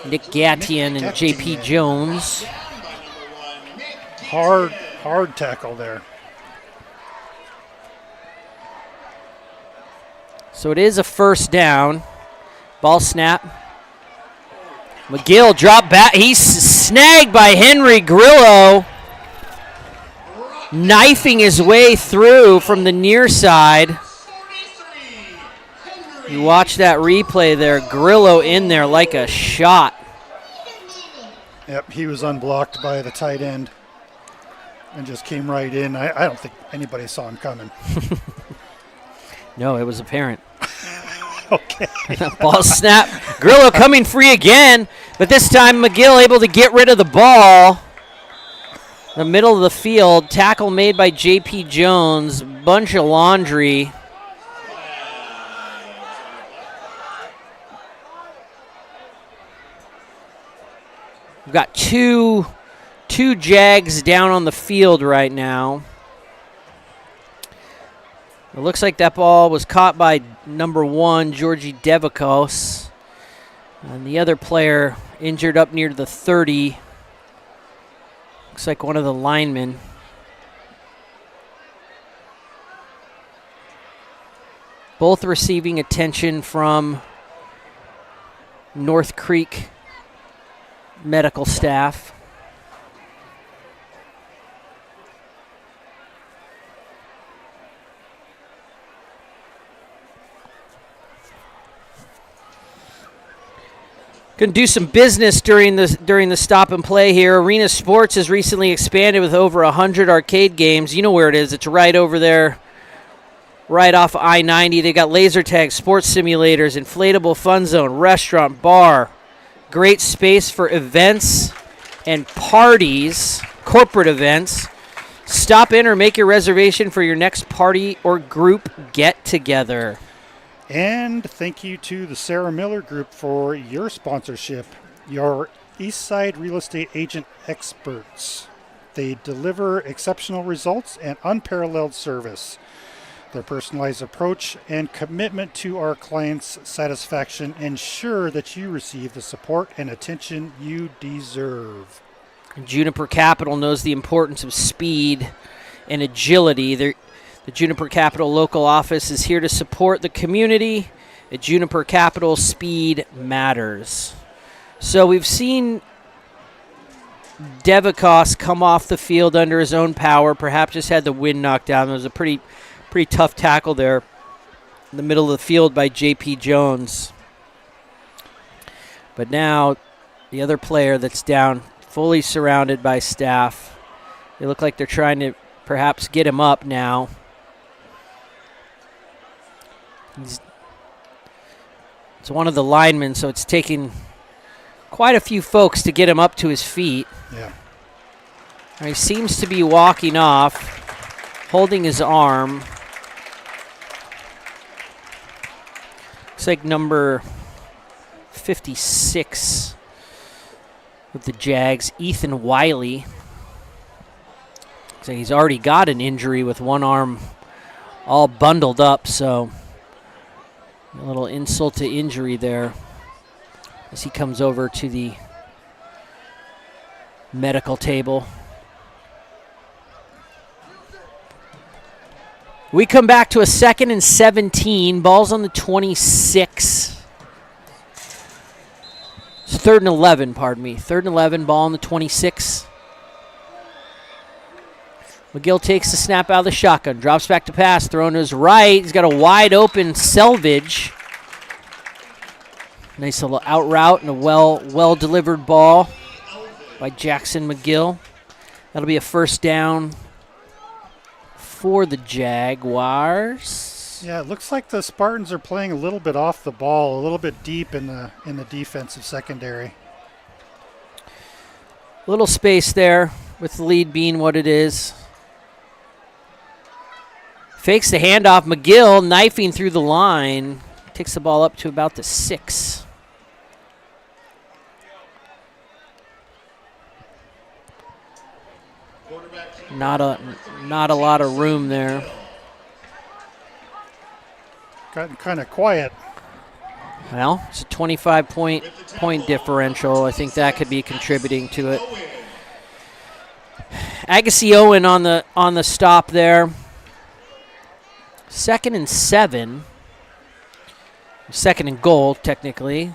Nick Gattian and J.P. Jones. Hard tackle there. So it is a first down. Ball snap. McGill drop back. He's snagged by Henry Grillo. Knifing his way through from the near side. You watch that replay there. Grillo in there like a shot. Yep, he was unblocked by the tight end and just came right in. I don't think anybody saw him coming. No, it was apparent. Okay. Ball snap. Grillo coming free again, but this time McGill able to get rid of the ball. The middle of the field, tackle made by J.P. Jones. Bunch of laundry. We've got two Jags down on the field right now. It looks like that ball was caught by number 1, Georgie Devicos. And the other player injured up near the 30. Looks like one of the linemen. Both receiving attention from North Creek medical staff. Going to do some business during the stop and play here. Arena Sports has recently expanded with over 100 arcade games. You know where it is. It's right over there, right off I-90. They got laser tag, sports simulators, inflatable fun zone, restaurant, bar. Great space for events and parties, corporate events. Stop in or make your reservation for your next party or group get-together. And thank you to the Sarah Miller Group for your sponsorship, your Eastside real estate agent experts. They deliver exceptional results and unparalleled service. Their personalized approach and commitment to our clients' satisfaction ensure that you receive the support and attention you deserve. Juniper Capital knows the importance of speed and agility. The Juniper Capital local office is here to support the community. At Juniper Capital, speed matters. So we've seen Devicos come off the field under his own power, perhaps just had the wind knocked down. It was a pretty tough tackle there in the middle of the field by J.P. Jones. But now the other player that's down, fully surrounded by staff. They look like they're trying to perhaps get him up now. It's one of the linemen, so it's taking quite a few folks to get him up to his feet. Yeah. He seems to be walking off, holding his arm. Looks like number 56 with the Jags, Ethan Wiley. Looks like he's already got an injury with one arm all bundled up, so a little insult to injury there as he comes over to the medical table. We come back to a 2nd and 17. Ball's on the 26. It's 3rd and 11, pardon me. 3rd and 11, ball on the 26. McGill takes the snap out of the shotgun, drops back to pass, throwing to his right. He's got a wide open Selvage. Nice little out route and a well delivered ball by Jackson McGill. That'll be a first down for the Jaguars. Yeah, it looks like the Spartans are playing a little bit off the ball, a little bit deep in the defensive secondary. Little space there with the lead being what it is. Fakes the handoff. McGill knifing through the line. Takes the ball up to about the 6. Not a lot of room there. Gotten kind of quiet. Well, it's a 25-point differential. I think that could be contributing to it. Agassi Owen on the stop there. 2nd and 7. Second and goal, technically.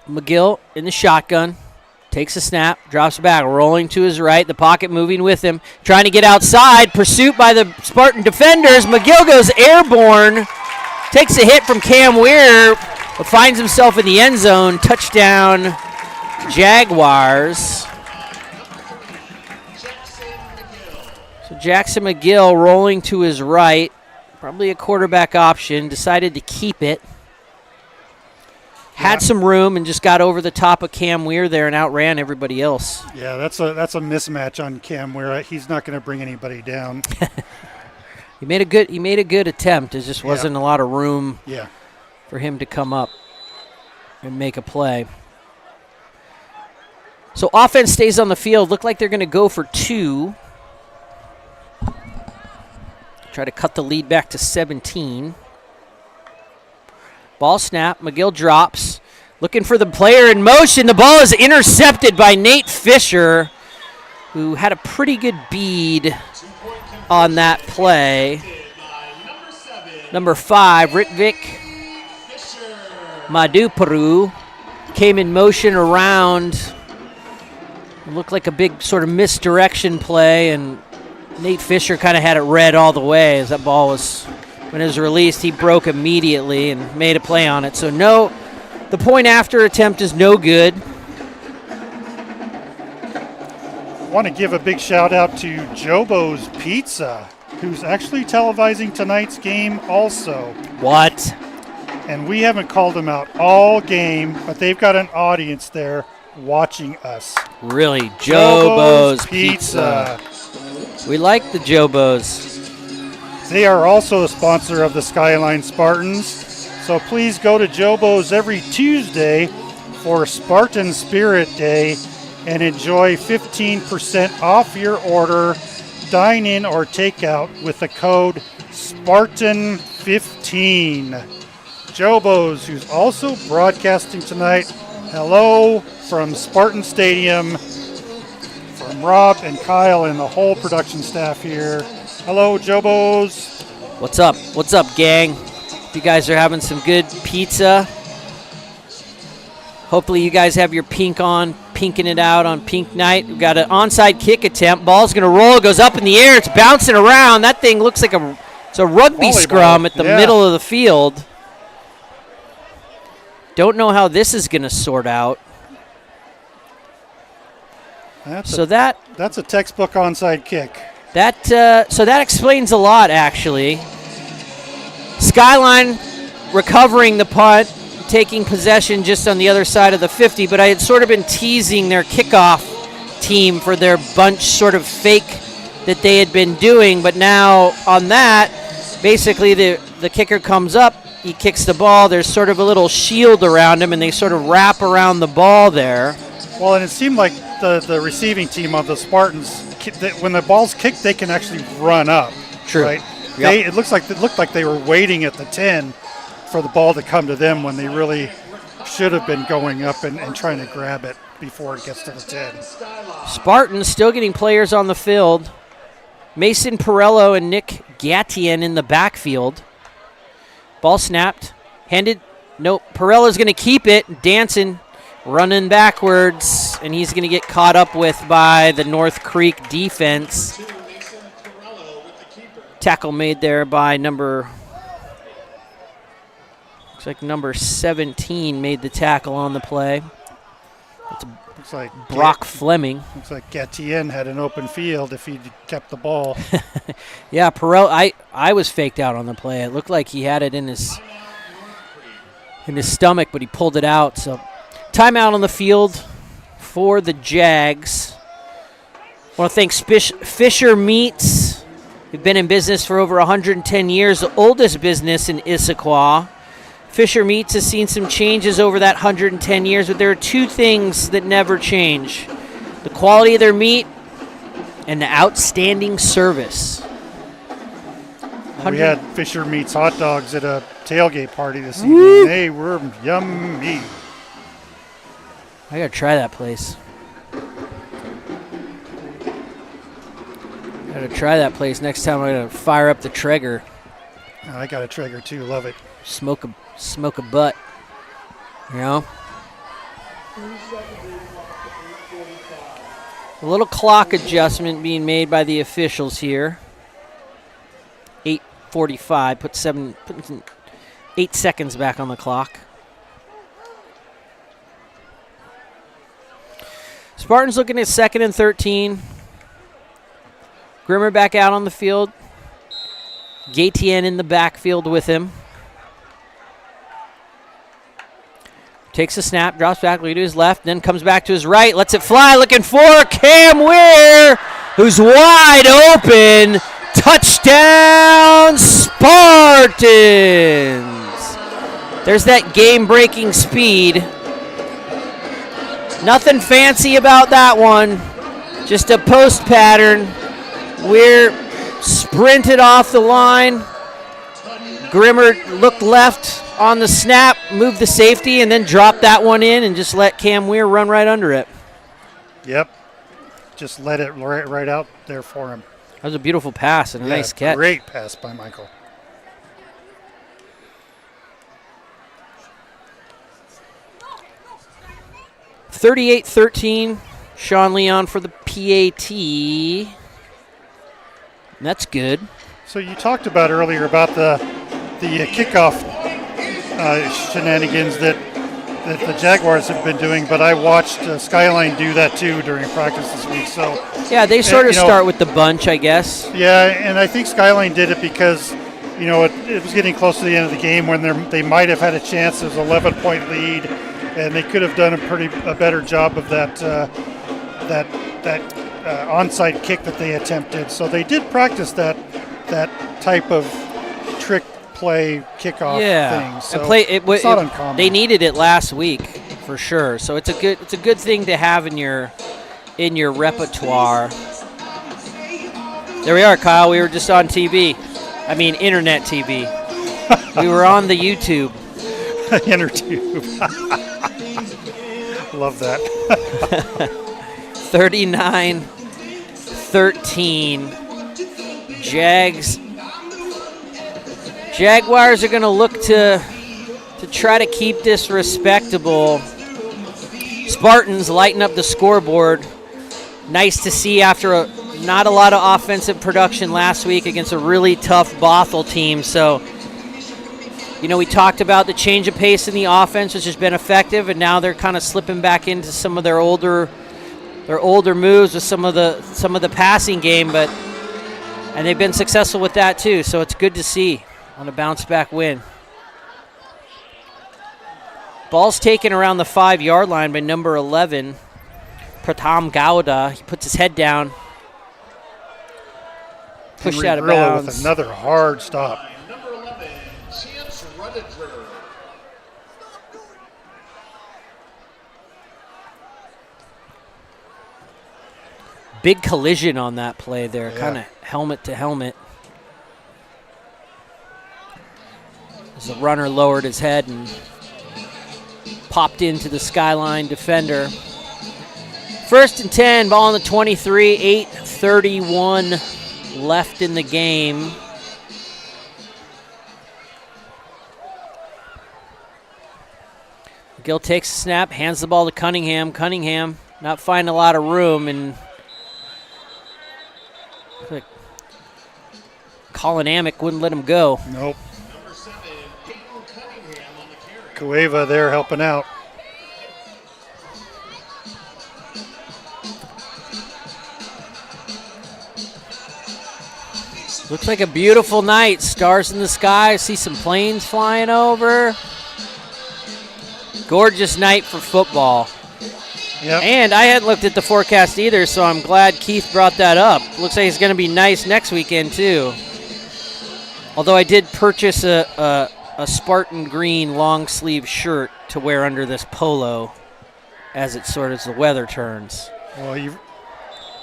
McGill in the shotgun. Takes a snap, drops back, rolling to his right, the pocket moving with him, trying to get outside. Pursuit by the Spartan defenders. McGill goes airborne, takes a hit from Cam Weir, but finds himself in the end zone. Touchdown, Jaguars. So Jackson McGill rolling to his right, probably a quarterback option, decided to keep it. Had some room and just got over the top of Cam Weir there and outran everybody else. Yeah, that's a mismatch on Cam Weir. He's not going to bring anybody down. He made a good attempt. There just wasn't a lot of room for him to come up and make a play. So offense stays on the field. Look like they're going to go for 2. Try to cut the lead back to 17. Ball snap. McGill drops. Looking for the player in motion. The ball is intercepted by Nate Fisher, who had a pretty good bead on that play. Number 5, Ritvik Maduparu, came in motion around. It looked like a big sort of misdirection play, and Nate Fisher kind of had it read all the way as that ball was... When it was released, he broke immediately and made a play on it. So no, the point after attempt is no good. I want to give a big shout out to Jobo's Pizza, who's actually televising tonight's game also. What? And we haven't called them out all game, but they've got an audience there watching us. Really? Jobo's Pizza. We like the Jobos. They are also a sponsor of the Skyline Spartans, so please go to Jobo's every Tuesday for Spartan Spirit Day and enjoy 15% off your order, dine-in or takeout with the code SPARTAN15. Jobo's, who's also broadcasting tonight. Hello from Spartan Stadium, from Rob and Kyle and the whole production staff here. Hello, Jobo's. What's up? What's up, gang? If you guys are having some good pizza, hopefully you guys have your pink on, pinking it out on pink night. We've got an onside kick attempt. Ball's going to roll, goes up in the air. It's bouncing around. That thing looks like it's a rugby scrum at the middle of the field. Don't know how this is going to sort out. That's a textbook onside kick. So that explains a lot, actually. Skyline recovering the punt, taking possession just on the other side of the 50, but I had sort of been teasing their kickoff team for their bunch sort of fake that they had been doing, but now on that, basically the kicker comes up, he kicks the ball, there's sort of a little shield around him, and they sort of wrap around the ball there. Well, and it seemed like the receiving team of the Spartans, when the ball's kicked, they can actually run up. True. Right? Yep. It looked like they were waiting at the 10 for the ball to come to them when they really should have been going up and trying to grab it before it gets to the 10. Spartans still getting players on the field. Mason Perello and Nick Gatien in the backfield. Ball snapped. Handed. Nope. Perello's going to keep it. Dancing. Running backwards, and he's going to get caught up with by the North Creek defense. Tackle made there by looks like number 17 made the tackle on the play. Looks like Brock Fleming. Looks like Gatien had an open field if he'd kept the ball. Yeah, Perello, I was faked out on the play. It looked like he had it in his stomach, but he pulled it out, so... Timeout on the field for the Jags. I want to thank Fisher Meats. We've been in business for over 110 years, the oldest business in Issaquah. Fisher Meats has seen some changes over that 110 years, but there are 2 things that never change. The quality of their meat and the outstanding service. We had Fisher Meats hot dogs at a tailgate party this evening. They were yummy. I gotta try that place. Gotta try that place next time. I'm gonna fire up the Traeger. I got a Traeger too. Love it. Smoke a butt. You know? A little clock adjustment being made by the officials here. 8:45. Put 8 seconds back on the clock. Spartans looking at 2nd and 13. Grimmer back out on the field. Gatien in the backfield with him. Takes a snap, drops back, lead to his left, then comes back to his right, lets it fly, looking for Cam Weir, who's wide open. Touchdown, Spartans! There's that game-breaking speed. Nothing fancy about that one. Just a post pattern. Weir sprinted off the line. Grimmer looked left on the snap, moved the safety, and then dropped that one in and just let Cam Weir run right under it. Yep. Just let it right out there for him. That was a beautiful pass and a nice catch. Great pass by Michael. (38-13). Sean Leon for the PAT. And that's good. So you talked about earlier about the kickoff shenanigans that the Jaguars have been doing, but I watched Skyline do that too during practice this week. So yeah, they sort of start with the bunch, I guess. Yeah, and I think Skyline did it because it was getting close to the end of the game when they might have had a chance. It was an 11-point lead, and they could have done a better job of that onside kick that they attempted. So they did practice that type of trick play kickoff thing. So it's not uncommon. They needed it last week for sure. So it's a good thing to have in your repertoire. There we are, Kyle. We were just on TV. I mean, internet TV. We were on the YouTube. InterTube. Love that. 39-13. Jaguars are going to look to try to keep this respectable. Spartans lighten up the scoreboard. Nice to see after not a lot of offensive production last week against a really tough Bothell team. So, we talked about the change of pace in the offense, which has been effective, and now they're kind of slipping back into some of their older moves with some of the passing game, and they've been successful with that too. So it's good to see on a bounce-back win. Ball's taken around the 5-yard line by number 11, Pratham Gowda. He puts his head down. Pushed out of bounds. With another hard stop. Number 11, Chance Rudiger. Big collision on that play there, kind of helmet to helmet. As the runner lowered his head and popped into the Skyline defender. 1st and 10, ball on the 23, 8:31 left in the game. Gill takes the snap, hands the ball to Cunningham. Cunningham not finding a lot of room, and Colin Amick wouldn't let him go. Nope. Cueva there helping out. Looks like a beautiful night. Stars in the sky. See some planes flying over. Gorgeous night for football. Yep. And I hadn't looked at the forecast either, so I'm glad Keith brought that up. Looks like it's going to be nice next weekend too. Although I did purchase a Spartan green long sleeve shirt to wear under this polo as the weather turns. Well,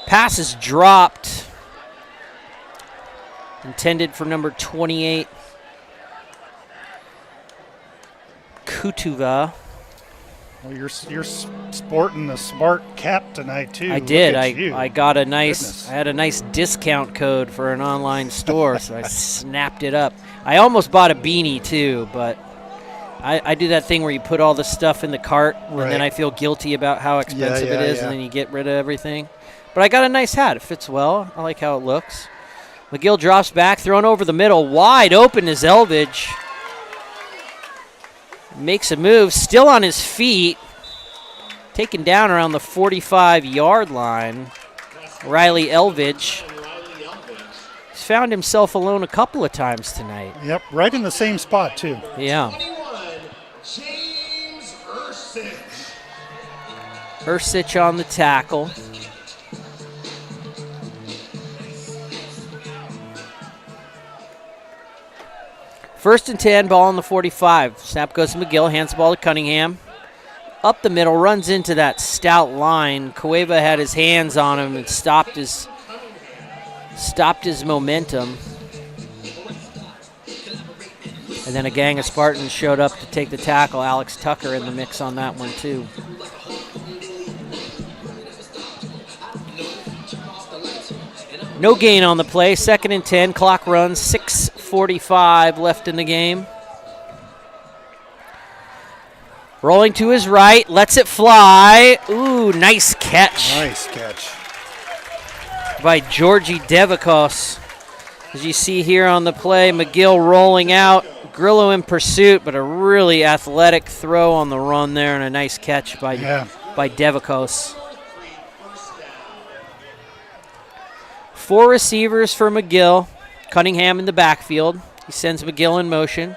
Pass is dropped. Intended for number 28, Kutuva. Well, you're sporting the smart cap tonight too. I did. Look at you. I got a nice. Goodness. I had a nice discount code for an online store, so I snapped it up. I almost bought a beanie too, but I do that thing where you put all the stuff in the cart, and then I feel guilty about how expensive it is, and then you get rid of everything. But I got a nice hat. It fits well. I like how it looks. McGill drops back, thrown over the middle. Wide open is Elvidge. Makes a move, still on his feet. Taken down around the 45-yard line. Riley Elvidge. He's found himself alone a couple of times tonight. Yep, right in the same spot too. Yeah. 21, James Ursich. Ursich on the tackle. First and 10, ball on the 45. Snap goes to McGill, hands the ball to Cunningham. Up the middle, runs into that stout line. Cueva had his hands on him and stopped his momentum. And then a gang of Spartans showed up to take the tackle. Alex Tucker in the mix on that one too. No gain on the play. Second and 10. Clock runs. 6:45 left in the game. Rolling to his right. Lets it fly. Ooh, nice catch. Nice catch. By Georgie Devakos. As you see here on the play, McGill rolling out. Grillo in pursuit, but a really athletic throw on the run there and a nice catch by Devakos. 4 receivers for McGill. Cunningham in the backfield. He sends McGill in motion.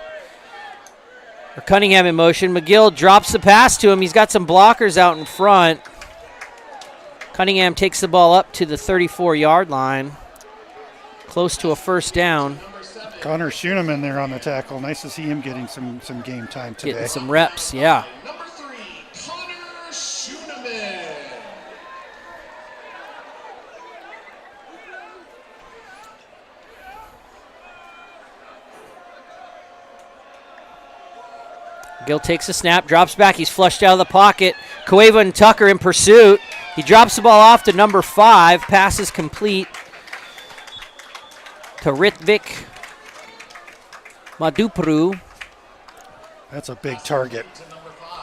Or Cunningham in motion. McGill drops the pass to him. He's got some blockers out in front. Cunningham takes the ball up to the 34-yard line. Close to a first down. Connor Schooneman there on the tackle. Nice to see him getting some game time today. Getting some reps, yeah. Number 3, Connor Schooneman. Gill takes a snap, drops back. He's flushed out of the pocket. Cueva and Tucker in pursuit. He drops the ball off to number 5. Pass is complete to Ritvik Madupru. That's a big target.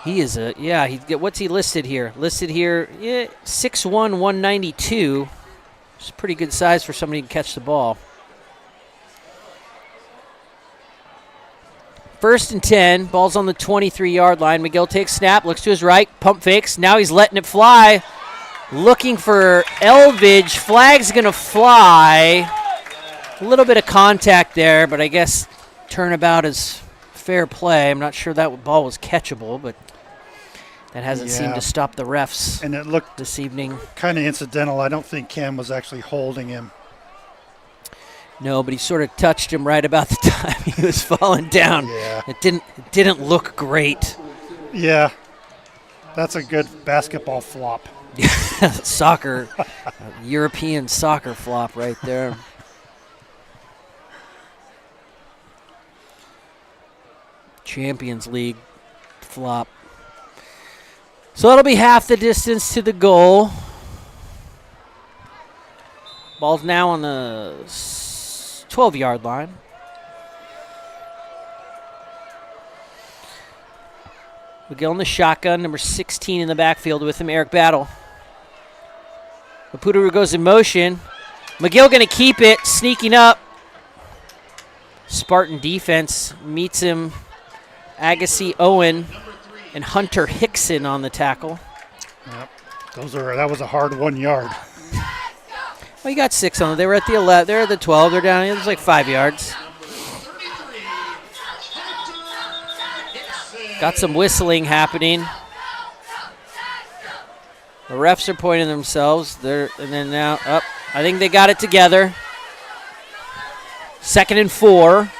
He is what's he listed here? Listed here, 6'1", 192. It's a pretty good size for somebody who can catch the ball. First and 10, ball's on the 23-yard line. McGill takes snap, looks to his right, pump fakes. Now he's letting it fly. Looking for Elvidge. Flag's going to fly. A little bit of contact there, but I guess turnabout is fair play. I'm not sure that ball was catchable, but that hasn't seemed to stop the refs. And it looked this evening kind of incidental. I don't think Cam was actually holding him. No, but he sort of touched him right about the time he was falling down. Yeah. It didn't look great. Yeah. That's a good basketball flop. Soccer, European soccer flop right there. Champions League flop. So that'll be half the distance to the goal. Ball's now on the 12-yard line. McGill in the shotgun, number 16 in the backfield with him, Eric Battle. Maputo goes in motion. McGill going to keep it, sneaking up. Spartan defense meets him. Agassi Owen and Hunter Hickson on the tackle. Yep. That was a hard 1 yard. Well, you got 6 on them. They were at the 11. They're at the 12. They're down. It was like 5 yards. Got some whistling happening. The refs are pointing themselves. I think they got it together. 2nd and 4.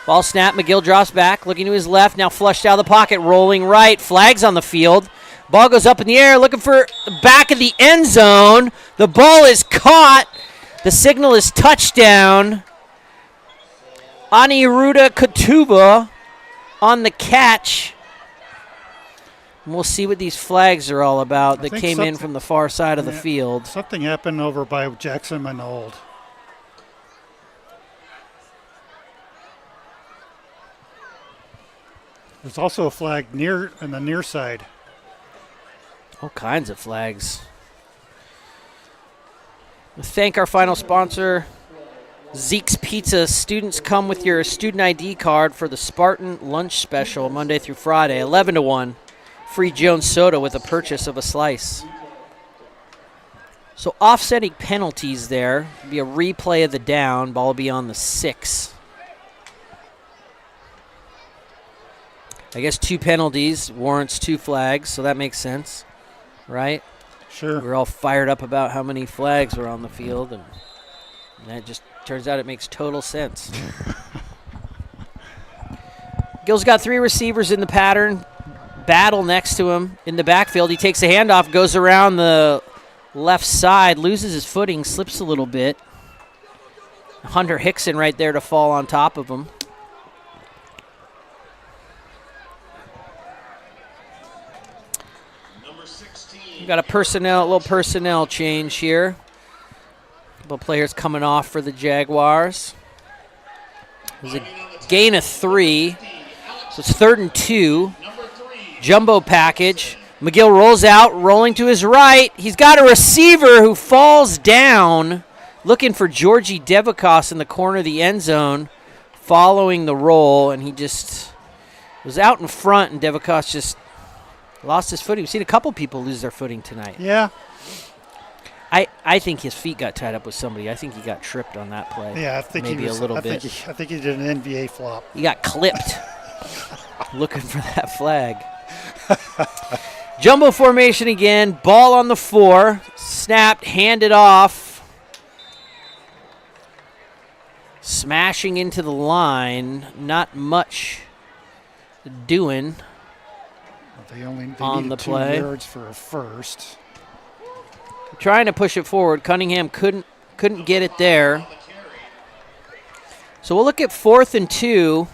Ball snap. McGill drops back, looking to his left. Now flushed out of the pocket, rolling right. Flags on the field. Ball goes up in the air, looking for the back of the end zone. The ball is caught. The signal is touchdown. Aniruddha Katuba on the catch. And we'll see what these flags are all about I that think came in something- from the far side of the Yeah. field. Something happened over by Jackson Manold. There's also a flag on the near side. All kinds of flags. We thank our final sponsor, Zeke's Pizza. Students, come with your student ID card for the Spartan Lunch Special Monday through Friday, 11 to 1. Free Jones soda with a purchase of a slice. So offsetting penalties there. Be a replay of the down. Ball will be on the 6. I guess 2 penalties warrants 2 flags, so that makes sense, right? Sure. We're all fired up about how many flags were on the field, and that just turns out it makes total sense. Gill's got 3 receivers in the pattern. Battle next to him in the backfield. He takes a handoff, goes around the left side, loses his footing, slips a little bit. Hunter Hickson right there to fall on top of him. We've got a little personnel change here. A couple players coming off for the Jaguars. There's a gain of 3, so it's 3rd and 2. Jumbo package. McGill rolls out, rolling to his right. He's got a receiver who falls down, looking for Georgie Devakos in the corner of the end zone, following the roll, and he just was out in front, and Devakos just lost his footing. We've seen a couple people lose their footing tonight. Yeah. I think his feet got tied up with somebody. I think he got tripped on that play. Yeah, I think maybe he was, a little I bit. Think I think he did an NBA flop. He got clipped looking for that flag. Jumbo formation again. Ball on the 4. Snapped, handed off. Smashing into the line. Not much doing. They On needed the 2 play. yards for a first. Trying to push it forward. Cunningham couldn't get it there. So we'll look at 4th and 2.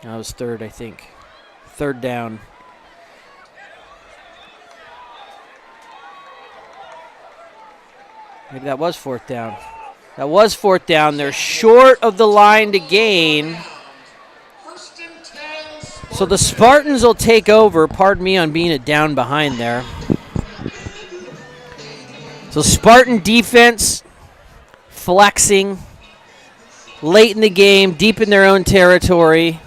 That was 3rd, I think. 3rd down. Maybe that was 4th down. That was 4th down. They're short of the line to gain. So the Spartans will take over. Pardon me on being a down behind there. So Spartan defense flexing late in the game, deep in their own territory,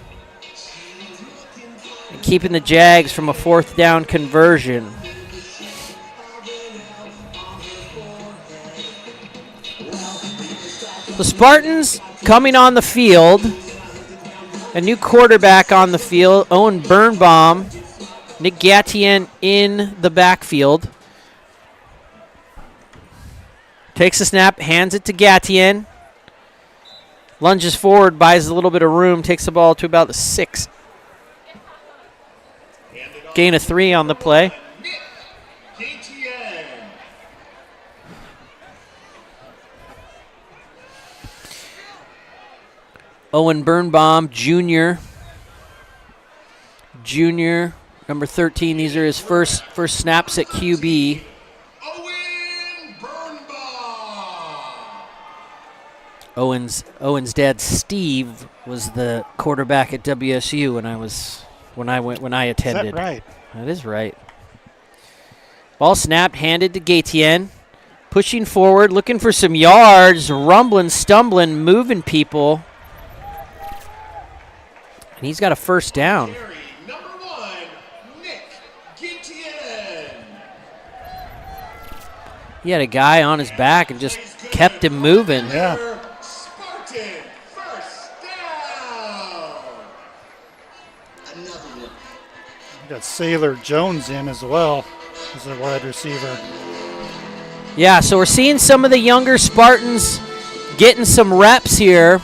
and keeping the Jags from a 4th down conversion. The Spartans coming on the field. A new quarterback on the field, Owen Birnbaum. Nick Gatien in the backfield. Takes a snap, hands it to Gatien. Lunges forward, buys a little bit of room, takes the ball to about the 6. Gain of 3 on the play. Owen Birnbaum, junior, number 13. These are his first snaps at QB. Owen Birnbaum. Owen's dad Steve was the quarterback at WSU when I attended. Is that right? That is right. Ball snapped, handed to Gatien. Pushing forward, looking for some yards, rumbling, stumbling, moving people. And he's got a 1st down. Number 1, Nick Gatien. He had a guy on his back and just kept him moving. Yeah. Spartan, 1st down. We got Sailor Jones in as well as a wide receiver. Yeah, so we're seeing some of the younger Spartans getting some reps here.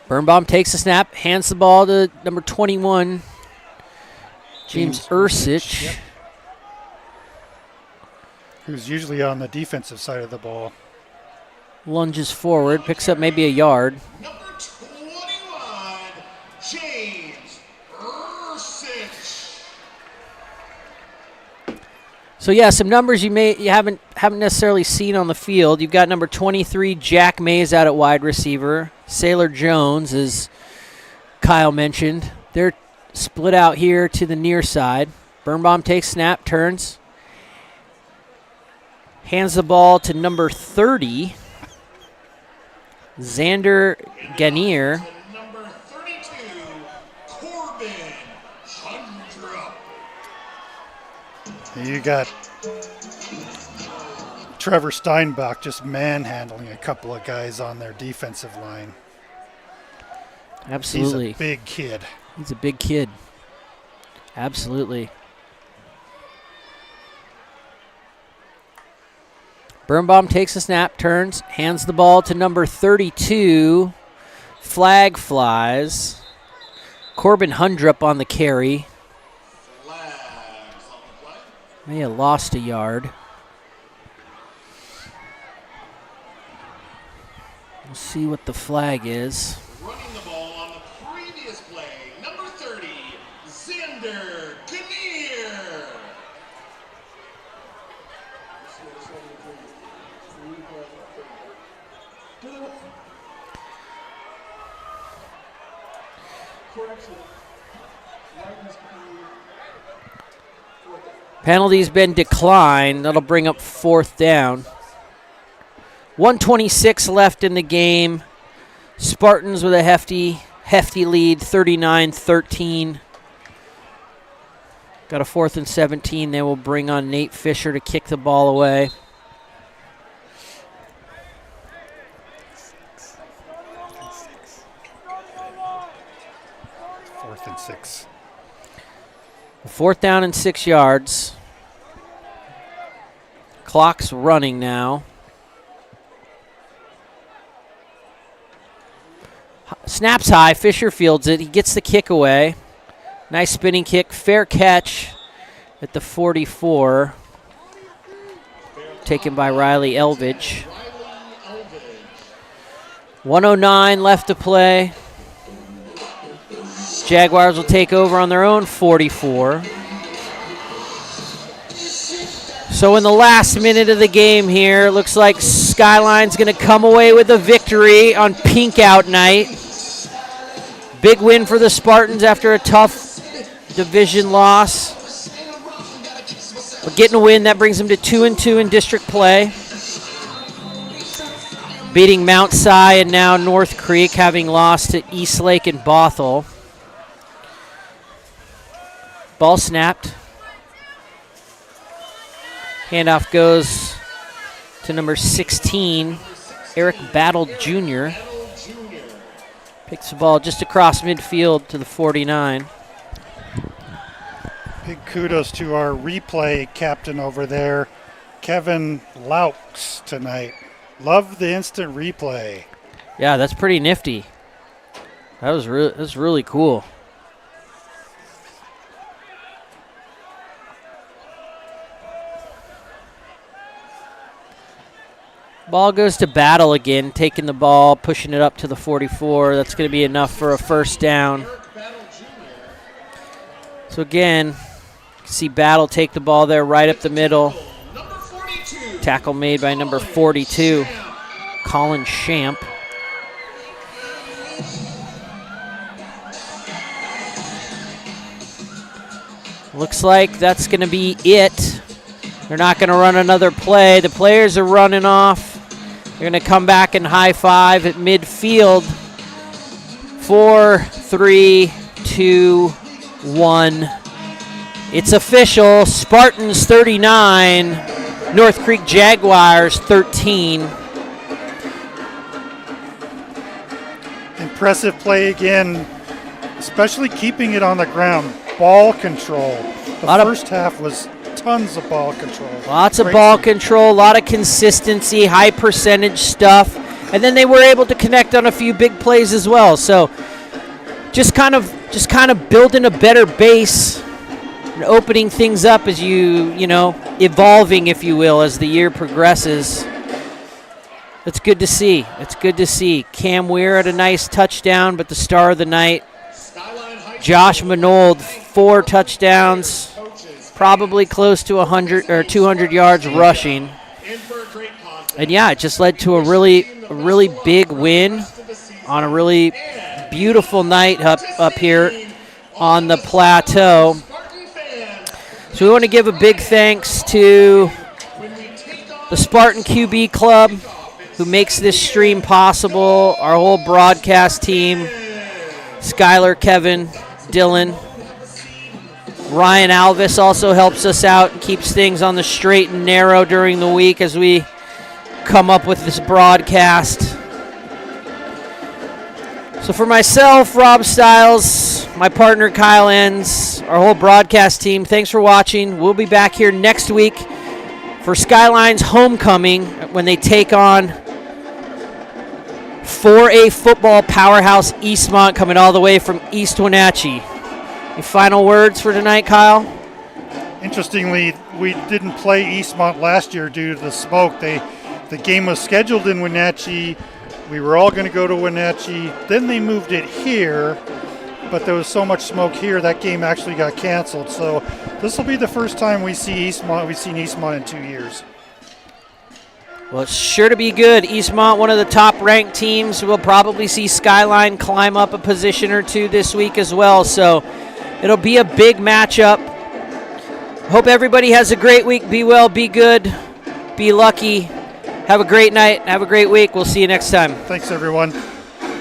Birnbaum takes the snap, hands the ball to number 21, James Ursich. Yep. Who's usually on the defensive side of the ball. Lunges forward, picks up maybe a yard. Number 21, James Ursich. So yeah, some numbers you haven't necessarily seen on the field. You've got number 23, Jack Mays out at wide receiver. Sailor Jones, as Kyle mentioned. They're split out here to the near side. Birnbaum takes snap, turns. Hands the ball to number 30, Xander Ganier. To number 32, Corbin Hundrup. You got Trevor Steinbach just manhandling a couple of guys on their defensive line. Absolutely. He's a big kid. He's a big kid. Absolutely. Birnbaum takes a snap, turns, hands the ball to number 32. Flag flies. Corbin Hundrup on the carry. Flags on the play. May have lost a yard. We'll see what the flag is. Running the ball on the previous play, number 30, Xander Ganier. Penalty's been declined. That'll bring up 4th down. 1:26 left in the game. Spartans with a hefty lead, 39-13. Got a 4th and 17. They will bring on Nate Fisher to kick the ball away. Fourth and 6. 4th down and 6 yards. Clock's running now. Snaps high. Fisher fields it. He gets the kick away. Nice spinning kick. Fair catch at the 44. Taken by Riley Elvidge. 1:09 left to play. Jaguars will take over on their own 44. So in the last minute of the game here, it looks like Skyline's going to come away with a victory on Pink Out Night. Big win for the Spartans after a tough division loss. But getting a win, that brings them to 2-2 in district play. Beating Mount Si and now North Creek, having lost to Eastlake and Bothell. Ball snapped. Handoff goes to number 16, Eric Battle Jr. Picks the ball just across midfield to the 49. Big kudos to our replay captain over there, Kevin Laux, tonight. Love the instant replay. Yeah, that's pretty nifty. That was really cool. Ball goes to Battle again, taking the ball, pushing it up to the 44. That's going to be enough for a 1st down. So again, see Battle take the ball there right up the middle. Tackle made by number 42, Colin Champ. Looks like that's going to be it. They're not going to run another play. The players are running off. They're going to come back and high five at midfield. 4, 3, 2, 1. It's official. Spartans 39, North Creek Jaguars 13. Impressive play again, especially keeping it on the ground. Ball control. The first half was tons of ball control. Lots of Great ball team. control, a lot of consistency, high percentage stuff. And then they were able to connect on a few big plays as well. So just kind of building a better base and opening things up as you know, evolving, if you will, as the year progresses. It's good to see. It's good to see. Cam Weir had a nice touchdown, but the star of the night, Josh Manold, 4 touchdowns, probably close to 100 or 200 yards rushing. And yeah, it just led to a really big win on a really beautiful night up here on the plateau. So we want to give a big thanks to the Spartan QB Club, who makes this stream possible, our whole broadcast team, Skylar, Kevin, Dylan. Ryan Alvis also helps us out and keeps things on the straight and narrow during the week as we come up with this broadcast. So for myself, Rob Stiles, my partner Kyle Enns, our whole broadcast team, thanks for watching. We'll be back here next week for Skyline's homecoming when they take on 4A football powerhouse Eastmont, coming all the way from East Wenatchee. Any final words for tonight, Kyle? Interestingly, we didn't play Eastmont last year due to the smoke. The game was scheduled in Wenatchee. We were all going to go to Wenatchee. Then they moved it here, but there was so much smoke here that game actually got canceled. So this will be the first time we see Eastmont. We've seen Eastmont in 2 years. Well, it's sure to be good. Eastmont, one of the top-ranked teams. We'll probably see Skyline climb up a position or two this week as well. So it'll be a big matchup. Hope everybody has a great week. Be well, be good, be lucky. Have a great night. Have a great week. We'll see you next time. Thanks, everyone.